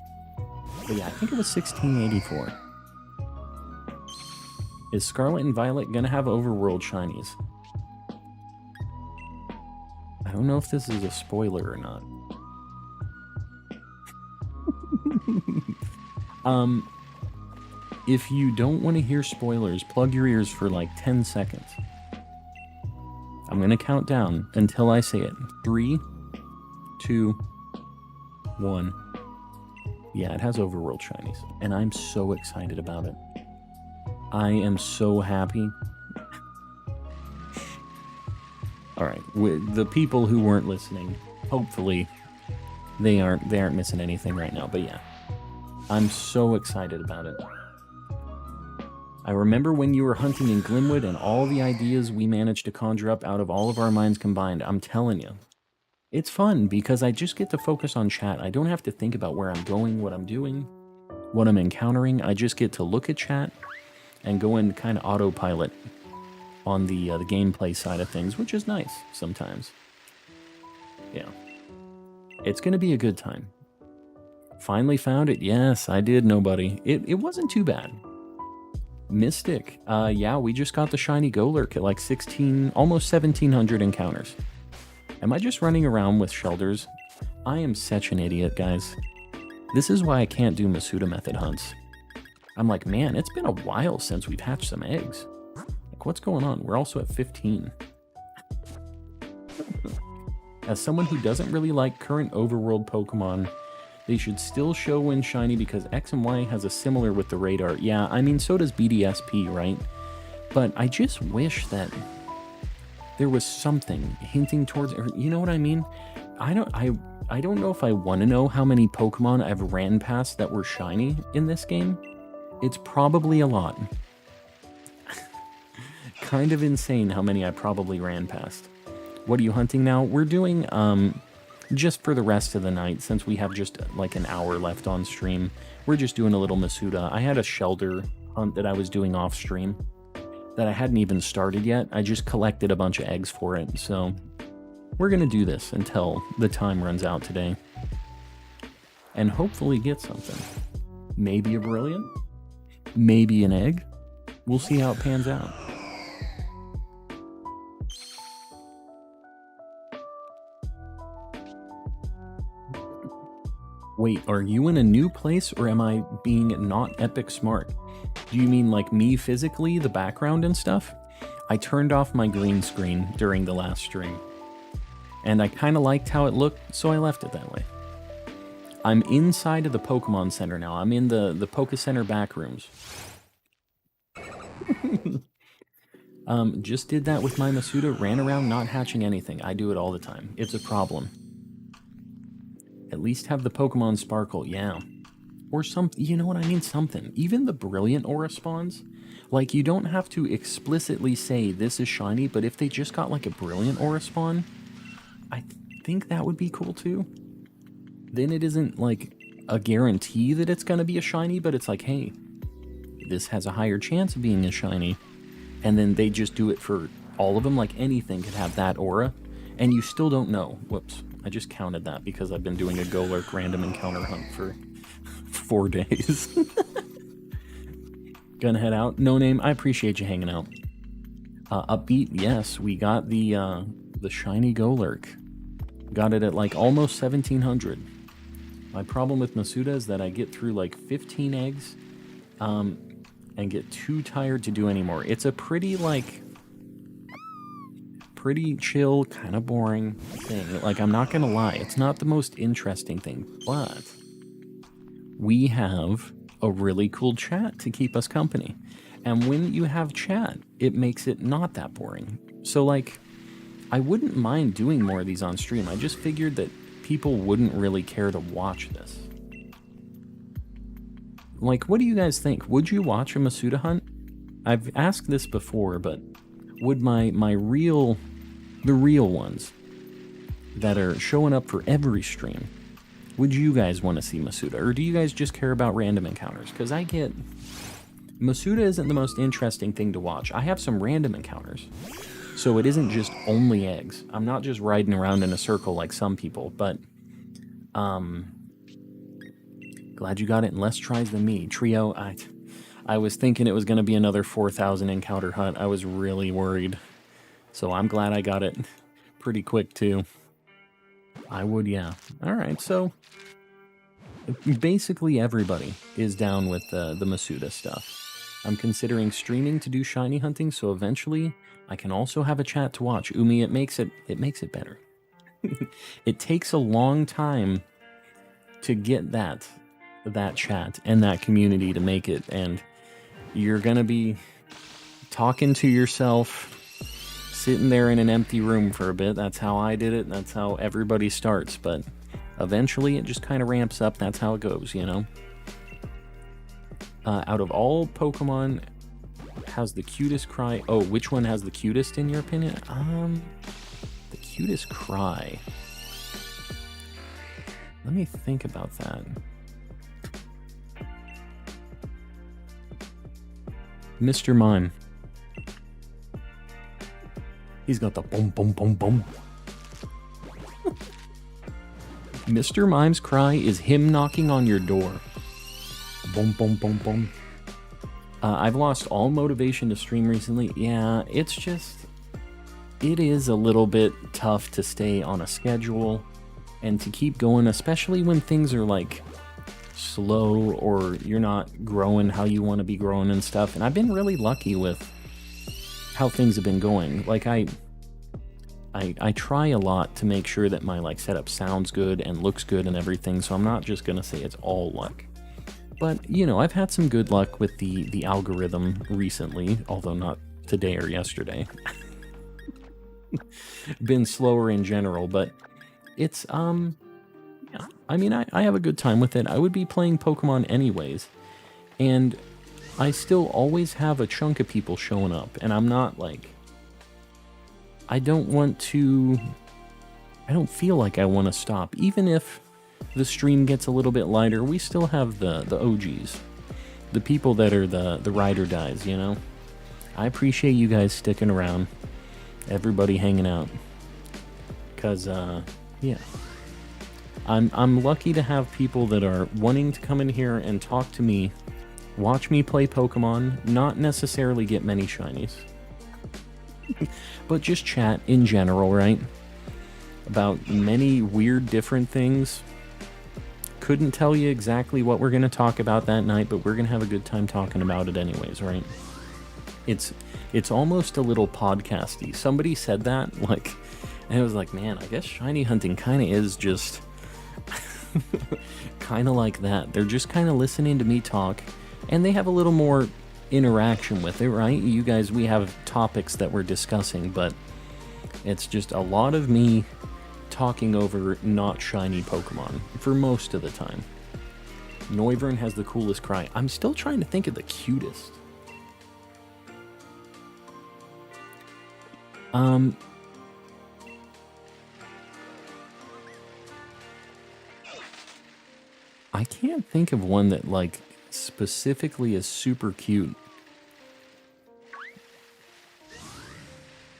But yeah, I think it was 1684. Is Scarlet and Violet gonna have overworld shinies? I don't know if this is a spoiler or not. If you don't want to hear spoilers, plug your ears for like 10 seconds. I'm going to count down until I say it. 3, 2, 1. Yeah, it has overworld shinies, and I'm so excited about it. I am so happy. Alright, the people who weren't listening, hopefully they aren't missing anything right now, but yeah. I'm so excited about it. I remember when you were hunting in Glimwood and all the ideas we managed to conjure up out of all of our minds combined. I'm telling you. It's fun because I just get to focus on chat. I don't have to think about where I'm going, what I'm doing, what I'm encountering. I just get to look at chat and go in kind of autopilot on the gameplay side of things, which is nice sometimes. Yeah. It's going to be a good time. Finally found it. Yes, I did, nobody. It wasn't too bad. Mystic. Yeah, we just got the shiny Golurk at like 16, almost 1700 encounters. Am I just running around with Shelders? I am such an idiot, guys. This is why I can't do Masuda method hunts. I'm like, man, it's been a while since we've hatched some eggs. look, what's going on? We're also at 15. As someone who doesn't really like current overworld Pokemon, they should still show when shiny because X and Y has a similar with the radar. Yeah, I mean, so does BDSP, right? But I just wish that there was something hinting towards, or you know what I mean? I don't know if I want to know how many Pokemon I've ran past that were shiny in this game. It's probably a lot. Kind of insane how many I probably ran past. What are you hunting now? We're doing, just for the rest of the night, since we have just like an hour left on stream, we're just doing a little Masuda. I had a Shelder hunt that I was doing off stream that I hadn't even started yet. I just collected a bunch of eggs for it, so we're gonna do this until the time runs out today. And hopefully get something. Maybe a Brilliant, maybe an egg. We'll see how it pans out. Wait, are you in a new place or am I being not epic smart? Do you mean like me physically, the background and stuff? I turned off my green screen during the last stream. And I kind of liked how it looked, so I left it that way. I'm inside of the Pokemon Center now. I'm in the Poke Center back rooms. Just did that with my Masuda, ran around not hatching anything. I do it all the time. It's a problem. At least have the Pokemon sparkle, yeah. Or something, you know what I mean? Something. Even the Brilliant Aura spawns, like you don't have to explicitly say this is shiny, but if they just got like a Brilliant Aura spawn, I think that would be cool too. Then it isn't like a guarantee that it's gonna be a shiny, but it's like, hey, this has a higher chance of being a shiny. And then they just do it for all of them, like anything could have that aura, and you still don't know. Whoops. I just counted that because I've been doing a Golurk random encounter hunt for 4 days. Gonna head out. No Name, I appreciate you hanging out. Upbeat, yes, we got the shiny Golurk. Got it at like almost 1700. My problem with Masuda is that I get through like 15 eggs and get too tired to do anymore. It's a pretty chill, kind of boring thing. Like, I'm not gonna lie, it's not the most interesting thing, but we have a really cool chat to keep us company. And when you have chat, it makes it not that boring. So, like, I wouldn't mind doing more of these on stream. I just figured that people wouldn't really care to watch this. Like, what do you guys think? Would you watch a Masuda hunt? I've asked this before, but would the real ones that are showing up for every stream, would you guys want to see Masuda? Or do you guys just care about random encounters? Because I get... Masuda isn't the most interesting thing to watch. I have some random encounters. So it isn't just only eggs. I'm not just riding around in a circle like some people, but... glad you got it in less tries than me. Trio, I was thinking it was going to be another 4,000 encounter hunt. I was really worried. So I'm glad I got it pretty quick, too. I would, yeah. Alright, so... basically everybody is down with the Masuda stuff. I'm considering streaming to do shiny hunting, so eventually I can also have a chat to watch. Umi, it makes it better. It takes a long time to get that chat and that community to make it, and you're gonna be talking to yourself, sitting there in an empty room for a bit. That's how I did it, that's how everybody starts, but eventually it just kind of ramps up. That's how it goes, you know? Out of all Pokemon, has the cutest cry... Oh, which one has the cutest in your opinion? The cutest cry. Let me think about that. Mr. Mime. He's got the boom, boom, boom, boom. Mr. Mime's cry is him knocking on your door. Boom, boom, boom, boom. I've lost all motivation to stream recently. Yeah, it's just... it is a little bit tough to stay on a schedule and to keep going, especially when things are like slow or you're not growing how you want to be growing and stuff. And I've been really lucky with how things have been going. Like, I try a lot to make sure that my like setup sounds good and looks good and everything, so I'm not just gonna say it's all luck. But, you know, I've had some good luck with the algorithm recently, although not today or yesterday. Been slower in general, but it's, yeah, I mean, I have a good time with it. I would be playing Pokemon anyways, and I still always have a chunk of people showing up, and I'm not, like, I don't feel like I want to stop. Even if the stream gets a little bit lighter, we still have the OGs. The people that are the ride or dies, you know? I appreciate you guys sticking around. Everybody hanging out. Because, yeah. I'm lucky to have people that are wanting to come in here and talk to me, watch me play Pokemon, not necessarily get many shinies. But just chat in general, right? About many weird different things. Couldn't tell you exactly what we're going to talk about that night, but we're going to have a good time talking about it anyways, right? It's almost a little podcasty. Somebody said that, like, and it was like, man, I guess shiny hunting kind of is just kind of like that. They're just kind of listening to me talk, and they have a little more interaction with it, right? You guys, we have topics that we're discussing, but it's just a lot of me talking over not shiny Pokemon for most of the time. Noivern has the coolest cry. I'm still trying to think of the cutest. I can't think of one that, like, specifically is super cute.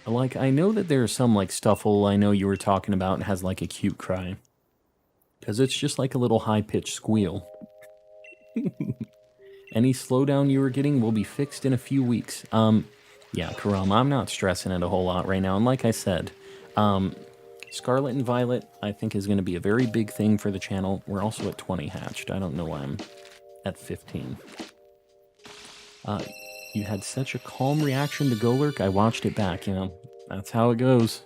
Like, I know that there's some, like, Stuffle I know you were talking about and has, like, a cute cry. Because it's just like a little high-pitched squeal. Any slowdown you were getting will be fixed in a few weeks. Yeah, Karama, I'm not stressing it a whole lot right now. And like I said, Scarlet and Violet, I think, is going to be a very big thing for the channel. We're also at 20 hatched. I don't know why I'm at 15. You had such a calm reaction to Golurk, I watched it back, you know. That's how it goes.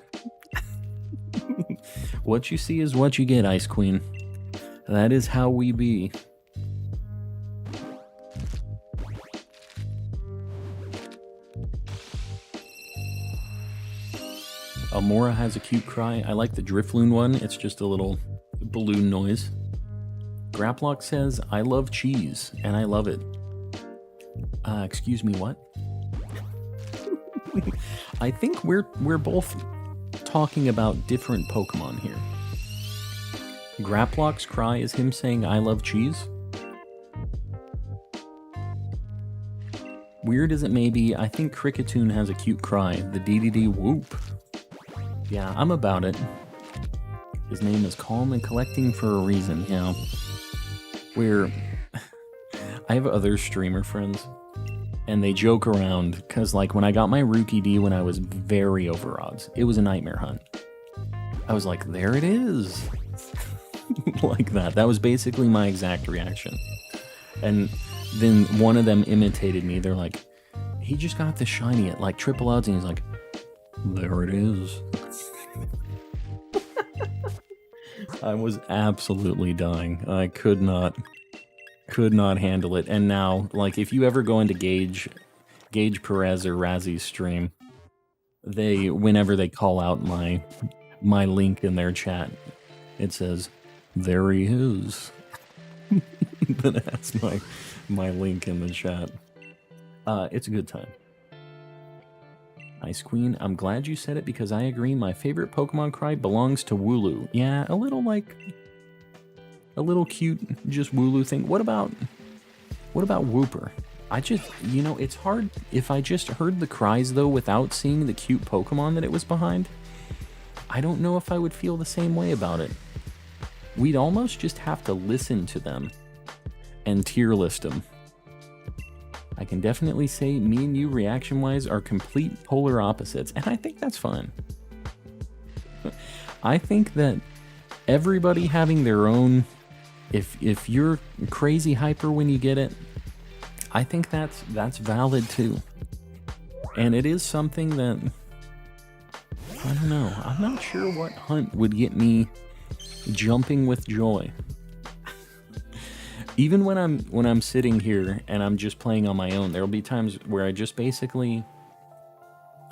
What you see is what you get, Ice Queen. That is how we be. Amora has a cute cry. I like the Drifloon one. It's just a little balloon noise. Graplock says, I love cheese, and I love it. Excuse me, what? I think we're both talking about different Pokemon here. Graplock's cry is him saying, I love cheese. Weird as it may be, I think Kricketune has a cute cry. The DDD whoop. Yeah, I'm about it. His name is Calm and Collecting for a reason, you know. I have other streamer friends, and they joke around, because, like, when I got my Rookie D when I was very over odds, it was a nightmare hunt. I was like, there it is. Like that. That was basically my exact reaction. And then one of them imitated me. They're like, he just got the shiny at, like, triple odds, and he's like, there it is. I was absolutely dying. I could not handle it. And now, like, if you ever go into Gage Perez or Razzy's stream, whenever they call out my link in their chat, it says, there he is. That's my link in the chat. It's a good time. Ice Queen, I'm glad you said it because I agree. My favorite Pokemon cry belongs to Wooloo. Yeah, a little cute, just Wooloo thing. What about Wooper? I just, you know, it's hard. If I just heard the cries, though, without seeing the cute Pokemon that it was behind, I don't know if I would feel the same way about it. We'd almost just have to listen to them and tier list them. I can definitely say me and you, reaction-wise, are complete polar opposites, and I think that's fine. I think that everybody having their own, if you're crazy hyper when you get it, I think that's valid too. And it is something that, I don't know, I'm not sure what hunt would get me jumping with joy. Even when I'm sitting here and I'm just playing on my own, there'll be times where I just basically,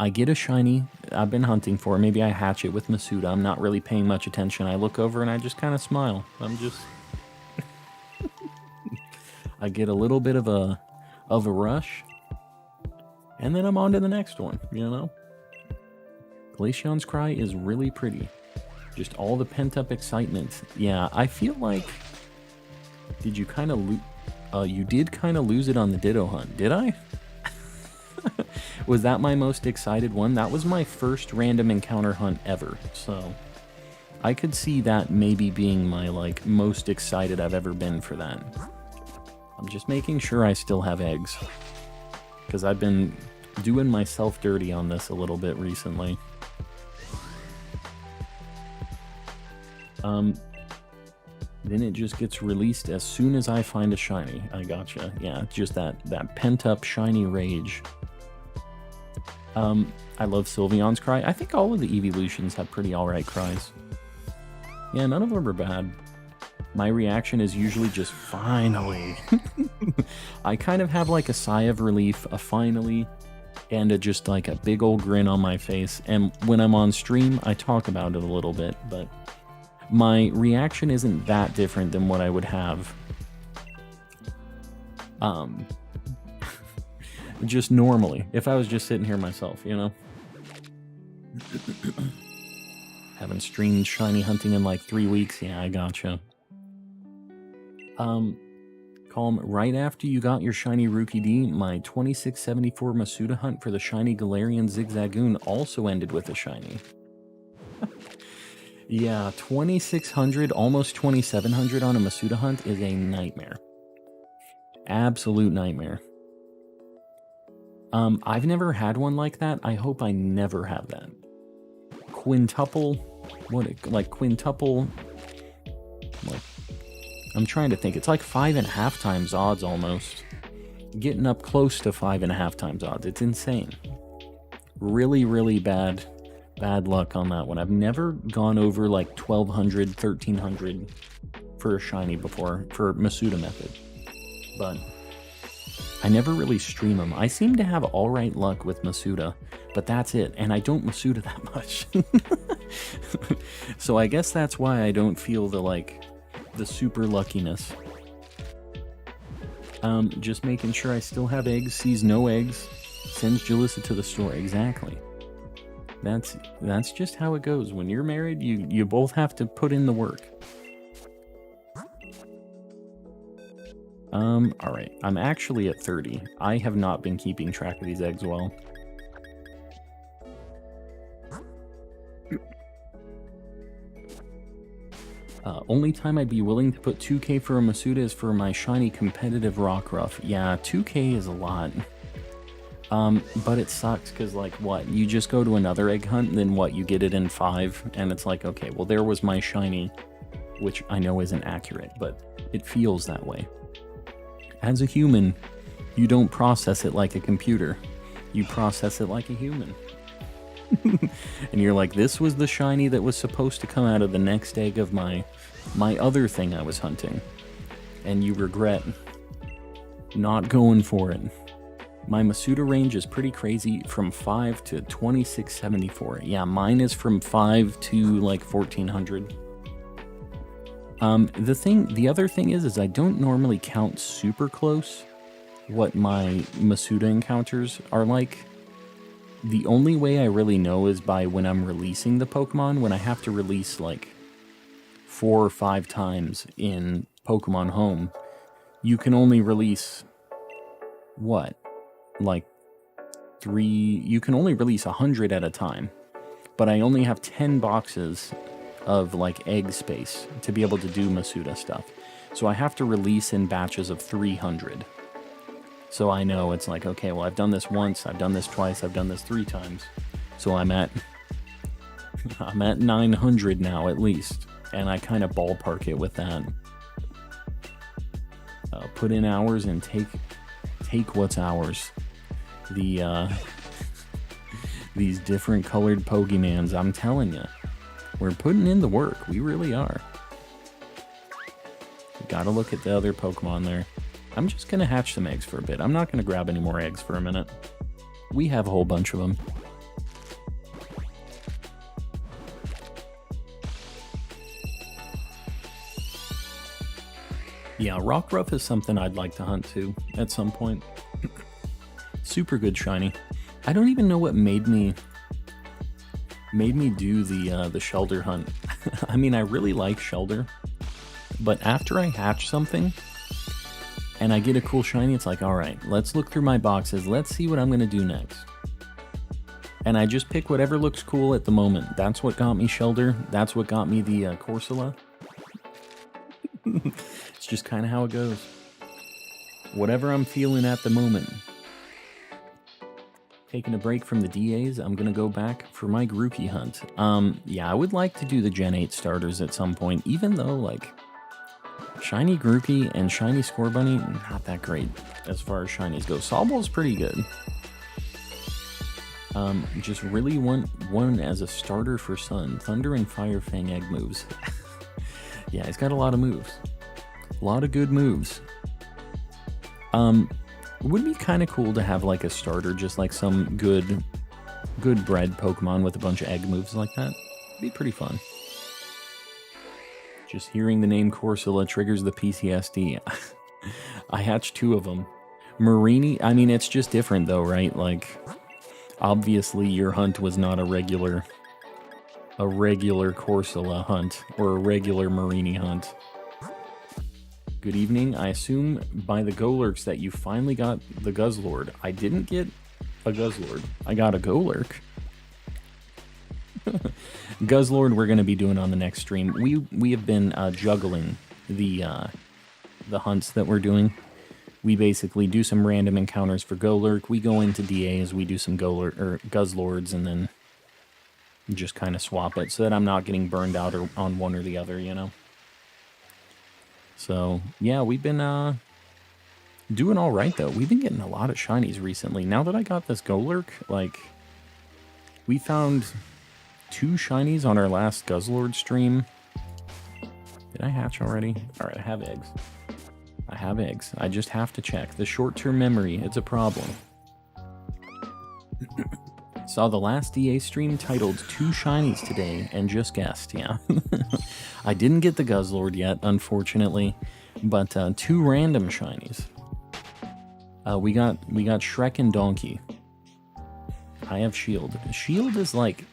I get a shiny I've been hunting for. Maybe I hatch it with Masuda. I'm not really paying much attention. I look over and I just kind of smile. I get a little bit of a rush, and then I'm on to the next one, you know? Glaceon's Cry is really pretty. Just all the pent-up excitement. Yeah, I feel like... Did you kind of you did kind of lose it on the Ditto hunt, did I? Was that my most excited one? That was my first random encounter hunt ever, so... I could see that maybe being my, like, most excited I've ever been for that. I'm just making sure I still have eggs, because I've been doing myself dirty on this a little bit recently. Then it just gets released as soon as I find a shiny. I gotcha. Yeah, just that pent-up shiny rage. I love Sylveon's Cry. I think all of the evolutions have pretty alright cries. Yeah, none of them are bad. My reaction is usually just, finally. I kind of have like a sigh of relief, a finally, and just like a big old grin on my face. And when I'm on stream, I talk about it a little bit, but my reaction isn't that different than what I would have just normally, if I was just sitting here myself, you know? Haven't streamed shiny hunting in like 3 weeks. Yeah, I gotcha. Calm, right after you got your shiny Rookie D, my 2674 Masuda hunt for the shiny Galarian Zigzagoon also ended with a shiny. Yeah, 2600, almost 2700 on a Masuda hunt is a nightmare. Absolute nightmare. I've never had one like that. I hope I never have that. Quintuple, quintuple, like, I'm trying to think. It's like 5.5 times odds almost. Getting up close to 5.5 times odds. It's insane. Really, really bad luck on that one. I've never gone over like 1200, 1300 for a shiny before, for Masuda method. But I never really stream them. I seem to have alright luck with Masuda, but that's it. And I don't Masuda that much. So I guess that's why I don't feel the super luckiness. Just making sure I still have eggs, sees no eggs, sends Jalissa to the store. Exactly. That's just how it goes. When you're married, you both have to put in the work. Alright. I'm actually at 30. I have not been keeping track of these eggs well. Only time I'd be willing to put 2k for a Masuda is for my shiny competitive Rockruff. Yeah, 2k is a lot. But it sucks because, like, what? You just go to another egg hunt, and then what? You get it in 5, and it's like, okay, well, there was my shiny, which I know isn't accurate, but it feels that way. As a human, you don't process it like a computer. You process it like a human. And you're like, this was the shiny that was supposed to come out of the next egg of my other thing I was hunting. And you regret not going for it. My Masuda range is pretty crazy, from 5 to 2674. Yeah, mine is from 5 to like 1400. The other thing is I don't normally count super close what my Masuda encounters are like. The only way I really know is by when I'm releasing the Pokemon, when I have to release like 4 or 5 times in Pokemon Home. You can only release, what? Like 3, you can only release 100 at a time. But I only have 10 boxes of like egg space to be able to do Masuda stuff. So I have to release in batches of 300. So I know it's like, okay, well, I've done this once, I've done this twice, I've done this 3 times. So I'm at 900 now at least. And I kind of ballpark it with that. Put in hours and take what's ours. The These different colored Pokemans, I'm telling you. We're putting in the work. We really are. Gotta look at the other Pokemon there. I'm just gonna hatch some eggs for a bit. I'm not gonna grab any more eggs for a minute. We have a whole bunch of them. Yeah, Rockruff is something I'd like to hunt too at some point. Super good shiny. I don't even know what made me do the Shelder hunt. I mean, I really like Shelder, but after I hatch something and I get a cool shiny, it's like, all right, let's look through my boxes. Let's see what I'm gonna do next. And I just pick whatever looks cool at the moment. That's what got me Shelder. That's what got me the Corsola. It's just kind of how it goes. Whatever I'm feeling at the moment. Taking a break from the DAs, I'm going to go back for my Grookey hunt. Yeah, I would like to do the Gen 8 starters at some point, even though, like, Shiny Grookey and Shiny Scorbunny, not that great as far as shinies go. Sobbol's pretty good. Just really want one as a starter for Sun. Thunder and Fire Fang egg moves. Yeah, he's got a lot of moves. A lot of good moves. It would be kind of cool to have like a starter, just like some good bred Pokemon with a bunch of egg moves like that. It'd be pretty fun. Just hearing the name Corsola triggers the PTSD. I hatched 2 of them. Marini, I mean, it's just different though, right? Like, obviously your hunt was not a regular Corsola hunt or a regular Marini hunt. Good evening. I assume by the Golurks that you finally got the Guzzlord. I didn't get a Guzzlord. I got a Golurk. Guzzlord we're going to be doing on the next stream. We have been juggling the hunts that we're doing. We basically do some random encounters for Golurk. We go into DAs, we do some Guzzlords, and then just kind of swap it so that I'm not getting burned out on one or the other, you know? So, yeah, we've been doing all right, though. We've been getting a lot of shinies recently. Now that I got this Golurk, like, we found 2 shinies on our last Guzzlord stream. Did I hatch already? All right, I have eggs. I have eggs. I just have to check. The short-term memory, it's a problem. Saw the last DA stream titled 2 shinies today and just guessed, yeah. I didn't get the Guzzlord yet, unfortunately, but 2 random shinies. We got Shrek and Donkey. I have Shield. Shield is like,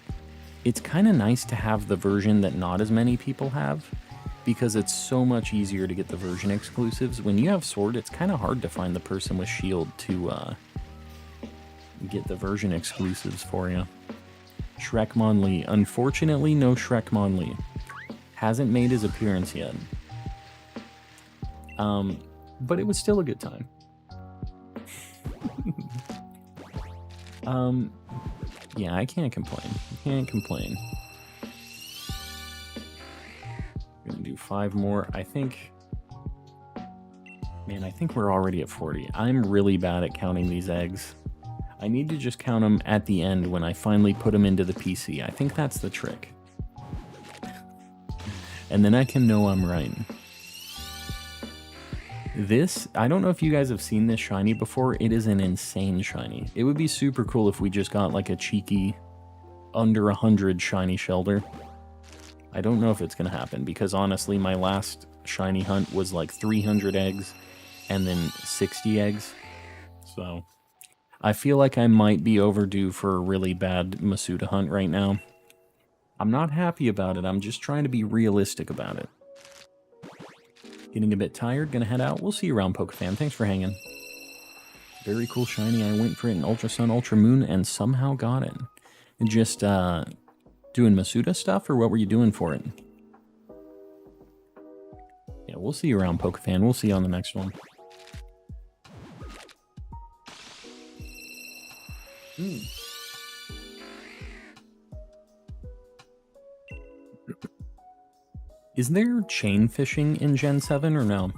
it's kind of nice to have the version that not as many people have, because it's so much easier to get the version exclusives. When you have Sword, it's kind of hard to find the person with Shield to get the version exclusives for you. Shrekmonlee. Unfortunately, no Shrekmonlee. Hasn't made his appearance yet. But it was still a good time. Yeah, I can't complain. Can't complain. Gonna do 5 more. I think... Man, I think we're already at 40. I'm really bad at counting these eggs. I need to just count them at the end when I finally put them into the PC. I think that's the trick. And then I can know I'm right. This, I don't know if you guys have seen this shiny before. It is an insane shiny. It would be super cool if we just got like a cheeky under 100 shiny Shelder. I don't know if it's going to happen because honestly, my last shiny hunt was like 300 eggs and then 60 eggs. So I feel like I might be overdue for a really bad Masuda hunt right now. I'm not happy about it. I'm just trying to be realistic about it. Getting a bit tired. Gonna head out. We'll see you around, Pokefan. Thanks for hanging. Very cool shiny. I went for it in Ultra Sun, Ultra Moon, and somehow got it. And just doing Masuda stuff, or what were you doing for it? Yeah, we'll see you around, Pokefan. We'll see you on the next one. Is there chain fishing in Gen 7 or no?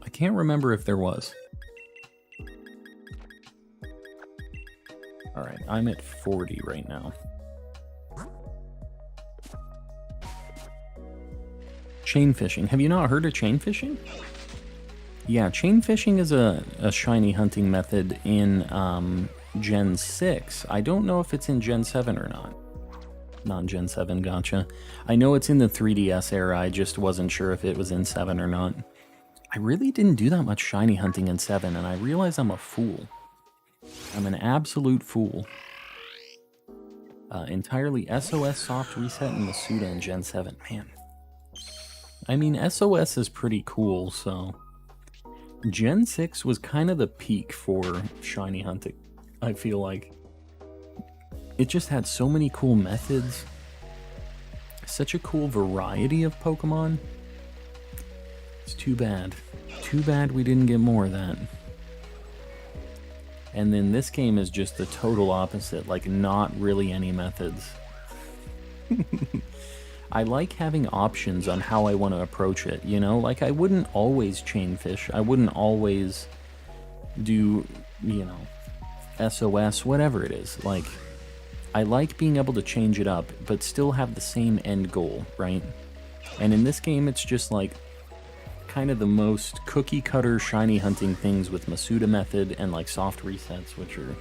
I can't remember if there was. Alright, I'm at 40 right now. Chain fishing. Have you not heard of chain fishing? Yeah, chain fishing is a shiny hunting method in Gen 6. I don't know if it's in Gen 7 or not. Not Gen 7, gotcha. I know it's in the 3DS era, I just wasn't sure if it was in 7 or not. I really didn't do that much shiny hunting in 7, and I realize I'm a fool. I'm an absolute fool. Entirely SOS soft reset and Masuda in Gen 7. Man. I mean, SOS is pretty cool, so... Gen 6 was kind of the peak for shiny hunting, I feel like. It just had so many cool methods. Such a cool variety of Pokemon. It's too bad. Too bad we didn't get more of that. And then this game is just the total opposite, like not really any methods. I like having options on how I want to approach it, you know? Like, I wouldn't always chain fish. I wouldn't always do, you know, SOS, whatever it is. Like, I like being able to change it up, but still have the same end goal, right? And in this game, it's just like kind of the most cookie-cutter shiny hunting things with Masuda method and like soft resets, which are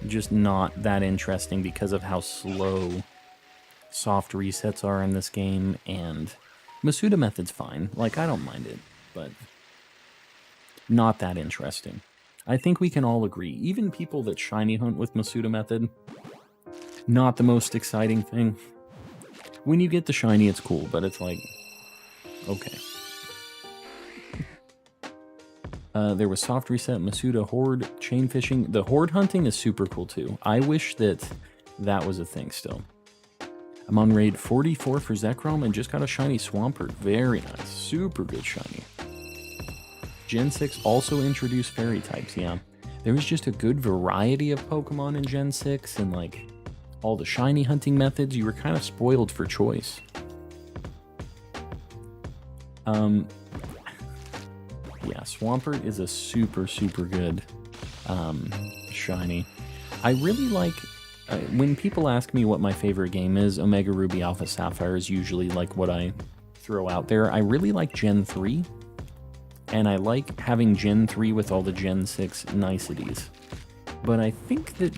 just not that interesting because of how slow soft resets are in this game, and Masuda method's fine. Like, I don't mind it, but not that interesting. I think we can all agree, even people that shiny hunt with Masuda method, not the most exciting thing. When you get the shiny, it's cool, but it's like, okay. There was soft reset, Masuda, horde, chain fishing. The horde hunting is super cool too. I wish that that was a thing still. I'm on raid 44 for Zekrom and just got a shiny Swampert. Very nice. Super good shiny. Gen 6 also introduced fairy types, yeah. There was just a good variety of Pokemon in Gen 6, and like all the shiny hunting methods, you were kind of spoiled for choice. Yeah, Swampert is a super, super good shiny. I really like... when people ask me what my favorite game is, Omega Ruby Alpha Sapphire is usually like what I throw out there. I really like Gen 3, and I like having Gen 3 with all the Gen 6 niceties. But I think that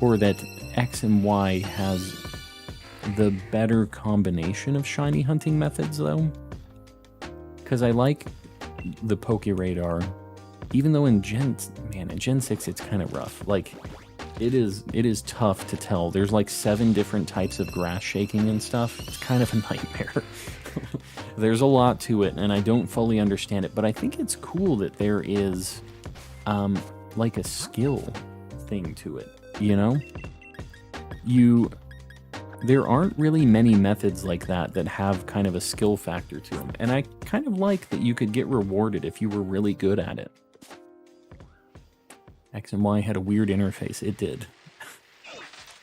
that X and Y has the better combination of shiny hunting methods, though. Because I like the Poke Radar, even though in Gen 6 it's kind of rough. Like, it is tough to tell. There's like 7 different types of grass shaking and stuff. It's kind of a nightmare. There's a lot to it, and I don't fully understand it, but I think it's cool that there is like a skill thing to it, you know? There aren't really many methods like that have kind of a skill factor to them, and I kind of like that you could get rewarded if you were really good at it. X and Y had a weird interface. It did.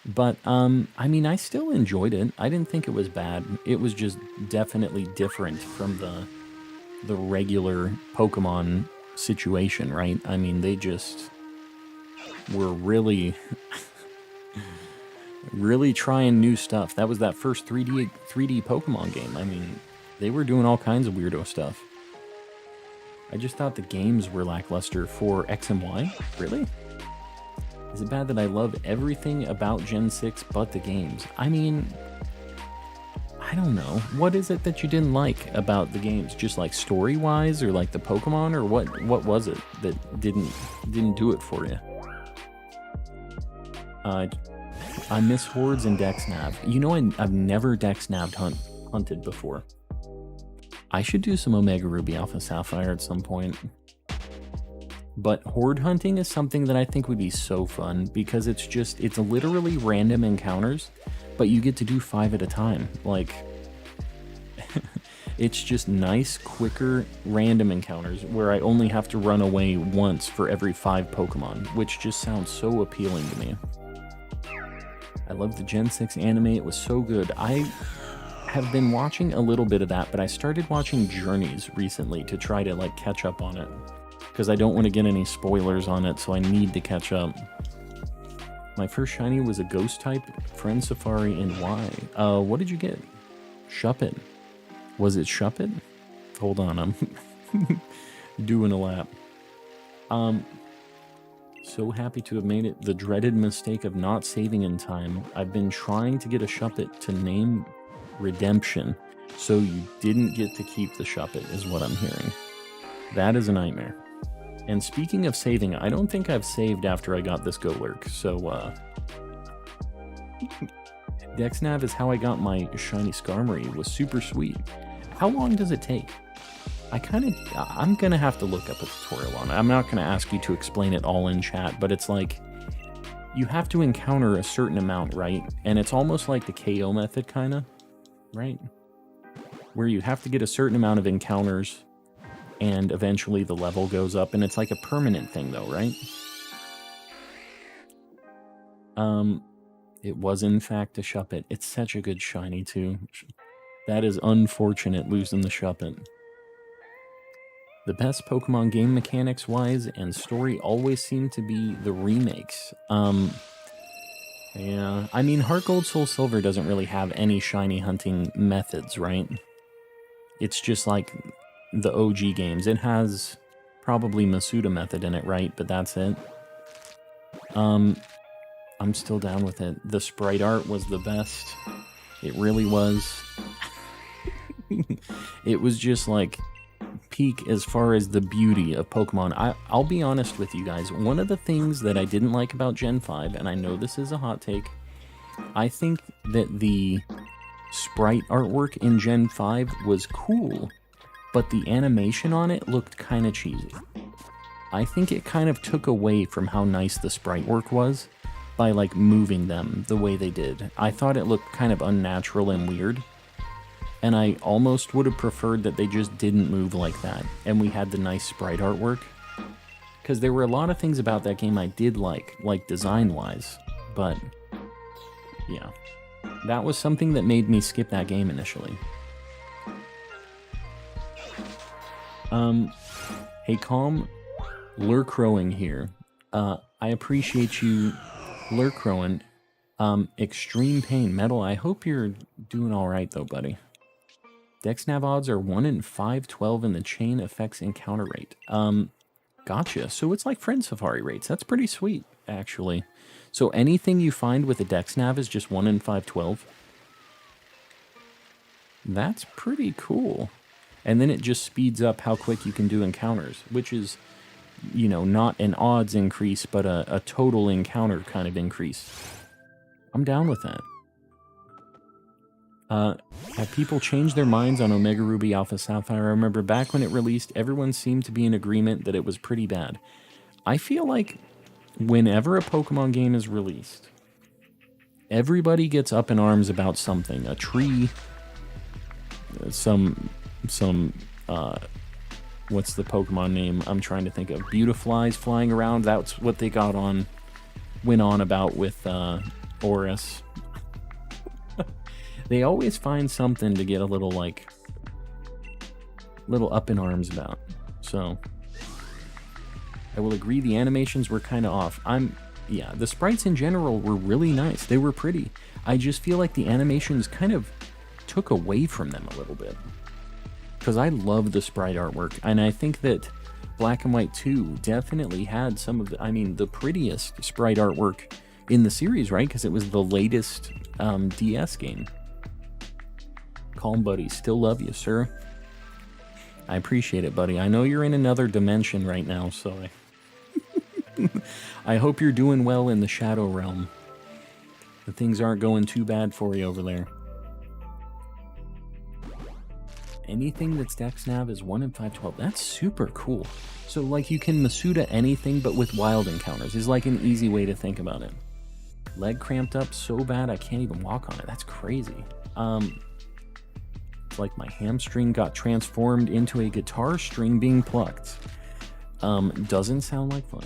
But, I mean, I still enjoyed it. I didn't think it was bad. It was just definitely different from the regular Pokemon situation, right? I mean, they just were really, really trying new stuff. That was that first 3D Pokemon game. I mean, they were doing all kinds of weirdo stuff. I just thought the games were lackluster for X and Y. Really? Is it bad that I love everything about Gen 6 but the games? I mean, I don't know. What is it that you didn't like about the games? Just like story-wise, or like the Pokemon, or what was it that didn't do it for you? I miss Hordes and Dex-Nav. You know, I've never Dex-Nav'd hunted before. I should do some Omega Ruby Alpha Sapphire at some point. But horde hunting is something that I think would be so fun, because it's literally random encounters, but you get to do 5 at a time. Like, it's just nice, quicker, random encounters where I only have to run away once for every 5 Pokemon, which just sounds so appealing to me. I love the Gen 6 anime, it was so good. I have been watching a little bit of that, but I started watching Journeys recently to try to like catch up on it, because I don't want to get any spoilers on it, so I need to catch up. My first shiny was a ghost type, Friend Safari, and why? What did you get? Shuppet. Was it Shuppet? Hold on, I'm doing a lap. So happy to have made it. The dreaded mistake of not saving in time. I've been trying to get a Shuppet to name Redemption, so you didn't get to keep the Shuppet, is what I'm hearing. That is a nightmare. And speaking of saving, I don't think I've saved after I got this Golurk, so, Dexnav is how I got my shiny Skarmory. It was super sweet. How long does it take? I'm gonna have to look up a tutorial on it. I'm not gonna ask you to explain it all in chat, but it's like, you have to encounter a certain amount, right? And it's almost like the KO method, kinda, right? Where you have to get a certain amount of encounters, and eventually the level goes up, and it's like a permanent thing though, right? It was in fact a Shuppet. It's such a good shiny too. That is unfortunate, losing the Shuppet. The best Pokemon game mechanics wise and story always seem to be the remakes. Yeah, I mean, Heart Gold, Soul Silver doesn't really have any shiny hunting methods, right? It's just like the OG games. It has probably Masuda method in it, right? But that's it. I'm still down with it. The sprite art was the best. It really was. It was just like peak as far as the beauty of Pokemon. I'll be honest with you guys. One of the things that I didn't like about Gen 5, and I know this is a hot take, I think that the sprite artwork in Gen 5 was cool, but the animation on it looked kind of cheesy. I think it kind of took away from how nice the sprite work was by like moving them the way they did. I thought it looked kind of unnatural and weird. And I almost would have preferred that they just didn't move like that, and we had the nice sprite artwork. Because there were a lot of things about that game I did like design-wise, but yeah. That was something that made me skip that game initially. Hey Calm, Lurkrowing here. I appreciate you, Lurkrowing. Extreme Pain, Metal, I hope you're doing alright though, buddy. Dexnav odds are 1 in 512 in the chain effects encounter rate. Gotcha. So it's like Friend Safari rates. That's pretty sweet, actually. So anything you find with a Dexnav is just 1 in 512. That's pretty cool. And then it just speeds up how quick you can do encounters, which is, you know, not an odds increase, but a total encounter kind of increase. I'm down with that. Have people changed their minds on Omega Ruby Alpha Sapphire? I remember back when it released, everyone seemed to be in agreement that it was pretty bad. I feel like whenever a Pokemon game is released, everybody gets up in arms about something. A tree, some what's the Pokemon name I'm trying to think of? Beautiflies flying around. That's what they went on about with Oris. They always find something to get a little up in arms about. So I will agree the animations were kind of off. Yeah, the sprites in general were really nice. They were pretty. I just feel like the animations kind of took away from them a little bit. Because I love the sprite artwork, and I think that Black and White 2 definitely had some of the prettiest sprite artwork in the series, right? Because it was the latest DS game. Calm, buddy. Still love you, sir. I appreciate it, buddy. I know you're in another dimension right now, so I hope you're doing well in the Shadow Realm. The things aren't going too bad for you over there. Anything that's Dexnav is 1 in 512. That's super cool. So, like, you can Masuda anything, but with wild encounters is like an easy way to think about it. Leg cramped up so bad I can't even walk on it. That's crazy. It's like my hamstring got transformed into a guitar string being plucked. Doesn't sound like fun.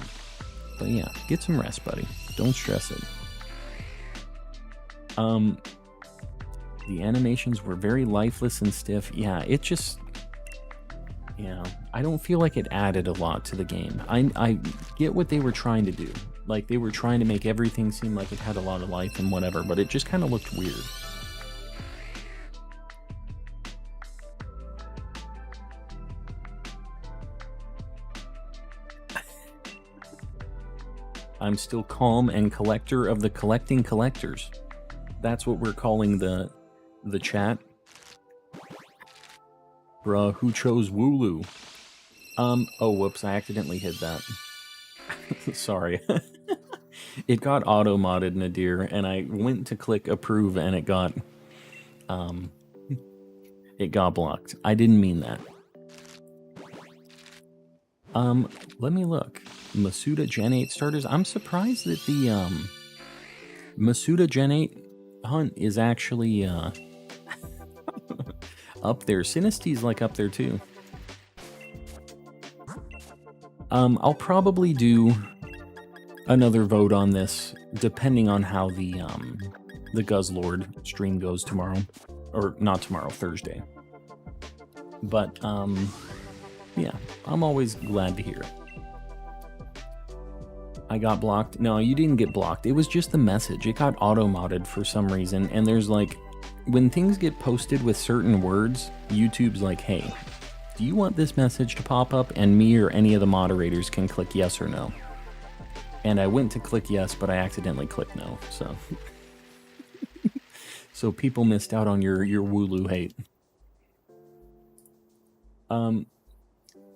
But yeah, get some rest, buddy. Don't stress it. The animations were very lifeless and stiff. Yeah, it just... Yeah, I don't feel like it added a lot to the game. I get what they were trying to do. Like, they were trying to make everything seem like it had a lot of life and whatever, but it just kind of looked weird. I'm still calm and collector of the collecting collectors. That's what we're calling the chat. Bruh, who chose Wooloo? Oh, whoops, I accidentally hid that. Sorry. It got auto-modded, Nadir, and I went to click approve and it got blocked. I didn't mean that. Let me look. Masuda Gen 8 starters. I'm surprised that the Masuda Gen 8 hunt is actually up there. Sinisty's like up there too. I'll probably do another vote on this depending on how the Guzzlord stream goes tomorrow. Or not tomorrow, Thursday. But yeah, I'm always glad to hear it. I got blocked. No, you didn't get blocked. It was just the message. It got auto-modded for some reason. And there's like, when things get posted with certain words, YouTube's like, hey, do you want this message to pop up? And me or any of the moderators can click yes or no. And I went to click yes, but I accidentally clicked no. So, so people missed out on your Wooloo hate.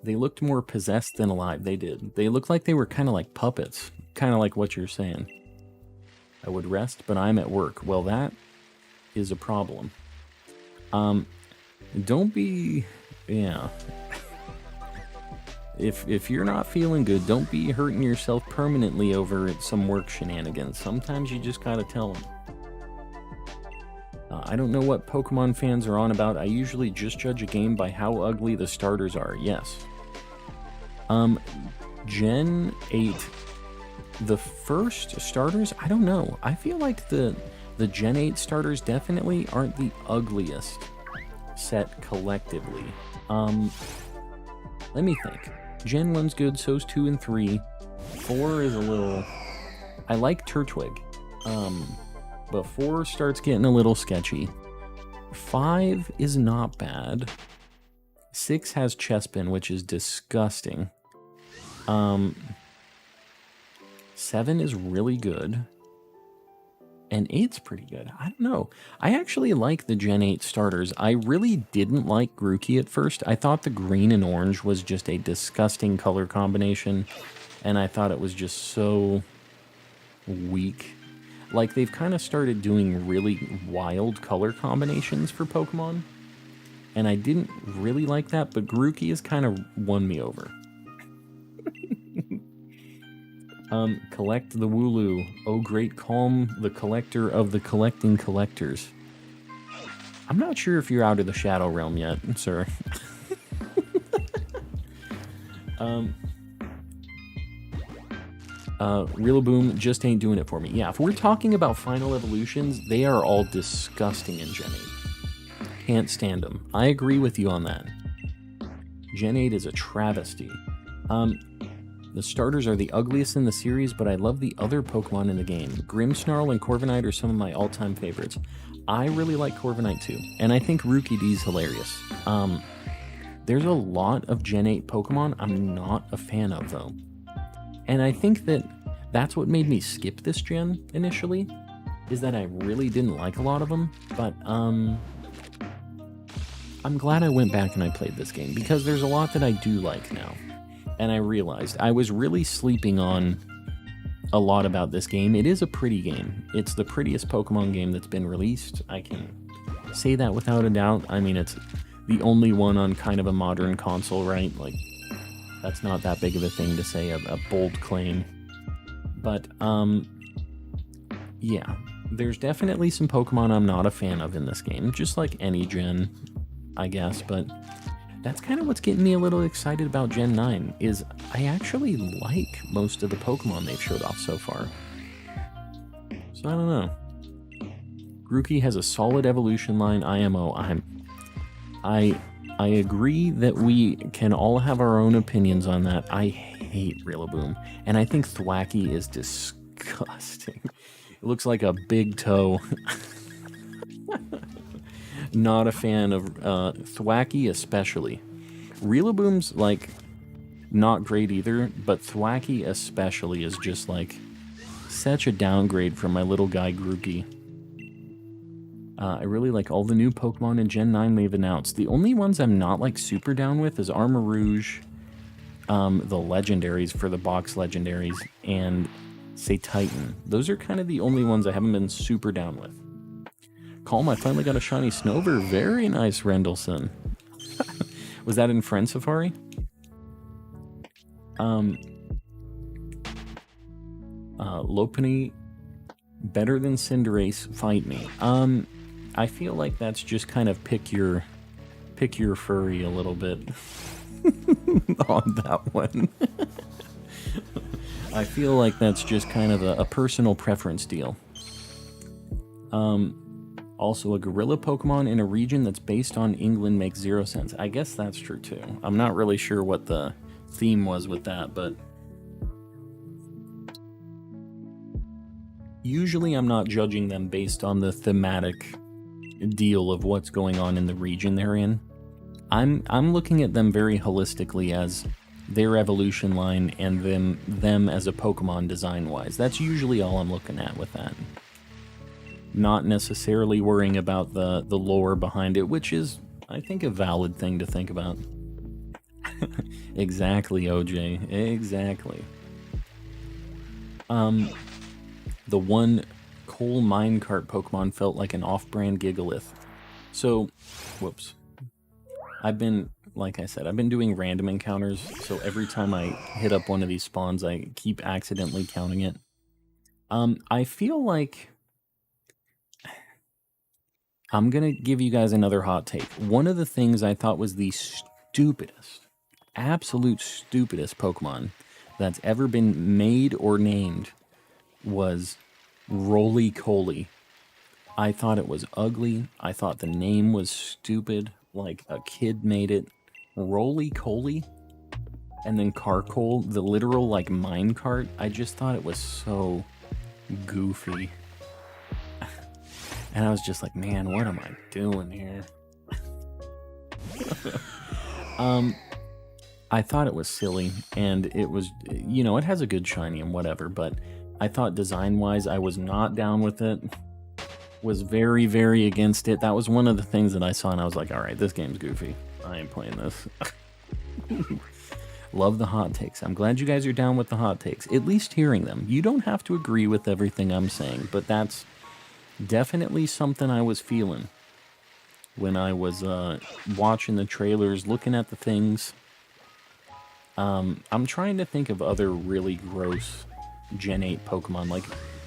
They looked more possessed than alive. They did. They looked like they were kind of like puppets. Kind of like what you're saying. I would rest, but I'm at work. Well, that is a problem. Don't be... Yeah. If you're not feeling good, don't be hurting yourself permanently over some work shenanigans. Sometimes you just gotta tell them. I don't know what Pokemon fans are on about. I usually just judge a game by how ugly the starters are. Yes. Gen 8, the first starters, I don't know. I feel like the Gen 8 starters definitely aren't the ugliest set collectively. Let me think. Gen 1's good, so's 2 and 3. 4 is a little... I like Turtwig. But 4 starts getting a little sketchy. 5 is not bad. 6 has Chespin, which is disgusting. 7 is really good. And 8's pretty good. I don't know. I actually like the Gen 8 starters. I really didn't like Grookey at first. I thought the green and orange was just a disgusting color combination. And I thought it was just so weak. Like, they've kind of started doing really wild color combinations for Pokemon. And I didn't really like that, but Grookey has kind of won me over. Collect the Wooloo. Oh, great calm, the collector of the collecting collectors. I'm not sure if you're out of the Shadow Realm yet, sir. Rillaboom just ain't doing it for me. Yeah, if we're talking about final evolutions, they are all disgusting in Gen 8. Can't stand them. I agree with you on that. Gen 8 is a travesty. The starters are the ugliest in the series, but I love the other Pokemon in the game. Grimmsnarl and Corviknight are some of my all-time favorites. I really like Corviknight too, and I think Rookie D's hilarious. There's a lot of Gen 8 Pokemon I'm not a fan of, though. And I think that that's what made me skip this gen initially, is that I really didn't like a lot of them, but I'm glad I went back and I played this game, because there's a lot that I do like now. And I realized I was really sleeping on a lot about this game. It is a pretty game. It's the prettiest Pokemon game that's been released. I can say that without a doubt. I mean, it's the only one on kind of a modern console, right? Like, that's not that big of a thing to say, a bold claim. But, yeah. There's definitely some Pokemon I'm not a fan of in this game, just like any gen, I guess, but that's kind of what's getting me a little excited about Gen 9, is I actually like most of the Pokemon they've showed off so far. So I don't know. Grookey has a solid evolution line, IMO. I agree that we can all have our own opinions on that. I hate Rillaboom. And I think Thwackey is disgusting. It looks like a big toe. Not a fan of Thwackey especially. Rillaboom's like not great either, but Thwackey especially is just like such a downgrade from my little guy Grookey. I really like all the new Pokemon in Gen 9 they've announced. The only ones I'm not like super down with is Armarouge, the legendaries for the box legendaries, and say Titan. Those are kind of the only ones I haven't been super down with. Calm, I finally got a shiny Snover. Very nice, Rendleson. Was that in Friend Safari? Lopunny, better than Cinderace, fight me. I feel like that's just kind of pick your furry a little bit on that one. I feel like that's just kind of a personal preference deal. Also, a gorilla Pokemon in a region that's based on England makes 0 sense. I guess that's true too. I'm not really sure what the theme was with that, but usually I'm not judging them based on the thematic deal of what's going on in the region they're in. I'm looking at them very holistically as their evolution line and them as a Pokemon design-wise. That's usually all I'm looking at with that. Not necessarily worrying about the lore behind it, which is, I think, a valid thing to think about. Exactly, OJ. Exactly. The one coal minecart Pokemon felt like an off-brand Gigalith. So, whoops. Like I said, I've been doing random encounters, so every time I hit up one of these spawns, I keep accidentally counting it. I feel like I'm gonna give you guys another hot take. One of the things I thought was the stupidest, absolute stupidest Pokemon that's ever been made or named was Roly-Coly. I thought it was ugly. I thought the name was stupid, like a kid made it. Roly-Coly? And then Carcole, the literal like minecart. I just thought it was so goofy. And I was just like, man, what am I doing here? I thought it was silly, and it was, you know, it has a good shiny and whatever, but I thought design-wise, I was not down with it. Was very, very against it. That was one of the things that I saw, and I was like, all right, this game's goofy. I ain't playing this. Love the hot takes. I'm glad you guys are down with the hot takes. At least hearing them. You don't have to agree with everything I'm saying, but that's definitely something I was feeling when I was watching the trailers, looking at the things. I'm trying to think of other really gross Gen 8 Pokemon. Like,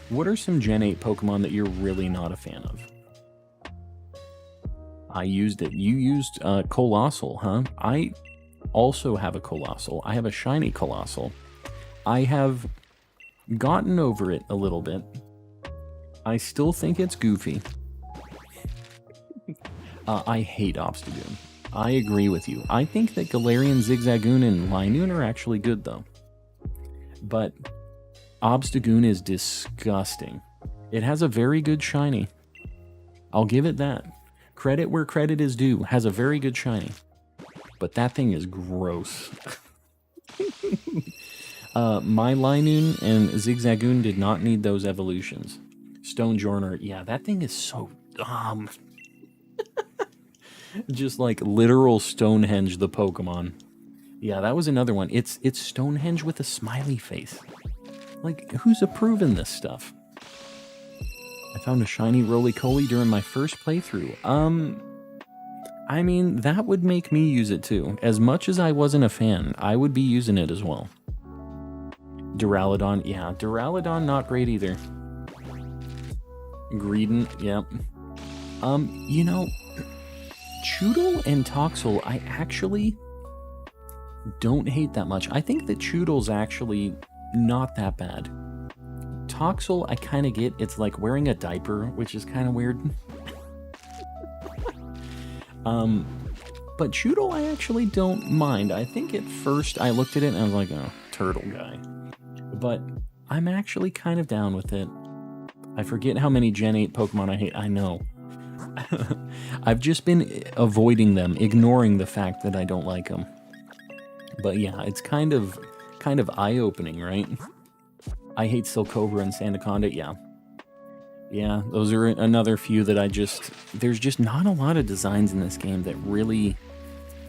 what are some Gen 8 Pokemon that you're really not a fan of? I used it. You used Colossal, huh? I also have a Colossal. I have a shiny Colossal. I have gotten over it a little bit. I still think it's goofy. I hate Obstagoon. I agree with you. I think that Galarian, Zigzagoon, and Linoon are actually good, though. But Obstagoon is disgusting. It has a very good shiny. I'll give it that. Credit where credit is due. Has a very good shiny. But that thing is gross. My Linoon and Zigzagoon did not need those evolutions. Stonjourner, yeah, that thing is so dumb. Just like literal Stonehenge the Pokemon. Yeah, that was another one. It's Stonehenge with a smiley face. Like, who's approving this stuff? I found a shiny Roly-Coly during my first playthrough. I mean, that would make me use it too. As much as I wasn't a fan, I would be using it as well. Duraludon, yeah, Duraludon not great either. Greedent, yep. You know, Choodle and Toxel, I actually don't hate that much. I think that Choodle's actually not that bad. Toxel, I kind of get. It's like wearing a diaper, which is kind of weird. But Choodle, I actually don't mind. I think at first I looked at it and I was like, oh, turtle guy. But I'm actually kind of down with it. I forget how many Gen 8 Pokemon I hate. I know. I've just been avoiding them, ignoring the fact that I don't like them. But yeah, it's kind of eye-opening, right? I hate Silcobra and Sandaconda, yeah. Yeah, those are another few that there's just not a lot of designs in this game that really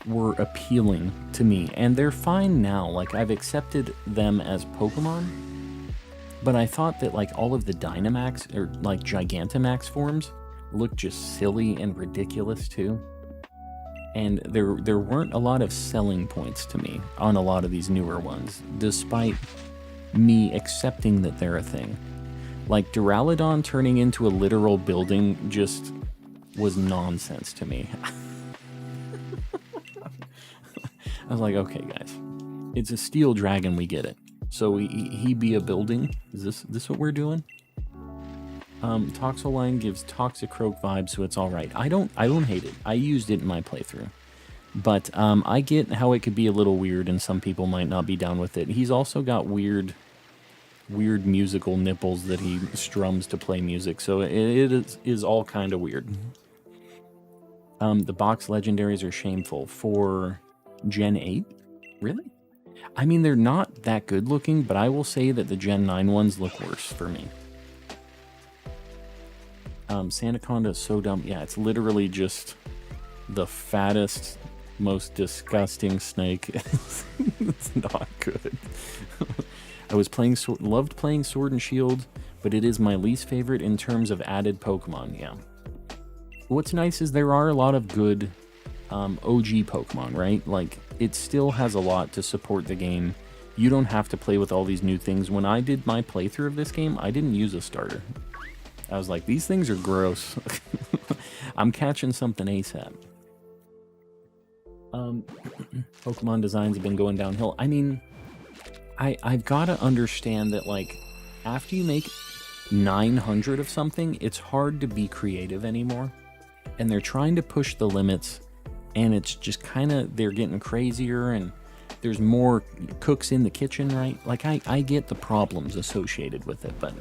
were appealing to me. And they're fine now, like I've accepted them as Pokemon, but I thought that like all of the Dynamax, or like Gigantamax forms, looked just silly and ridiculous too. And there weren't a lot of selling points to me on a lot of these newer ones, despite me accepting that they're a thing. Like, Duraludon turning into a literal building just was nonsense to me. I was like, okay, guys. It's a steel dragon, we get it. So he be a building? Is this what we're doing? Toxaline gives Toxicroak vibes, so it's alright. I don't hate it. I used it in my playthrough. But I get how it could be a little weird, and some people might not be down with it. He's also got weird musical nipples that he strums to play music, so it is all kind of weird. The box legendaries are shameful for Gen 8? Really? I mean, they're not that good looking, but I will say that the Gen 9 ones look worse for me. Sandaconda is so dumb. Yeah, it's literally just the fattest, most disgusting snake. It's not good. I was loved playing Sword and Shield, but it is my least favorite in terms of added Pokemon, yeah. What's nice is there are a lot of good OG Pokemon, right? Like, it still has a lot to support the game. You don't have to play with all these new things. When I did my playthrough of this game, I didn't use a starter. I was like, these things are gross. I'm catching something ASAP. Pokemon designs have been going downhill. I mean, I've got to understand that, like, after you make 900 of something, it's hard to be creative anymore. And they're trying to push the limits, and it's just kind of, they're getting crazier, and there's more cooks in the kitchen, right? Like, I get the problems associated with it, but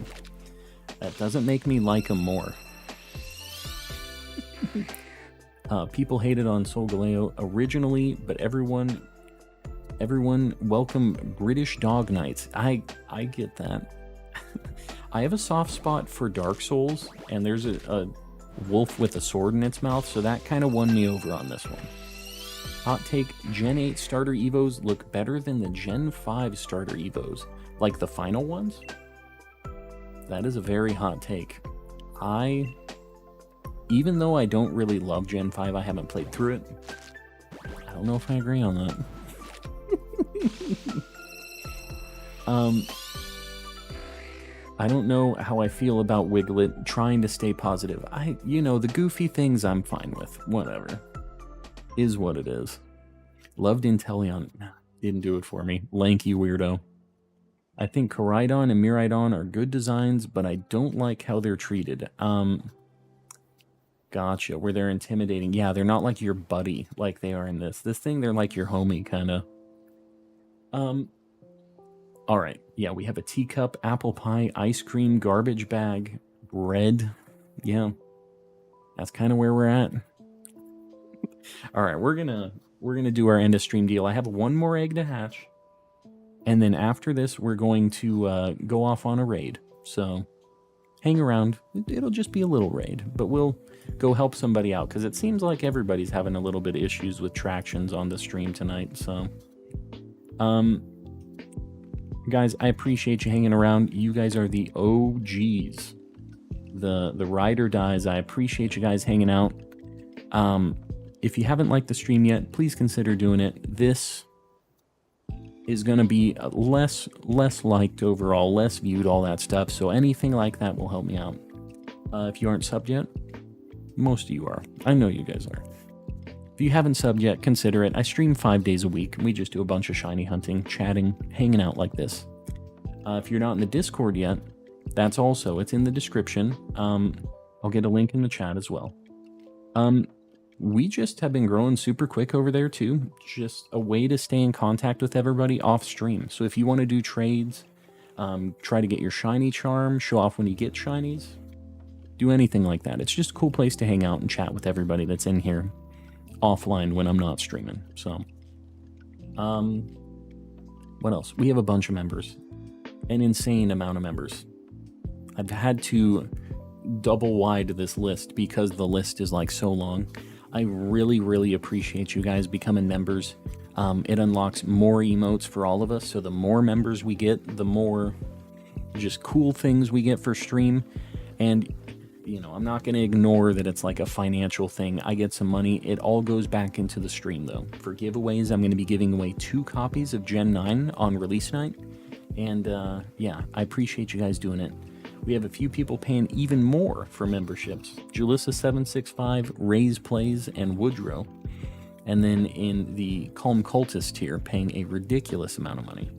that doesn't make me like them more. People hated on Solgaleo originally, but everyone welcome British Dog Nights. I get that. I have a soft spot for Dark Souls, and there's a wolf with a sword in its mouth, so that kind of won me over on this one. Hot take, Gen 8 starter Evos look better than the Gen 5 starter Evos, like the final ones? That is a very hot take. Even though I don't really love Gen 5, I haven't played through it. I don't know if I agree on that. I don't know how I feel about Wiglet trying to stay positive. The goofy things I'm fine with. Whatever. Is what it is. Loved Inteleon. Didn't do it for me. Lanky weirdo. I think Koraidon and Miraidon are good designs, but I don't like how they're treated. Gotcha. Where they're intimidating. Yeah, they're not like your buddy like they are in this. This thing, they're like your homie, kind of. Alright. Yeah, we have a teacup, apple pie, ice cream, garbage bag, bread. Yeah. That's kind of where we're at. Alright, we're gonna do our end of stream deal. I have one more egg to hatch. And then after this, we're going to go off on a raid. So, hang around. It'll just be a little raid. But we'll go help somebody out, because it seems like everybody's having a little bit of issues with tractions on the stream tonight. So, guys, I appreciate you hanging around. You guys are the OGs. The ride or dies. I appreciate you guys hanging out. If you haven't liked the stream yet, please consider doing it. This is going to be less liked overall, less viewed, all that stuff. So anything like that will help me out. If you aren't subbed yet, most of you are. I know you guys are. If you haven't subbed yet, consider it. I stream 5 days a week. We just do a bunch of shiny hunting, chatting, hanging out like this. If you're not in the Discord yet, it's in the description. I'll get a link in the chat as well. we just have been growing super quick over there too. Just a way to stay in contact with everybody off stream. So if you want to do trades, try to get your shiny charm, show off when you get shinies, do anything like that. It's just a cool place to hang out and chat with everybody that's in here offline when I'm not streaming. So, what else? We have a bunch of members, an insane amount of members. I've had to double wide this list because the list is like so long. I really, really appreciate you guys becoming members. It unlocks more emotes for all of us. So the more members we get, the more just cool things we get for stream. And, you know, I'm not going to ignore that it's like a financial thing. I get some money. It all goes back into the stream, though. For giveaways, I'm going to be giving away 2 copies of Gen 9 on release night. And, yeah, I appreciate you guys doing it. We have a few people paying even more for memberships. Julissa765, Ray's Plays, and Woodrow. And then in the Calm Cultist tier, paying a ridiculous amount of money.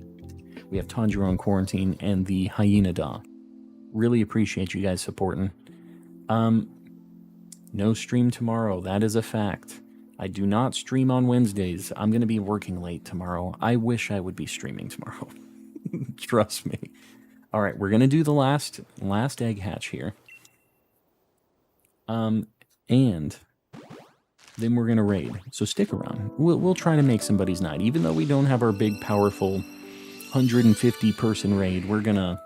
We have Tanjiro in Quarantine and the Hyena Da. Really appreciate you guys supporting. No stream tomorrow. That is a fact. I do not stream on Wednesdays. I'm going to be working late tomorrow. I wish I would be streaming tomorrow. Trust me. All right, we're going to do the last egg hatch here. And then we're going to raid. So stick around. We'll try to make somebody's night. Even though we don't have our big, powerful 150-person raid, we're going to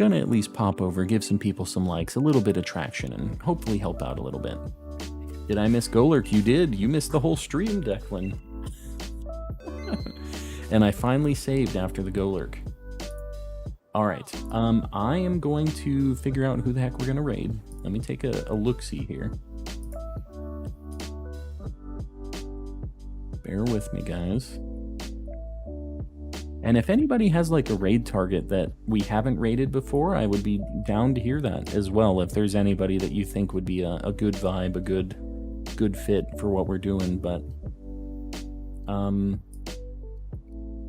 at least pop over, give some people some likes, a little bit of traction, and hopefully help out a little bit. Did I miss Golurk? You did. You missed the whole stream, Declan. And I finally saved after the Golurk. All right, I am going to figure out who the heck we're going to raid. Let me take a look-see here. Bear with me, guys. And if anybody has like a raid target that we haven't raided before, I would be down to hear that as well. If there's anybody that you think would be a good vibe, a good fit for what we're doing. But,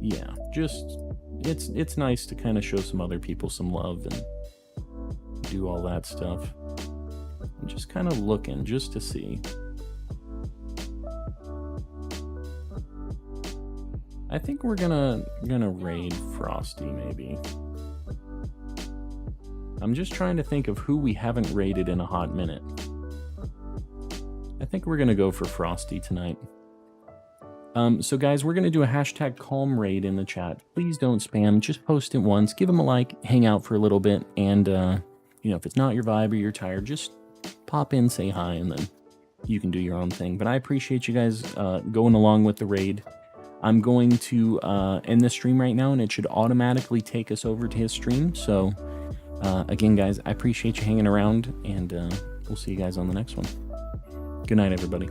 yeah, just... It's nice to kind of show some other people some love and do all that stuff. I'm just kind of looking just to see. I think we're gonna raid Frosty maybe. I'm just trying to think of who we haven't raided in a hot minute. I think we're gonna go for Frosty tonight. So guys, we're going to do a hashtag calm raid in the chat. Please don't spam. Just post it once. Give them a like. Hang out for a little bit. And, you know, if it's not your vibe or you're tired, just pop in, say hi, and then you can do your own thing. But I appreciate you guys going along with the raid. I'm going to end the stream right now, and it should automatically take us over to his stream. So, again, guys, I appreciate you hanging around, and we'll see you guys on the next one. Good night, everybody.